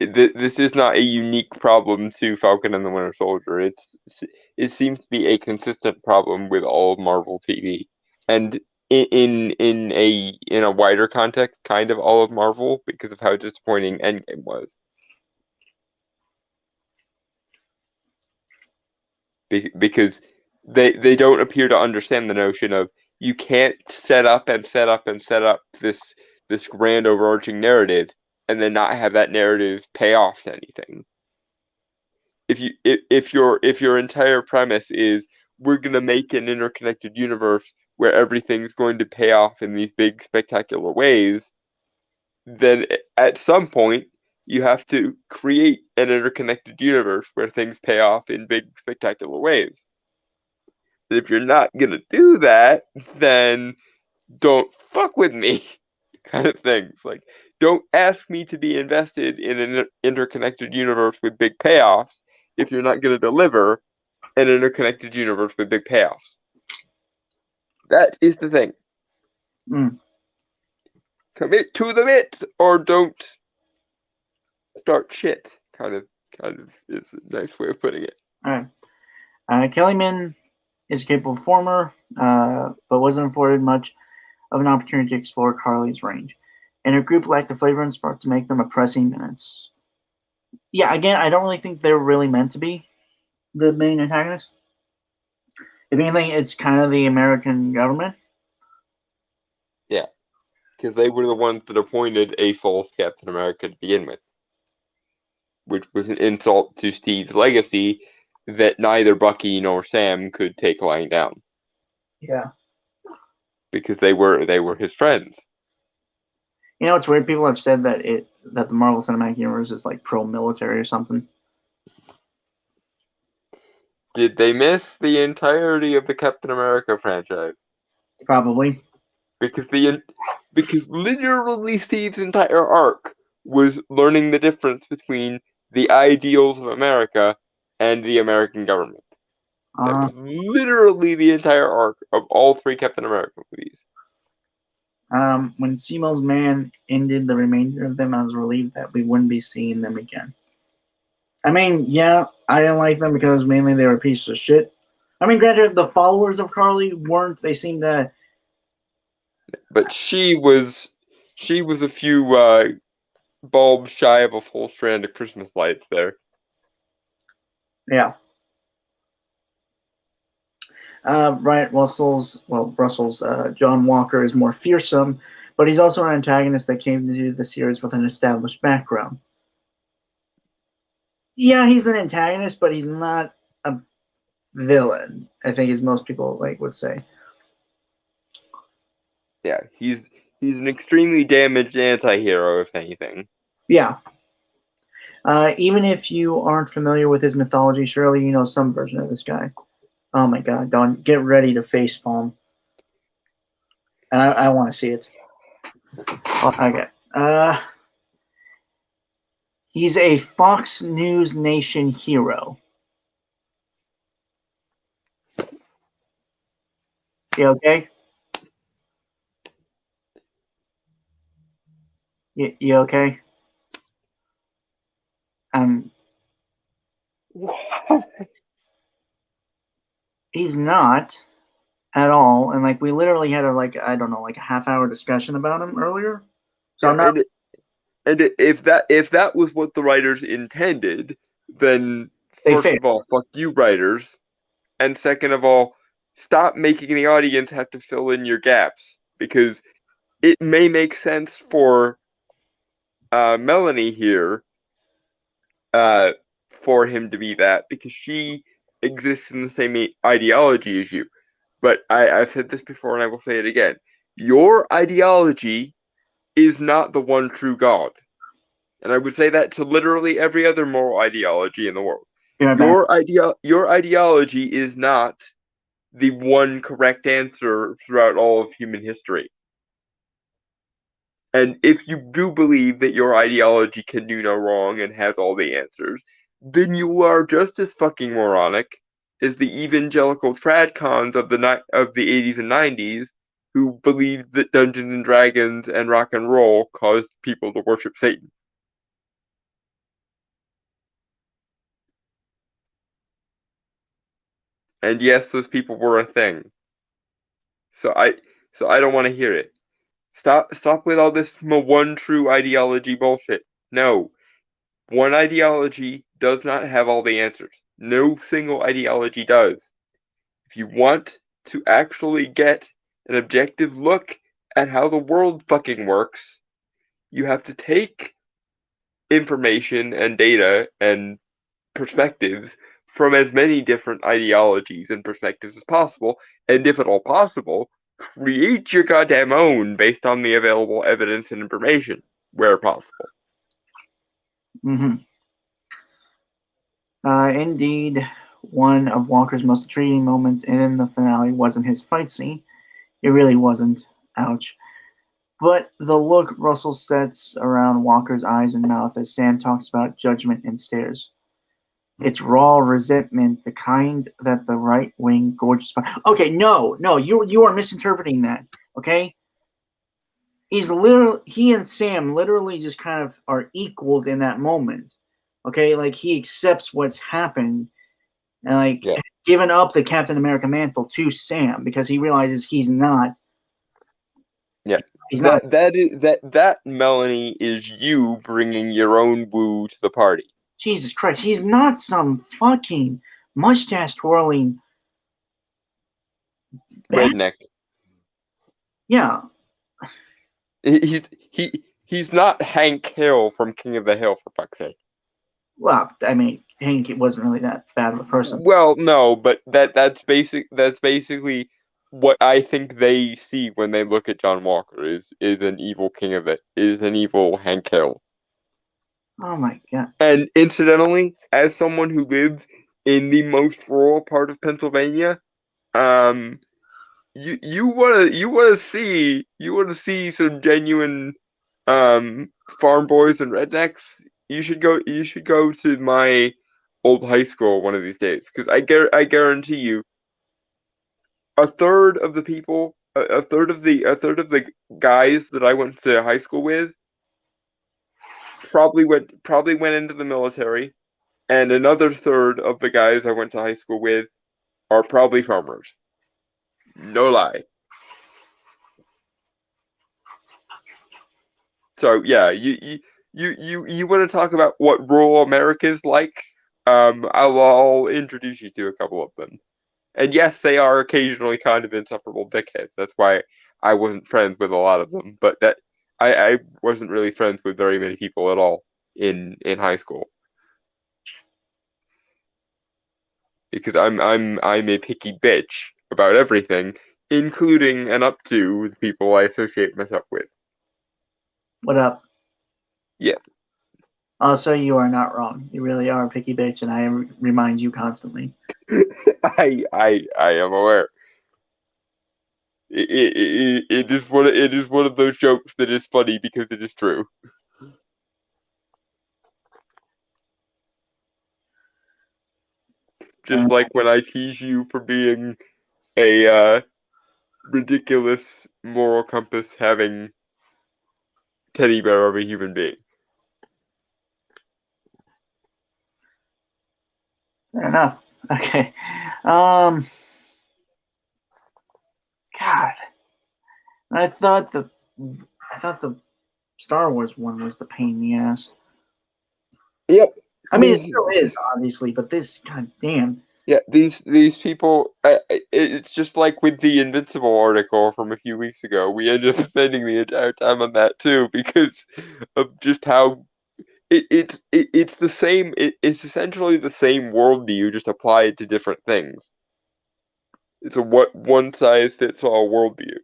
This is not a unique problem to Falcon and the Winter Soldier. It seems to be a consistent problem with all of Marvel TV, and in a wider context, kind of all of Marvel, because of how disappointing Endgame was. Because they don't appear to understand the notion of you can't set up and set up and set up this grand overarching narrative and then not have that narrative pay off to anything. If your entire premise is we're gonna make an interconnected universe where everything's going to pay off in these big spectacular ways, then at some point you have to create an interconnected universe where things pay off in big spectacular ways. If you're not gonna do that, then don't fuck with me, kind of things. Like, don't ask me to be invested in an interconnected universe with big payoffs if you're not gonna deliver an interconnected universe with big payoffs. That is the thing. Mm. Commit to the bit or don't start shit. Kind of is a nice way of putting it. All right. Kellyman is a capable performer, but wasn't afforded much of an opportunity to explore Carly's range, and her group lacked the flavor and spark to make them a pressing menace. Yeah, again, I don't really think they're really meant to be the main antagonist. If anything, it's kind of the American government. Yeah, because they were the ones that appointed a false Captain America to begin with, which was an insult to Steve's legacy that neither Bucky nor Sam could take lying down. Yeah. Because they were his friends. You know, it's weird. People have said that the Marvel Cinematic Universe is like pro-military or something. Did they miss the entirety of the Captain America franchise? Probably. Because literally Steve's entire arc was learning the difference between the ideals of America and the American government. That was literally the entire arc of all three Captain America movies. When Zemo's Man ended the remainder of them, I was relieved that we wouldn't be seeing them again. I mean, yeah, I didn't like them because mainly they were pieces of shit. I mean, granted, the followers of Carly weren't. They seemed to. But she was a few bulbs shy of a full strand of Christmas lights there. Yeah. Russell's John Walker is more fearsome, but he's also an antagonist that came to the series with an established background. Yeah, he's an antagonist, but he's not a villain, I think, as most people would say. Yeah, he's an extremely damaged anti-hero, if anything. Yeah. Even if you aren't familiar with his mythology, surely you know some version of this guy. Oh my god, Don, get ready to facepalm. And I want to see it. Okay. He's a Fox News Nation hero. You okay? You okay? He's not at all, and we literally had a half-hour discussion about him earlier. So yeah, I'm not. And if that was what the writers intended, then first of all, fuck you, writers, and second of all, stop making the audience have to fill in your gaps, because it may make sense for Melanie here, for him to be that, because she exists in the same ideology as you. But I've said this before and I will say it again. Your ideology is not the one true God. And I would say that to literally every other moral ideology in the world. Your ideology is not the one correct answer throughout all of human history. And if you do believe that your ideology can do no wrong and has all the answers, then you are just as fucking moronic as the evangelical tradcons of the 80s and 90s who believed that Dungeons and Dragons and rock and roll caused people to worship Satan. And yes, those people were a thing. So I don't want to hear it. Stop with all this one true ideology bullshit. No. One ideology does not have all the answers. No single ideology does. If you want to actually get an objective look at how the world fucking works, you have to take information and data and perspectives from as many different ideologies and perspectives as possible, and if at all possible, create your goddamn own based on the available evidence and information where possible. Indeed. one of Walker's most intriguing moments in the finale wasn't his fight scene. It really wasn't. Ouch. But the look Russell sets around Walker's eyes and mouth as Sam talks about judgment and stares. It's raw resentment, the kind that the right wing gorgeous. Okay, no, you are misinterpreting that. Okay, he and Sam literally just kind of are equals in that moment. Okay, like he accepts what's happened and like given up the Captain America mantle to Sam because he realizes he's not. Yeah. He's not. That Melanie is you bringing your own woo to the party. Jesus Christ, he's not some fucking mustache twirling redneck. Yeah. He's not Hank Hill from King of the Hill, for fuck's sake. Well, I mean, Hank wasn't really that bad of a person. Well, no, but that's basically what I think they see when they look at John Walker is an evil King of it, is an evil Hank Hill. Oh my god. And incidentally, as someone who lives in the most rural part of Pennsylvania, you wanna see some genuine farm boys and rednecks. You should go to my old high school one of these days, because I guarantee you, a third of the people, a third of the guys that I went to high school with probably went into the military, and another third of the guys I went to high school with are probably farmers. No lie. So yeah, you want to talk about what rural America is like? I'll introduce you to a couple of them. And yes, they are occasionally kind of insufferable dickheads. That's why I wasn't friends with a lot of them. But that I wasn't really friends with very many people at all in high school. Because I'm a picky bitch about everything, including and up to the people I associate myself with. What up? Yeah. Also, you are not wrong. You really are a picky bitch, and I remind you constantly. I am aware. It is one of those jokes that is funny because it is true. Just like when I tease you for being a ridiculous moral compass having teddy bear of a human being. Fair enough. Okay. God. I thought the Star Wars one was the pain in the ass. Yep. I mean, it still is, obviously, but this, god damn. Yeah, these people. It's just like with the Invincible article from a few weeks ago. We ended up spending the entire time on that too because of just how it's the same. It's essentially the same worldview, just applied to different things. It's a one size fits all worldview.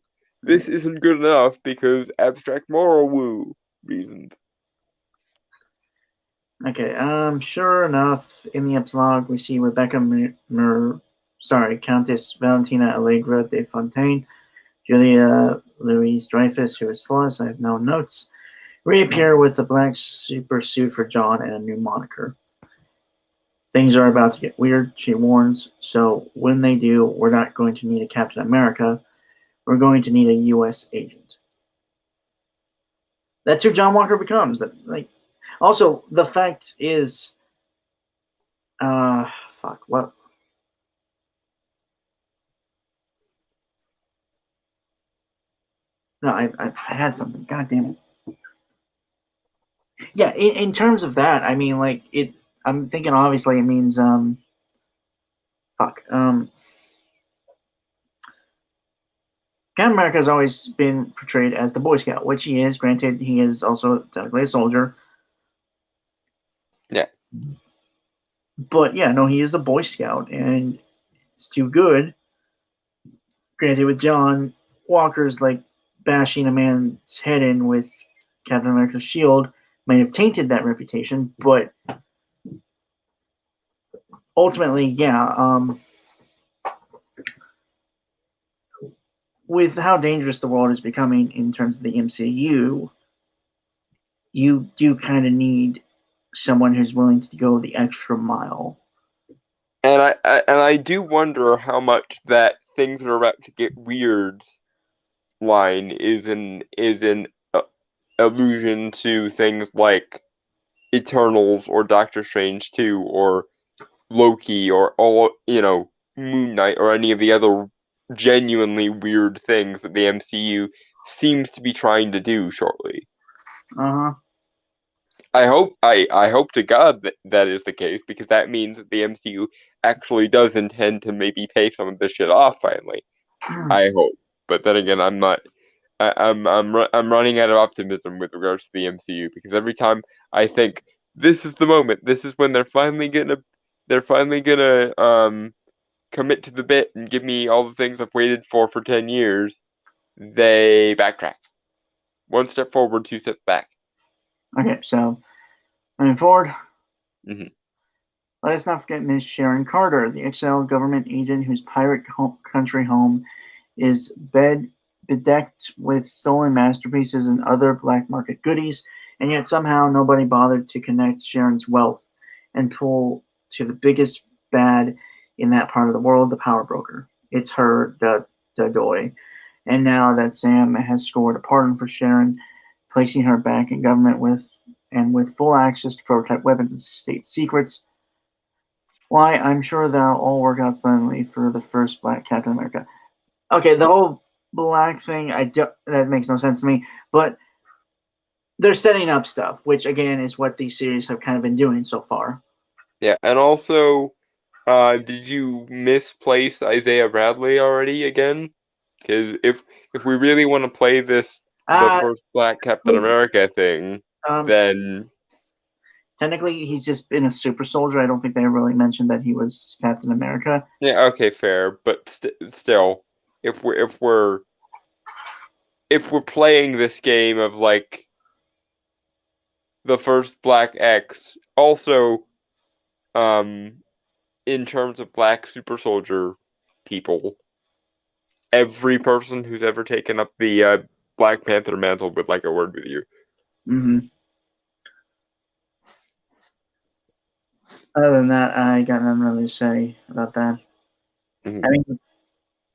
This isn't good enough because abstract moral woo reasons. Okay, sure enough, in the epilogue, we see Rebecca Countess Valentina Allegra de Fontaine, Julia Louise Dreyfus, who is flawless, I have no notes, reappear with a black super suit for John and a new moniker. Things are about to get weird, she warns, so when they do, we're not going to need a Captain America, we're going to need a U.S. agent. That's who John Walker becomes. Also, the fact is, what? No, I had something. God damn it. Yeah, in terms of that, I mean, like it. I'm thinking obviously it means Captain America has always been portrayed as the Boy Scout, which he is. Granted, he is also technically a soldier. Yeah. But yeah, no, he is a Boy Scout, and it's too good. Granted, with John Walker's like bashing a man's head in with Captain America's shield may have tainted that reputation, but ultimately, yeah. With how dangerous the world is becoming in terms of the MCU, you do kind of need someone who's willing to go the extra mile. And I do wonder how much that things are about to get weird line is an allusion to things like Eternals or Doctor Strange 2 or Loki or all Moon Knight or any of the other genuinely weird things that the MCU seems to be trying to do shortly. Uh huh. I hope to God that that is the case, because that means that the MCU actually does intend to maybe pay some of this shit off finally. I hope, but then again, I'm not. I'm running out of optimism with regards to the MCU, because every time I think this is the moment, this is when they're finally gonna commit to the bit and give me all the things I've waited for 10 years, they backtrack. One step forward, two steps back. Okay, so moving forward, Hmm. let us not forget Miss Sharon Carter, the exiled government agent whose pirate country home is bedecked with stolen masterpieces and other black market goodies, and yet somehow nobody bothered to connect Sharon's wealth and pull to the biggest bad in that part of the world, the power broker. It's her, the doy. And now that Sam has scored a pardon for Sharon, placing her back in government with full access to prototype weapons and state secrets, why, I'm sure that'll all work out splendidly for the first black Captain America. Okay, the whole black thing, that makes no sense to me, but they're setting up stuff, which again is what these series have kind of been doing so far. Yeah, and also, did you misplace Isaiah Bradley already again? Because if we really want to play the Uh, first Black Captain America thing, um, then technically, he's just been a super soldier. I don't think they really mentioned that he was Captain America. yeah, okay, fair. But still, if we're playing this game of like the first Black X, also, um, in terms of Black super soldier people, every person who's ever taken up the Black Panther mantle would like a word with you. Hmm. Other than that, I got nothing really to say about that. I Mhm. mean,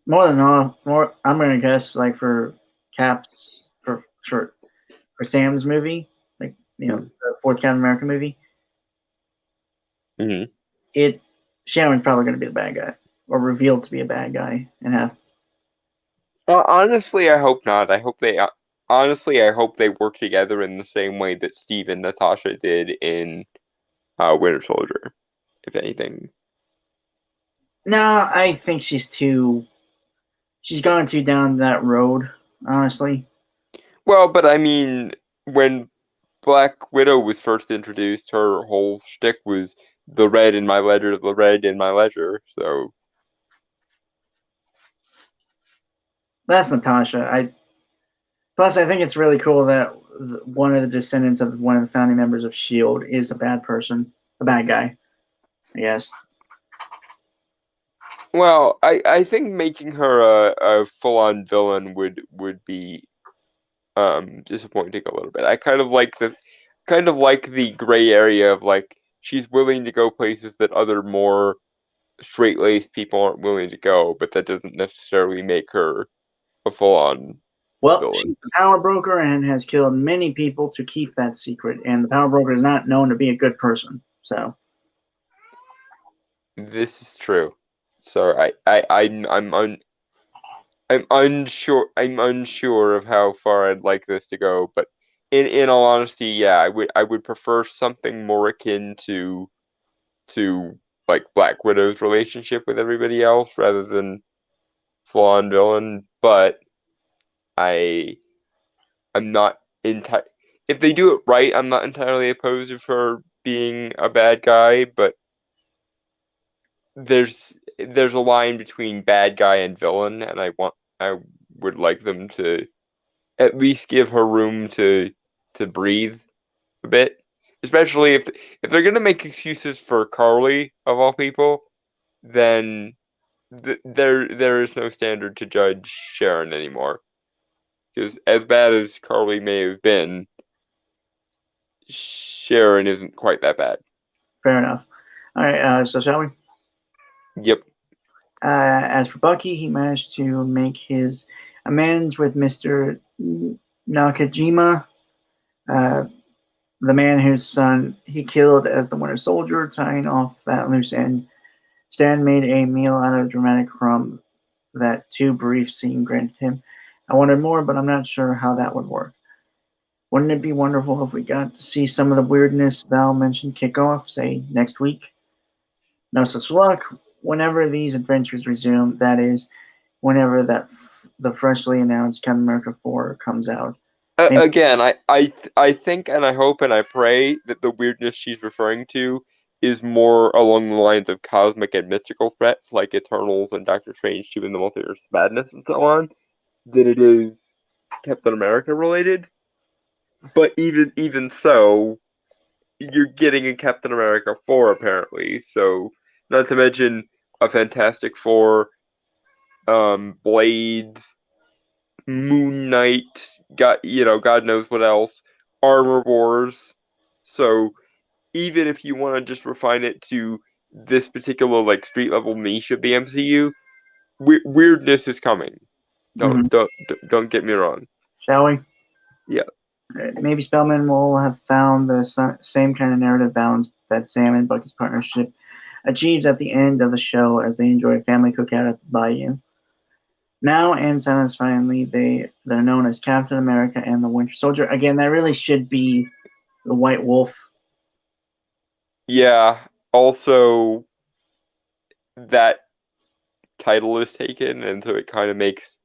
more than all, more I'm gonna guess like for Cap's for Sam's movie, like Mhm. the fourth Captain America movie, Mhm. it Sharon's probably gonna be the bad guy or revealed to be a bad guy and have. Honestly, I hope not. Honestly, I hope they work together in the same way that Steve and Natasha did in Winter Soldier, if anything. No, I think she's gone too down that road, honestly. Well, but I mean, when Black Widow was first introduced, her whole shtick was the red in my ledger, the red in my ledger. So, That's Natasha. I plus I think it's really cool that one of the descendants of one of the founding members of Shield is a bad person, a bad guy. I guess. well, I think making her a full-on villain would be disappointing a little bit. I kind of like the gray area of like she's willing to go places that other more straight-laced people aren't willing to go, but that doesn't necessarily make her a full-on Well, villain. she's the power broker and has killed many people to keep that secret. And the power broker is not known to be a good person. So This is true. So I'm unsure of how far I'd like this to go, but in all honesty, yeah, I would prefer something more akin to like Black Widow's relationship with everybody else rather than full-on villain, but I I'm not enti if they do it right, I'm not entirely opposed of her being a bad guy, but there's a line between bad guy and villain, and I would like them to at least give her room to breathe a bit. Especially if they're gonna make excuses for Carly of all people, then there is no standard to judge Sharon anymore. Because as bad as Carly may have been, Sharon isn't quite that bad. Fair enough. All right, so shall we? Yep. As for Bucky, he managed to make his amends with Mr. Nakajima, uh, the man whose son he killed as the Winter Soldier, tying off that loose end. Stan made a meal out of dramatic crumb that two brief scene granted him. I wanted more, but I'm not sure how that would work. Wouldn't it be wonderful if we got to see some of the weirdness Val mentioned kick off, say, next week? No such luck. Whenever these adventures resume, that is, whenever the freshly announced Captain America 4 comes out. Maybe, Again, I think and I hope and I pray that the weirdness she's referring to is more along the lines of cosmic and mystical threats like Eternals and Doctor Strange 2 in the Multiverse of Madness and so on, than it is Captain America related. But even so, you're getting a Captain America 4 apparently, so not to mention a Fantastic Four, Blades, Moon Knight, God knows what else, Armor Wars. So even if you want to just refine it to this particular like street level niche of the MCU, weirdness is coming. mhm. Don't get me wrong. Shall we? Yeah. Maybe Spellman will have found the same kind of narrative balance that Sam and Bucky's partnership achieves at the end of the show as they enjoy a family cookout at the Bayou. Now and satisfyingly, they're known as Captain America and the Winter Soldier. Again, that really should be the White Wolf. Yeah. Also, that title is taken, and so it kind of makes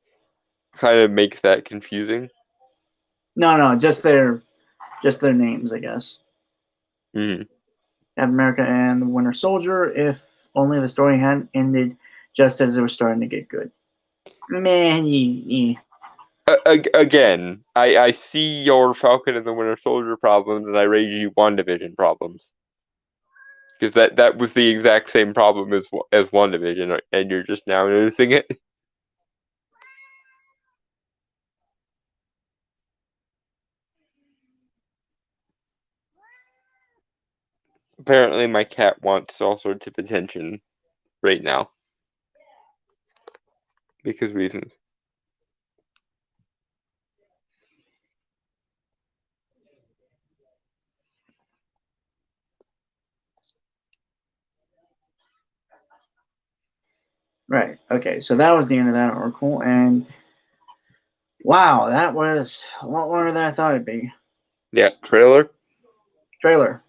that confusing. No, just their names, I guess. Mm-hmm. Captain America and the Winter Soldier. If only the story hadn't ended just as it was starting to get good. Man, Again, I see your Falcon and the Winter Soldier problems, and I raise you WandaVision problems. Because that was the exact same problem as WandaVision, and you're just now noticing it. Apparently, my cat wants all sorts of attention right now because reasons. right. Okay, so that was the end of that article, and wow, that was a lot longer than I thought it'd be. Yeah, trailer. Trailer.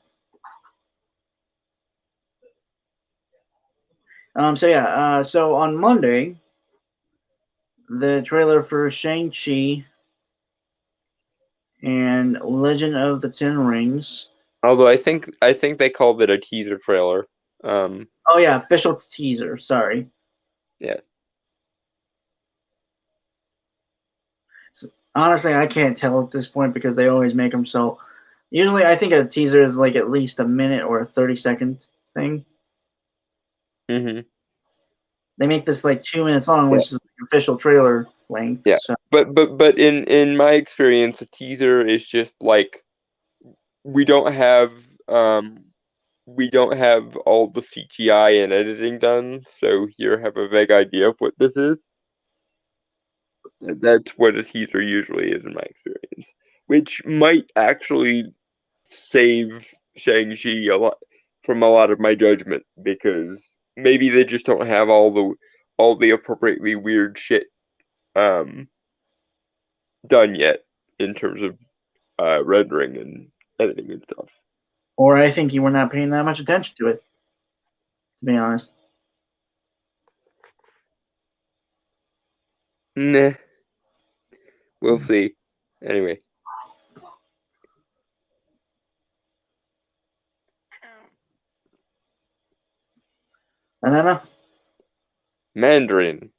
So on Monday, the trailer for Shang-Chi and Legend of the Ten Rings. Although I think they called it a teaser trailer. Oh yeah, official teaser. Sorry. Yeah. Honestly, I can't tell at this point because they always make them so. Usually, I think a teaser is like at least a minute or a 30-second thing. Mm-hmm. They make this like 2 minutes long, Yeah. which is the official trailer length. Yeah. So. But in my experience, a teaser is just like we don't have um we don't have all the CGI and editing done, so here have a vague idea of what this is. That's what a teaser usually is in my experience, which might actually save Shang-Chi a lot from a lot of my judgment because maybe they just don't have all the appropriately weird shit um done yet in terms of rendering and editing and stuff. Or I think you were not paying that much attention to it, to be honest. Nah, we'll see. Anyway, Banana? Mandarin,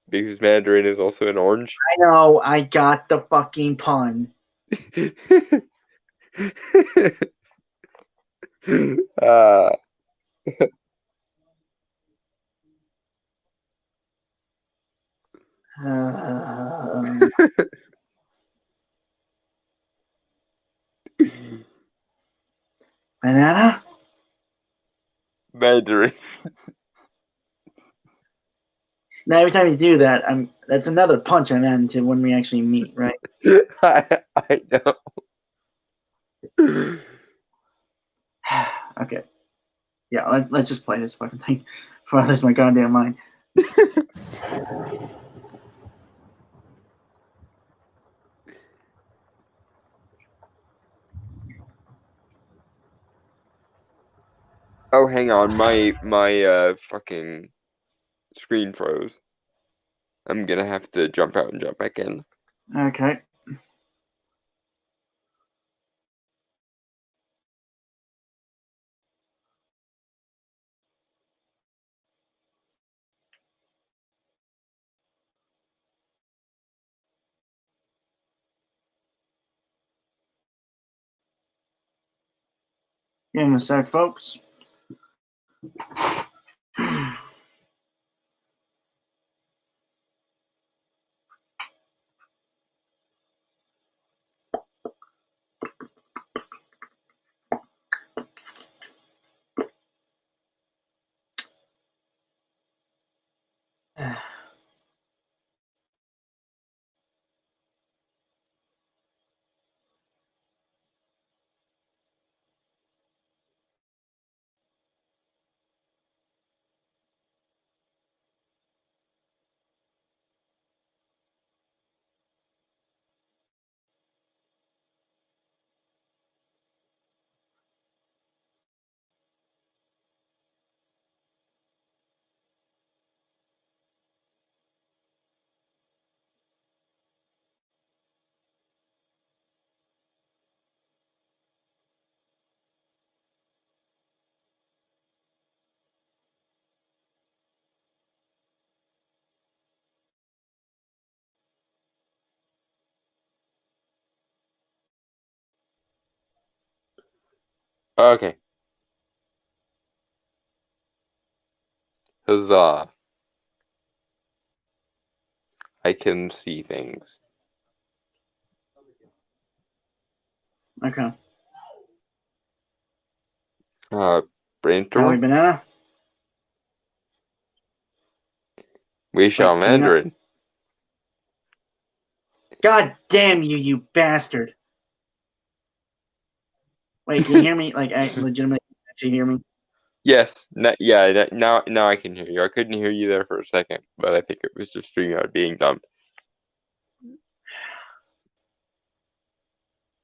because Mandarin is also an orange. I know, I got the fucking pun. Uh, Um, banana. Mandarin. Now every time you do that, that's another punch I'm adding to when we actually meet, right? I know. Okay. Yeah, let's just play this fucking thing before I lose my goddamn mind. Oh, hang on, my fucking screen froze. I'm gonna have to jump out and jump back in. Okay. Give me a sec, folks. Okay. Huzzah. I can see things. Okay. Brain Now we store? banana. We shall Wait, can you not? Mandarin. God damn you, you bastard! Wait, can you hear me? Like, I legitimately actually hear me? Yes, yeah, now I can hear you. I couldn't hear you there for a second, but I think it was just StreamYard being dumb.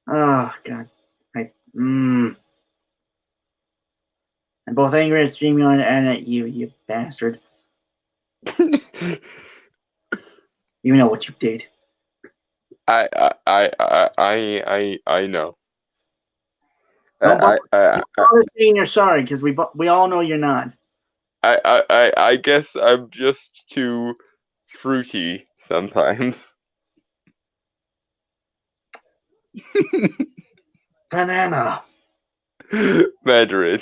Oh god. I'm both angry at StreamYard and at you, you bastard. You know what you did. I know. Don't I bother saying you're sorry, because we all know you're not. I guess I'm just too fruity sometimes. Banana. Mandarin.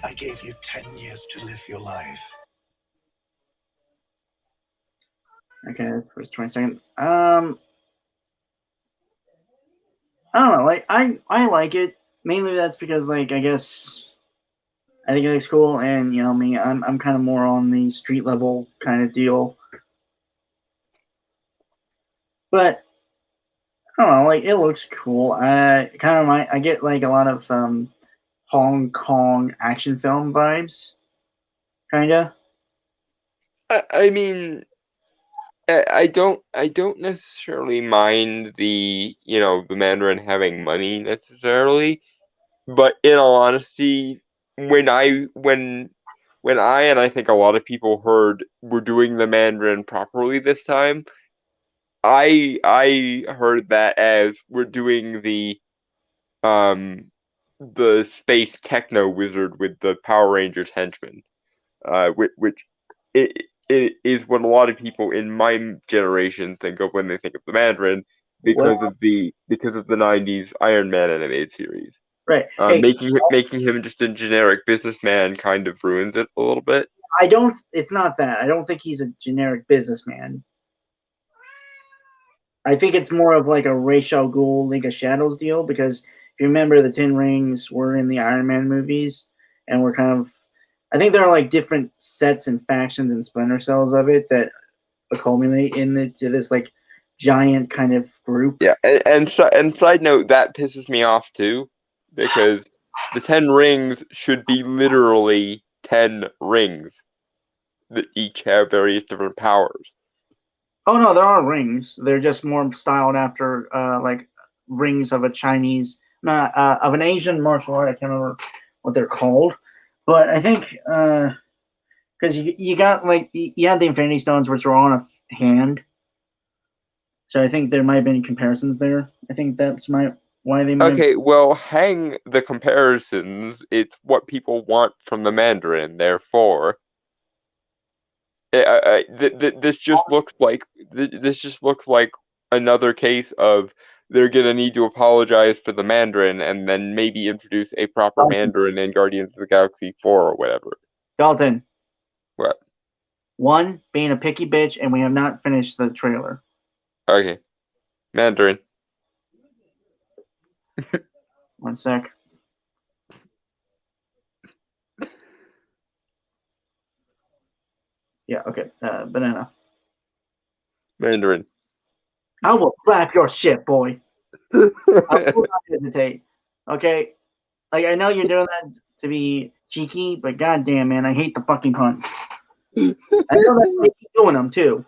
I gave you 10 years to live your life. Okay, first 20 seconds. I don't know. Like, I like it. Mainly that's because, like, I guess I think it looks cool, and you know me, I'm kind of more on the street level kind of deal. But I don't know, like it looks cool. Kind of I get like a lot of Hong Kong action film vibes, kinda. I mean, I don't necessarily mind the Mandarin having money necessarily, but in all honesty, when I and I think a lot of people heard we're doing the Mandarin properly this time, I heard that as we're doing the the space techno wizard with the Power Rangers henchman, which it is what a lot of people in my generation think of when they think of the Mandarin because Well, of the '90s Iron Man animated series. right. Hey, Making him just a generic businessman kind of ruins it a little bit. I don't. It's not that. I don't think he's a generic businessman. I think it's more of like a Ra's al Ghul League of Shadows deal because if you remember, the Ten Rings were in the Iron Man movies, and we're kind of. I think there are like different sets and factions and splinter cells of it that accumulate to this like giant kind of group. Yeah, and side note, that pisses me off too, because the 10 rings should be literally 10 rings that each have various different powers. Oh no, there are rings. They're just more styled after like rings of a Chinese, of an Asian martial art. I can't remember what they're called, but I think because you got like you had the Infinity Stones, which are on a hand. So I think there might have been comparisons there. I think that's why they might. Okay, well, hang the comparisons. It's what people want from the Mandarin. Therefore, this just looks like another case of they're gonna need to apologize for the Mandarin and then maybe introduce a proper Mandarin in Guardians of the Galaxy 4 or whatever. Dalton. What? One, being a picky bitch, and we have not finished the trailer. Okay. Mandarin. 1 sec. Yeah, okay. Banana. Mandarin. I will slap your shit, boy. I will not hesitate. Okay? Like, I know you're doing that to be cheeky, but goddamn, man, I hate the fucking puns. I know that's why you keep doing them, too.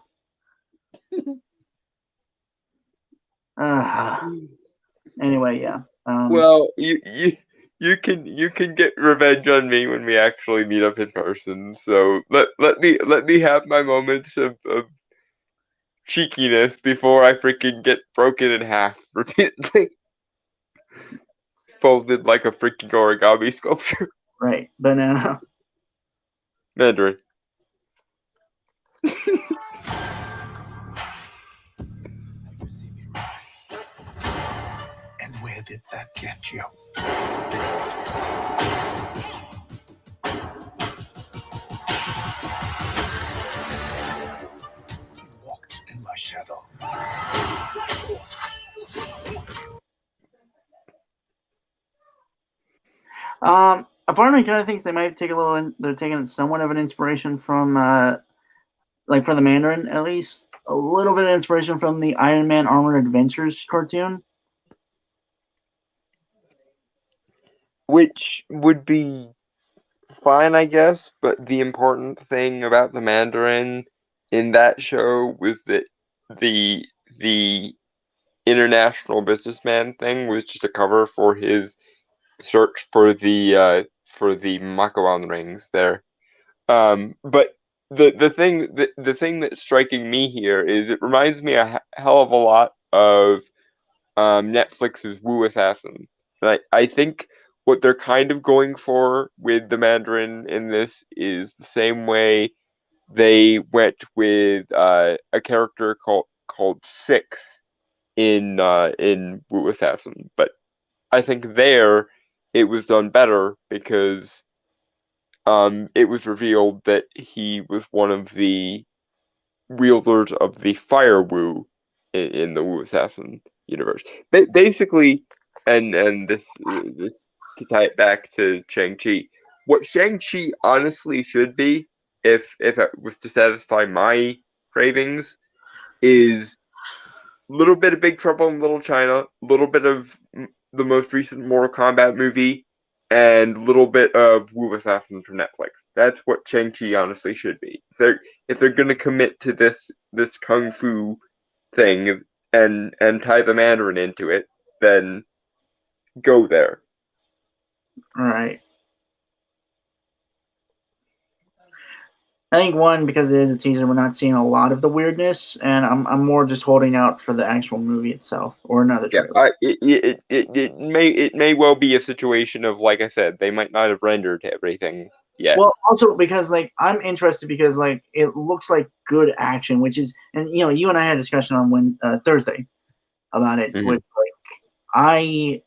Anyway, yeah. Well, you can get revenge on me when we actually meet up in person. So let me have my moments of cheekiness before I freaking get broken in half repeatedly, folded like a freaking origami sculpture. Right, banana. Mandarin. And where did that get you? You walked in my shadow. A part of me kind of thinks they might take they're taking somewhat of an inspiration from, like for the Mandarin, at least a little bit of inspiration from the Iron Man Armored Adventures cartoon. Which would be fine, I guess, but the important thing about the Mandarin in that show was that the international businessman thing was just a cover for his search for the Makuan rings there. But the thing that's striking me here is it reminds me a hell of a lot of Netflix's Wu Assassin. I think what they're kind of going for with the Mandarin in this is the same way they went with a character called Six in Wu Assassin, but I think there it was done better because it was revealed that he was one of the wielders of the Fire Wu in the Wu Assassin universe. Basically, and this to tie it back to Shang-Chi, what Shang-Chi honestly should be, if it was to satisfy my cravings, is a little bit of Big Trouble in Little China, a little bit of the most recent Mortal Kombat movie, and a little bit of Wu Assassin from Netflix. That's what Shang-Chi honestly should be. If they're gonna commit to this kung fu thing and tie the Mandarin into it, then go there. All right. I think one, because it is a teaser, we're not seeing a lot of the weirdness, and I'm more just holding out for the actual movie itself or another Yeah, trailer. it may well be a situation of, like I said, they might not have rendered everything yet. Well, also because like I'm interested because like it looks like good action, which is, and you and I had a discussion on Thursday about it. Mhm. Which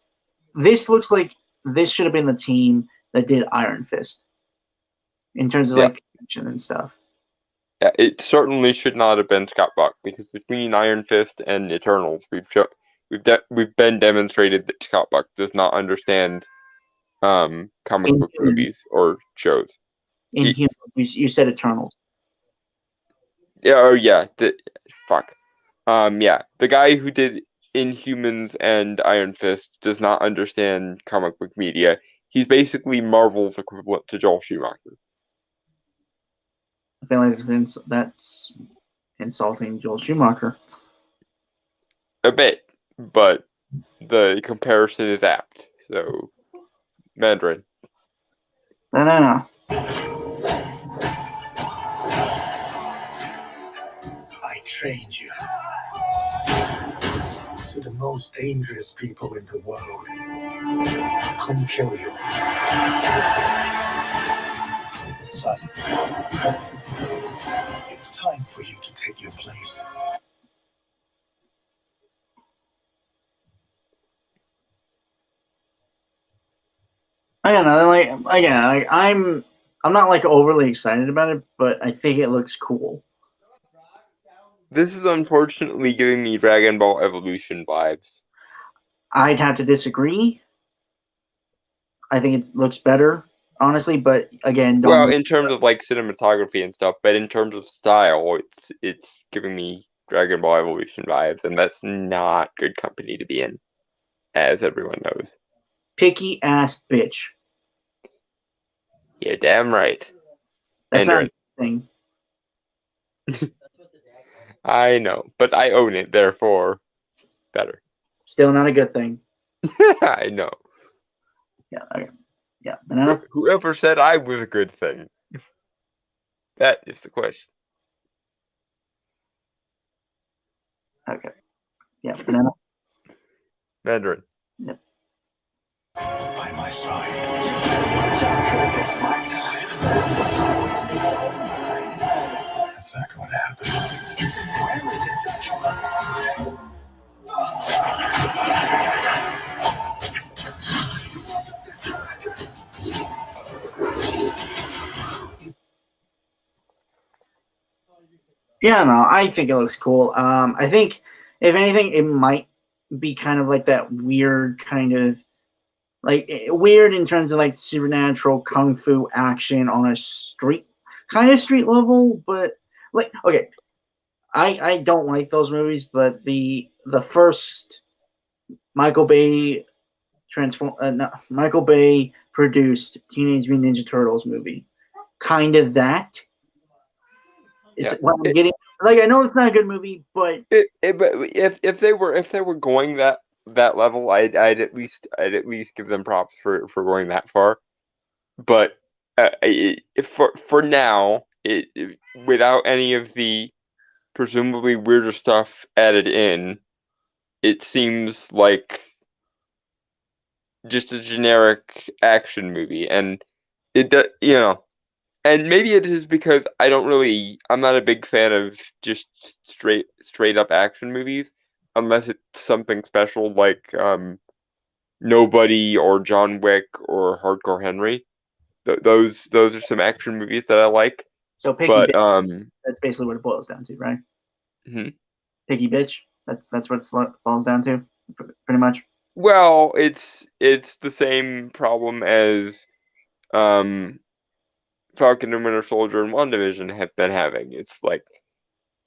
this looks like this should have been the team that did Iron Fist in terms of Yeah. like action and stuff. Yeah, it certainly should not have been Scott Buck, because between Iron Fist and Eternals, we've been demonstrated that Scott Buck does not understand comic book Inhumans. movies or shows. Inhumans. You said Eternals. Yeah, fuck. Yeah, the guy who did Inhumans and Iron Fist does not understand comic book media. He's basically Marvel's equivalent to Joel Schumacher. I feel like that's insulting Joel Schumacher. A bit, but the comparison is apt. So, Mandarin. No. I trained you. So the most dangerous people in the world come kill you. Son, it's time for you to take your place. I don't know. Like again, I'm not like overly excited about it, but I think it looks cool. This is unfortunately giving me Dragon Ball Evolution vibes. I'd have to disagree. I think it looks better, honestly, but again, Well, in terms of like cinematography and stuff, but in terms of style, it's giving me Dragon Ball Evolution vibes, and that's not good company to be in, as everyone knows. Picky ass bitch. Yeah, damn right. That's Mandarin. not a thing. I know, but I own it, therefore, better. Still not a good thing. I know. Yeah. Okay. Yeah. Banana. Whoever said I was a good thing? That is the question. Okay. Yeah. Banana. Mandarin. Yep. By my side. That's not going to happen. Yeah. No, I think it looks cool. I think if anything, it might be kind of like that weird kind of like weird in terms of like supernatural kung fu action on a street level, but like okay, I don't like those movies, but the first Michael Bay Michael Bay produced Teenage Mutant Ninja Turtles movie, kind of that is Yeah. what I'm getting. Like I know it's not a good movie, but But if they were going that level, I'd at least give them props for going that far. But for now, without any of the presumably weirder stuff added in, it seems like just a generic action movie, and and maybe it is because I'm not a big fan of just straight up action movies, unless it's something special like Nobody or John Wick or Hardcore Henry. Those are some action movies that I like. so picky But bitch. That's basically what it boils down to, right? Picky bitch. That's what it boils down to, pretty much. well, it's the same problem as Falcon and Winter Soldier and WandaVision have been having. It's like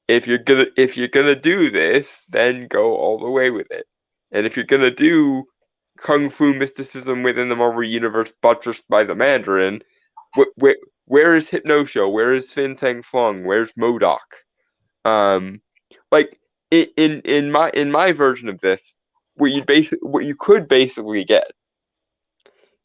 if you're gonna do this, then go all the way with it. And if you're gonna do kung fu mysticism within the Marvel universe buttressed by the Mandarin, where is Hypno-Show? Where is Fin Fang Flung? Where's MODOK? Like in my version of this, what you could basically get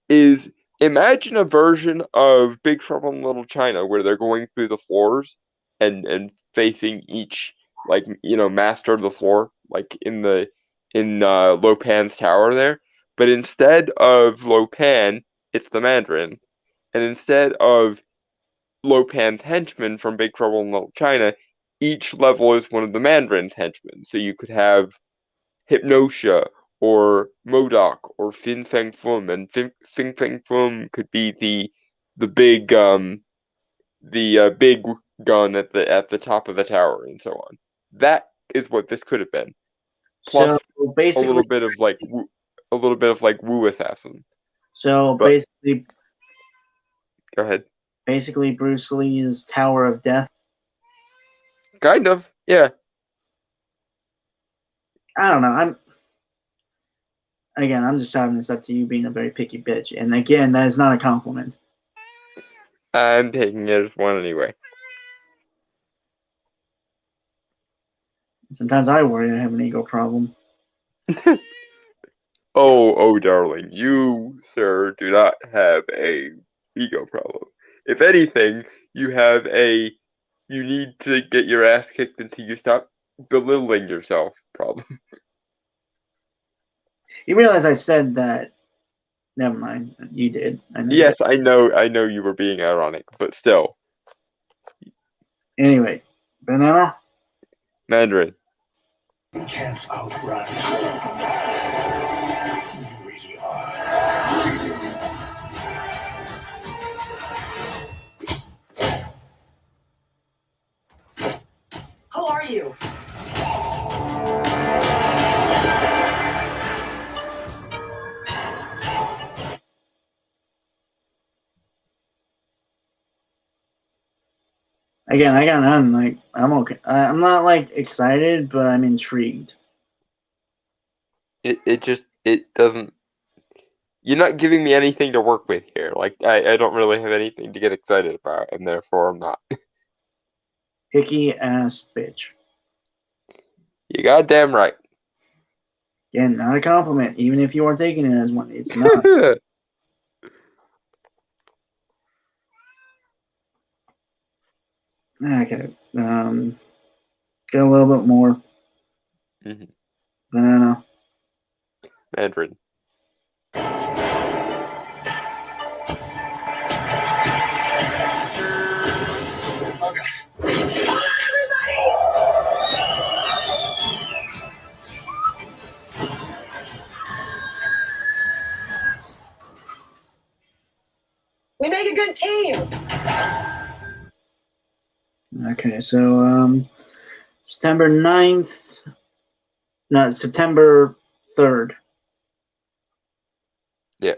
is imagine a version of Big Trouble in Little China where they're going through the floors and facing each, like, master of the floor, like in Lo Pan's tower there. But instead of Lo Pan, it's the Mandarin. And instead of Lo Pan's henchmen from Big Trouble in Little China, each level is one of the Mandarin's henchmen. So you could have Hypnotia or MODOK or Fin Fang Foom, and Fin Fang Foom could be the big big gun at the top of the tower and so on. That is what this could have been. Plus So a basically, little bit of like Wu Assassin. so But basically, go ahead. basically Bruce Lee's Tower of Death. Kind of, yeah. I don't know. I'm just chalking this up to you being a very picky bitch, and again, that is not a compliment. I'm taking it as one anyway. Sometimes I worry I have an ego problem. Oh, darling, you, sir, do not have a ego problem. If anything, you have you need to get your ass kicked until you stop belittling yourself problem. You realize I said that. Never mind. You did. I know. Yes, I know you were being ironic, but still. Anyway, Banana? Mandarin. You can't outrun. You really are. Who are you? Again, I got none. Like, I'm okay. I'm not like excited, but I'm intrigued. It doesn't. You're not giving me anything to work with here. Like, I don't really have anything to get excited about, and therefore I'm not. Picky ass bitch. You goddamn right. Again, not a compliment, even if you are taking it as one. It's not. Okay. Get a little bit more. Mhm. Banana. Mandarin. We make a good team. Okay, so September 9th. No, September 3rd. Yeah.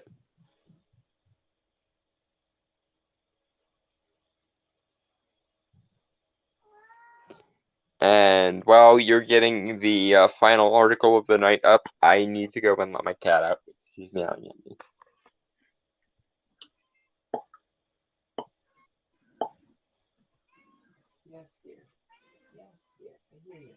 And while you're getting the final article of the night up, I need to go and let my cat out. She's meowing at me. Yes, dear. Yes, dear. I hear you.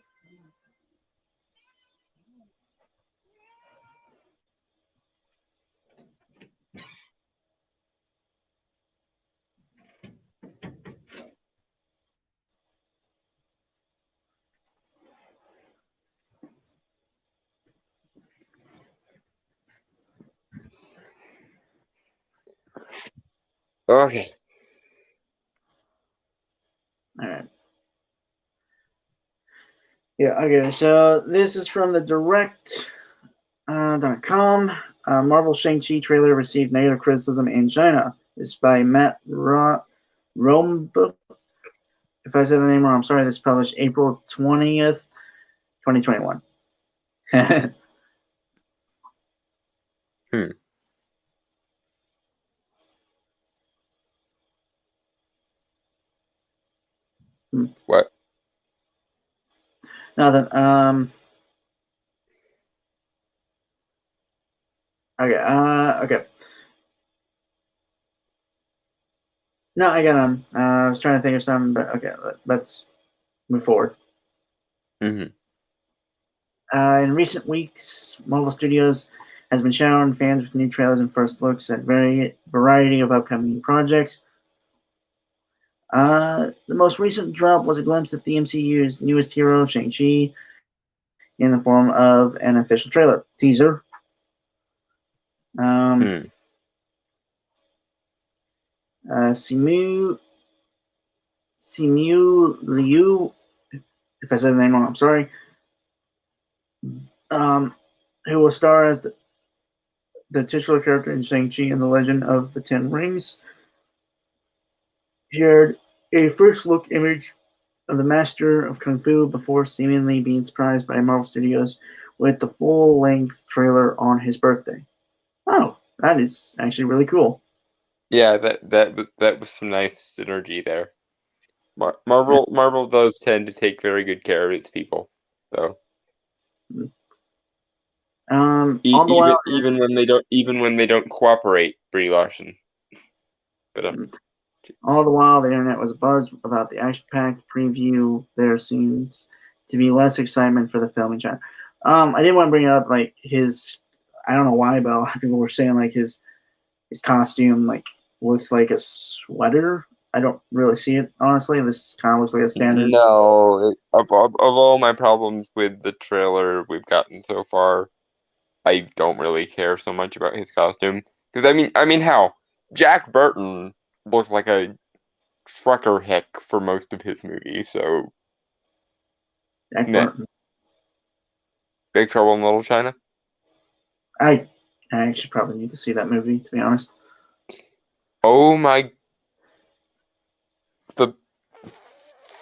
Okay. All right. Yeah, okay, so this is from the direct.com. Marvel Shang-Chi trailer received negative criticism in China. This is by Matt Rombuk. If I said the name wrong, I'm sorry. This is published April 20th, 2021. What? Nothing. Okay. Okay. No, I got none. I was trying to think of something, but okay. Let's move forward. Mm-hmm. In recent weeks, Marvel Studios has been shown fans with new trailers and first looks at variety of upcoming projects. The most recent drop was a glimpse at the MCU's newest hero, Shang-Chi, in the form of an official trailer teaser. Simu Liu, if I said the name wrong, I'm sorry. Who will star as the titular character in Shang-Chi and the Legend of the Ten Rings, shared a first look image of the Master of Kung Fu before seemingly being surprised by Marvel Studios with the full-length trailer on his birthday. Oh, that is actually really cool. Yeah, that was some nice synergy there. Marvel does tend to take very good care of its people, so. Even when they don't cooperate, Brie Larson. But all the while, the internet was abuzz about the action-packed preview. There seems to be less excitement for the film in China. I didn't want to bring up like his. I don't know why, but a lot of people were saying like his costume like looks like a sweater. I don't really see it honestly. This kind of looks like a standard. No, of all my problems with the trailer we've gotten so far, I don't really care so much about his costume because I mean how Jack Burton looked like a trucker hick for most of his movies, so Jack Burton. Big Trouble in Little China. I actually probably need to see that movie, to be honest. Oh my! The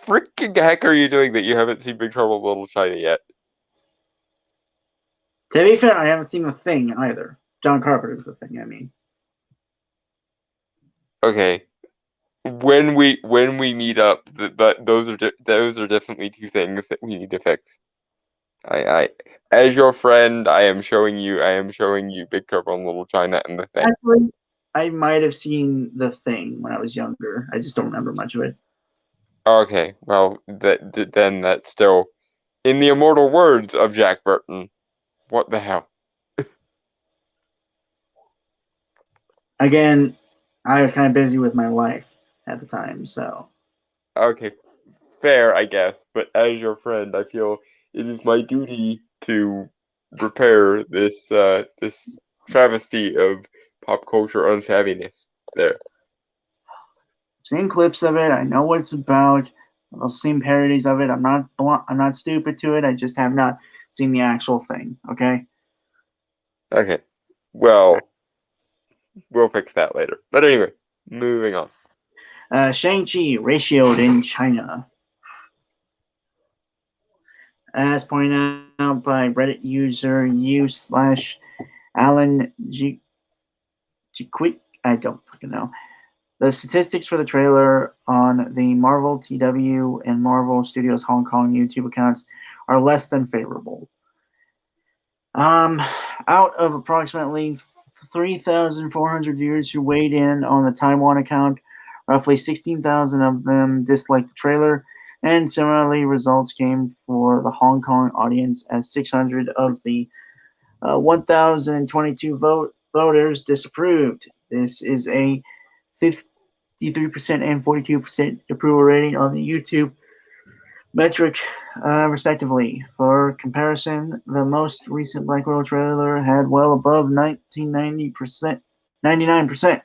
freaking heck are you doing that you haven't seen Big Trouble in Little China yet? To be fair, I haven't seen The Thing either. John Carpenter's The Thing, I mean. Okay. When we meet up, those are definitely two things that we need to fix. I as your friend, I am showing you Big Trouble in Little China and The Thing. Actually, I might have seen The Thing when I was younger. I just don't remember much of it. Okay, well then that's still, in the immortal words of Jack Burton, what the hell? Again, I was kind of busy with my life at the time, so. Okay, fair, I guess. But as your friend, I feel it is my duty to repair this this travesty of pop culture unsavviness. There. Seen clips of it. I know what it's about. I've seen parodies of it. I'm not stupid to it. I just have not seen the actual thing. Okay. Okay. Well, we'll fix that later. But anyway, moving on. Shang-Chi ratioed in China. As pointed out by Reddit user u/Alan Quick, I don't fucking know. The statistics for the trailer on the Marvel TW and Marvel Studios Hong Kong YouTube accounts are less than favorable. Out of approximately 3,400 viewers who weighed in on the Taiwan account, roughly 16,000 of them disliked the trailer, and similarly, results came for the Hong Kong audience as 600 of the 1,022 voters disapproved. This is a 53% and 42% approval rating on the YouTube metric, respectively. For comparison, the most recent Black Widow trailer had well above 99%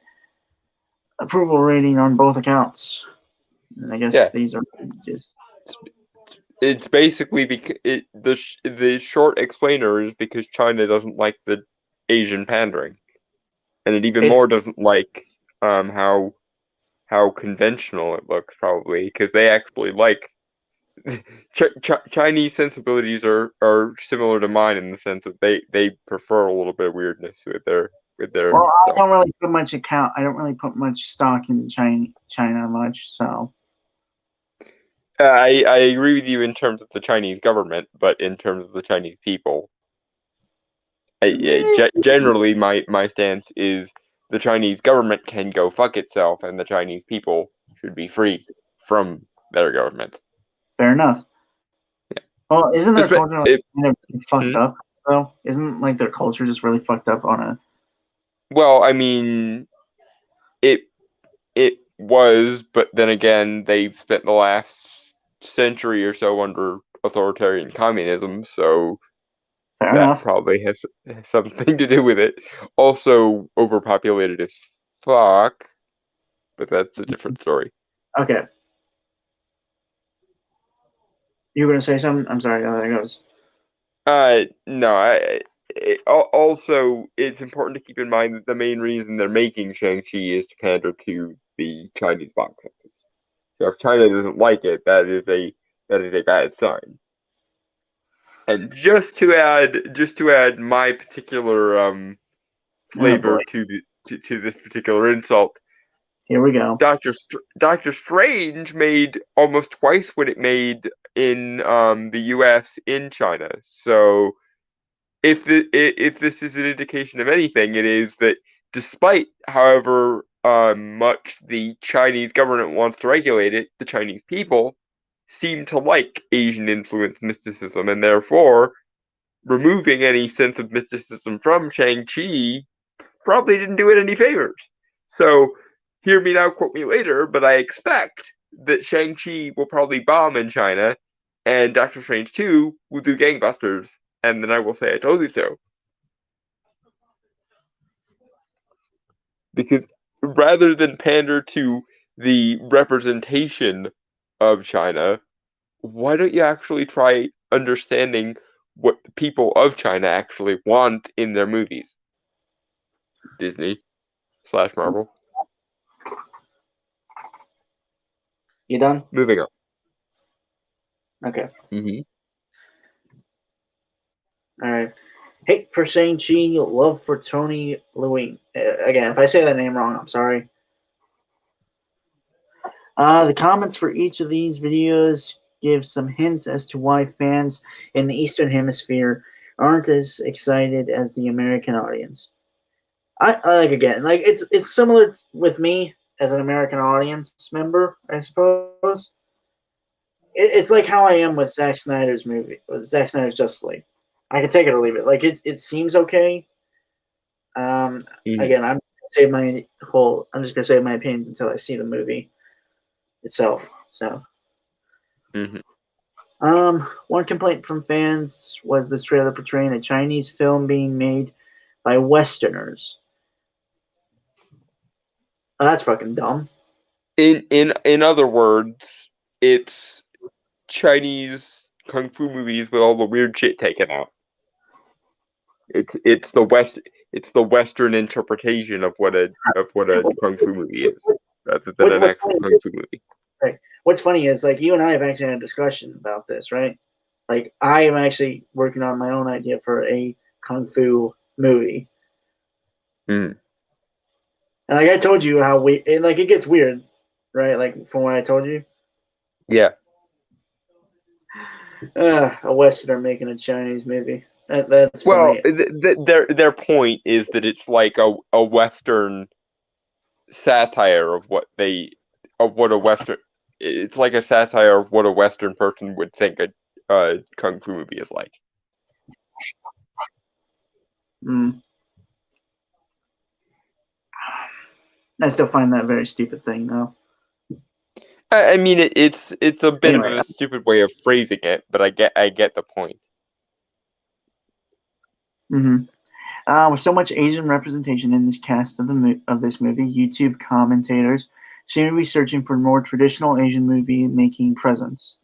approval rating on both accounts. And I guess these are just. It's basically because the short explainer is because China doesn't like the Asian pandering, and it even more doesn't like how conventional it looks, probably, because they actually like Chinese sensibilities are similar to mine in the sense that they prefer a little bit of weirdness with their. Well, I don't really put much I don't really put much stock in China much, so. I agree with you in terms of the Chinese government, but in terms of the Chinese people, generally my stance is the Chinese government can go fuck itself, and the Chinese people should be free from their government. Fair enough. Yeah. Well, isn't their culture kind of fucked up though? Isn't like their culture just really fucked up on a? Well, I mean, it was, but then again, they've spent the last century or so under authoritarian communism, so Fair that enough. probably has something to do with it. Also, overpopulated as fuck, but that's a different story. Okay. You were gonna say something? I'm sorry. There it goes. No, also, it's important to keep in mind that the main reason they're making Shang-Chi is to pander to the Chinese box office. So if China doesn't like it, that is a bad sign. And just to add my particular flavor to this particular insult, Here we go. Doctor Strange made almost twice what it made in the U.S. in China. So if this is an indication of anything, it is that despite however much the Chinese government wants to regulate it, the Chinese people seem to like Asian influenced mysticism, and therefore removing any sense of mysticism from Shang-Chi probably didn't do it any favors. So hear me now, quote me later, but I expect that Shang-Chi will probably bomb in China, and Doctor Strange 2 will do gangbusters, and then I will say I told you so. Because rather than pander to the representation of China, why don't you actually try understanding what the people of China actually want in their movies? Disney / Marvel. You done? Moving on. Okay. Mm-hmm. All right. Hate for Shang-Chi, love for Tony Leung. Again, if I say that name wrong, I'm sorry. The comments for each of these videos give some hints as to why fans in the Eastern Hemisphere aren't as excited as the American audience. I like, again, like it's similar with me as an American audience member, I suppose. It's like how I am with Zack Snyder's movie, with Zack Snyder's Justice League. I can take it or leave it. Like it seems okay. Again, I'm just gonna save my opinions until I see the movie itself. So, one complaint from fans was this trailer portraying a Chinese film being made by Westerners. Oh, that's fucking dumb. In other words, it's Chinese kung fu movies with all the weird shit taken out. It's the Western interpretation of what a kung fu movie is, rather than an actual kung fu movie. Right. What's funny is, like, you and I have actually had a discussion about this, right? Like, I am actually working on my own idea for a kung fu movie. Mm. And like I told you how it gets weird, right? Like from what I told you. Yeah. A Westerner making a Chinese movie. That's well, funny. Their point is that it's like a Western satire of what a Western. It's like a satire of what a Western person would think a kung fu movie is like. I still find that a very stupid thing, though. I mean, it's a bit of a stupid way of phrasing it, but I get the point. With so much Asian representation in this cast of this movie, YouTube commentators seem to be searching for more traditional Asian movie making presence.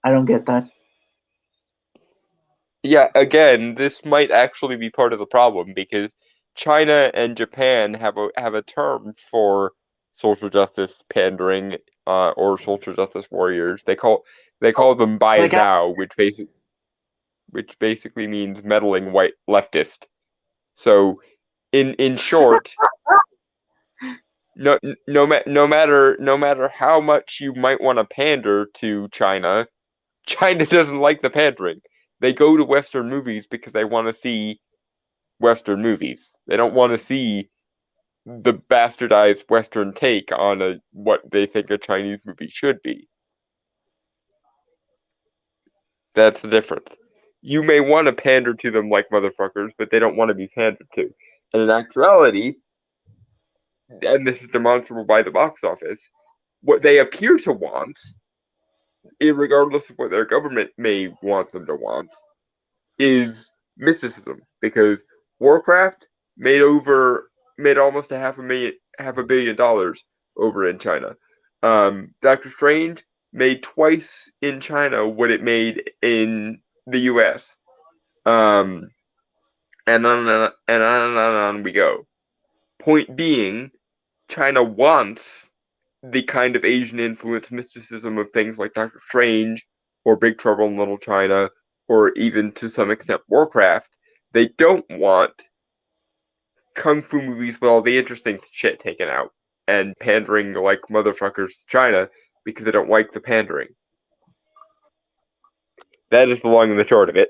I don't get that. Yeah, again, this might actually be part of the problem because China and Japan have a term for social justice pandering or social justice warriors. They call them Bai Zhao, which basically means meddling white leftist. So, in short, no matter how much you might want to pander to China, China doesn't like the pandering. They go to Western movies because they want to see Western movies. They don't want to see the bastardized Western take on what they think a Chinese movie should be. That's the difference. you may want to pander to them like motherfuckers, but they don't want to be pandered to. And in actuality, and this is demonstrable by the box office, what they appear to want, regardless of what their government may want them to want, is mysticism. Because Warcraft made almost $500 million over in China. Doctor Strange made twice in China what it made in the U.S. And on we go. Point being, China wants the kind of Asian influence mysticism of things like Doctor Strange or Big Trouble in Little China, or even to some extent Warcraft. They don't want kung fu movies with all the interesting shit taken out and pandering like motherfuckers to China because they don't like the pandering. That is the long and the short of it.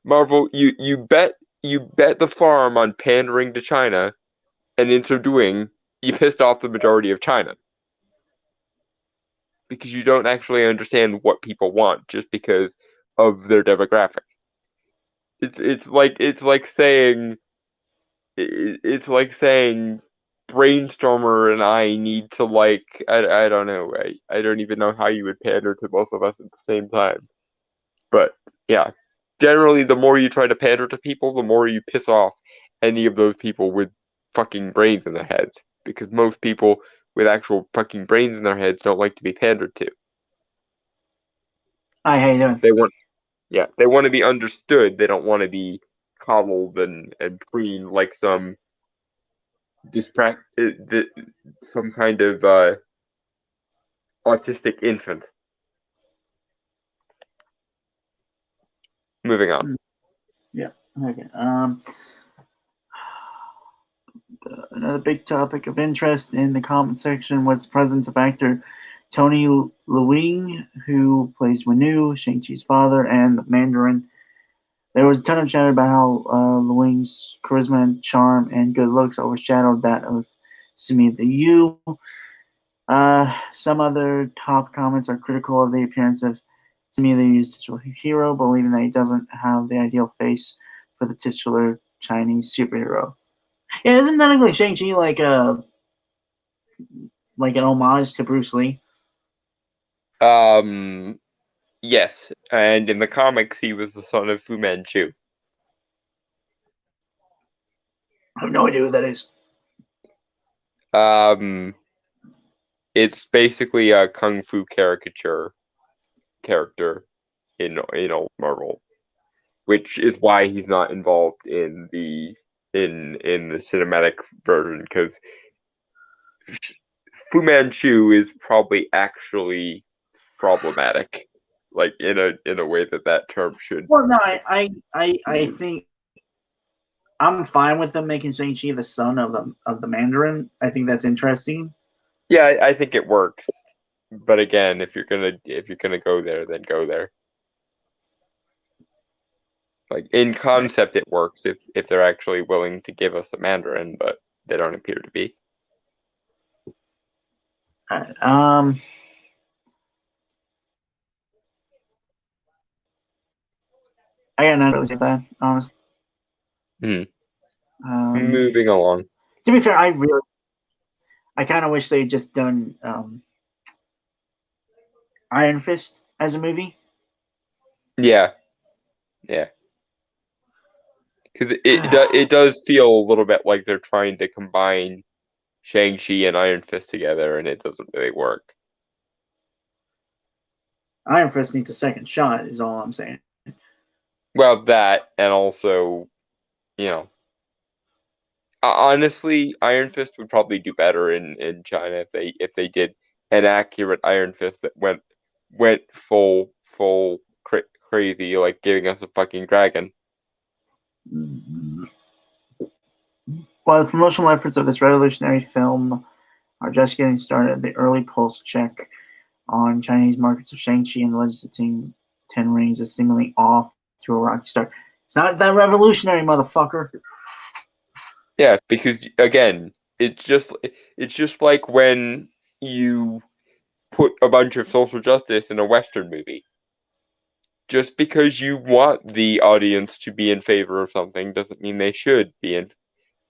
Marvel, you bet the farm on pandering to China, and in so doing, you pissed off the majority of China. Because you don't actually understand what people want just because of their demographic. It's like saying Brainstormer and I need to I don't know. I don't even know how you would pander to both of us at the same time. But yeah. Generally, the more you try to pander to people, the more you piss off any of those people with fucking brains in their heads. Because most people with actual fucking brains in their heads don't like to be pandered to. Hi, how you doing? They want to be understood. They don't want to be coddled and preened like some some kind of autistic infant. Moving on. Yeah. Okay. Another big topic of interest in the comment section was the presence of actor Tony Leung, who plays Winnu, Shang-Chi's father, and the Mandarin. There was a ton of chatter about how Leung's charisma and charm and good looks overshadowed that of Simi the Yu. Some other top comments are critical of the appearance of Simi the Yu's titular hero, believing that he doesn't have the ideal face for the titular Chinese superhero. Yeah, isn't technically Shang-Chi like an homage to Bruce Lee? Yes, and in the comics, he was the son of Fu Manchu. I have no idea who that is. It's basically a kung fu character in old Marvel, which is why he's not involved in the cinematic version, because Fu Manchu is probably actually problematic, like in a way that term should. Well, no, I think I'm fine with them making Shang-Chi the son of the Mandarin. I think that's interesting. Yeah, I think it works. But again, if you're gonna go there, then go there. Like in concept, it works if they're actually willing to give us a Mandarin, but they don't appear to be. All right. I got nothing really to say that, honestly. Moving along. To be fair, I kind of wish they had just done Iron Fist as a movie. Yeah. Because it does feel a little bit like they're trying to combine Shang-Chi and Iron Fist together, and it doesn't really work. Iron Fist needs a second shot, is all I'm saying. Well, that, and also, honestly, Iron Fist would probably do better in China if they did an accurate Iron Fist that went full crazy, like giving us a fucking dragon. While the promotional efforts of this revolutionary film are just getting started, the early pulse check on Chinese markets of Shang-Chi and the Legends of Ten Rings is seemingly off to a rocky start. It's not that revolutionary, motherfucker. Yeah, because again, it's just like when you put a bunch of social justice in a Western movie. just because you want the audience to be in favor of something doesn't mean they should be in.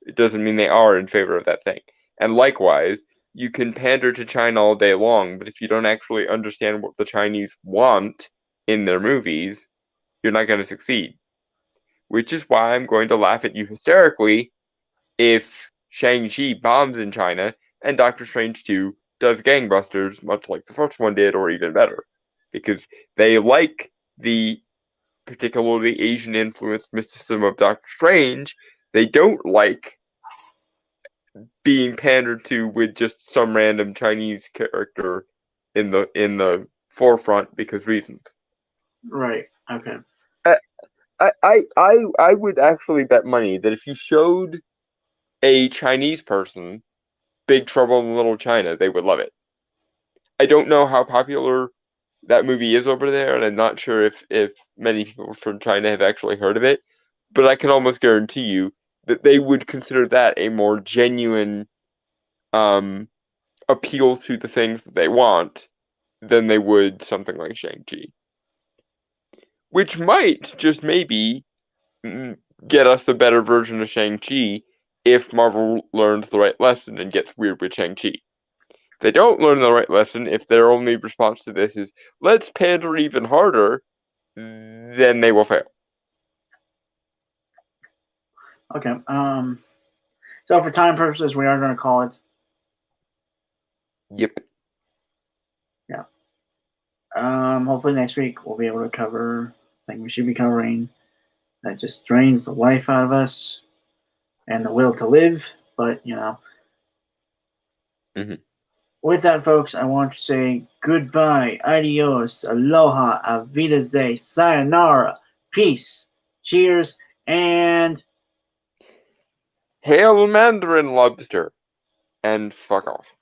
It doesn't mean they are in favor of that thing. And likewise, you can pander to China all day long, but if you don't actually understand what the Chinese want in their movies, you're not going to succeed. Which is why I'm going to laugh at you hysterically if Shang-Chi bombs in China and Doctor Strange 2 does gangbusters, much like the first one did, or even better. Because they like the particularly Asian-influenced mysticism of Doctor Strange. They don't like being pandered to with just some random Chinese character in the forefront because reasons. Right. Okay. I would actually bet money that if you showed a Chinese person Big Trouble in Little China, they would love it. I don't know how popular that movie is over there, and I'm not sure if many people from China have actually heard of it, but I can almost guarantee you that they would consider that a more genuine appeal to the things that they want than they would something like Shang-Chi. Which might, just maybe, get us a better version of Shang-Chi if Marvel learns the right lesson and gets weird with Shang-Chi. If they don't learn the right lesson, if their only response to this is, let's pander even harder, then they will fail. Okay. So for time purposes, we are going to call it. Yep. Yeah. Hopefully next week we'll be able to cover the thing we should be covering that just drains the life out of us and the will to live. But, Mhm. With that, folks, I want to say goodbye, adios, aloha, avidazay, sayonara, peace, cheers, and Hail Mandarin Lobster! And fuck off.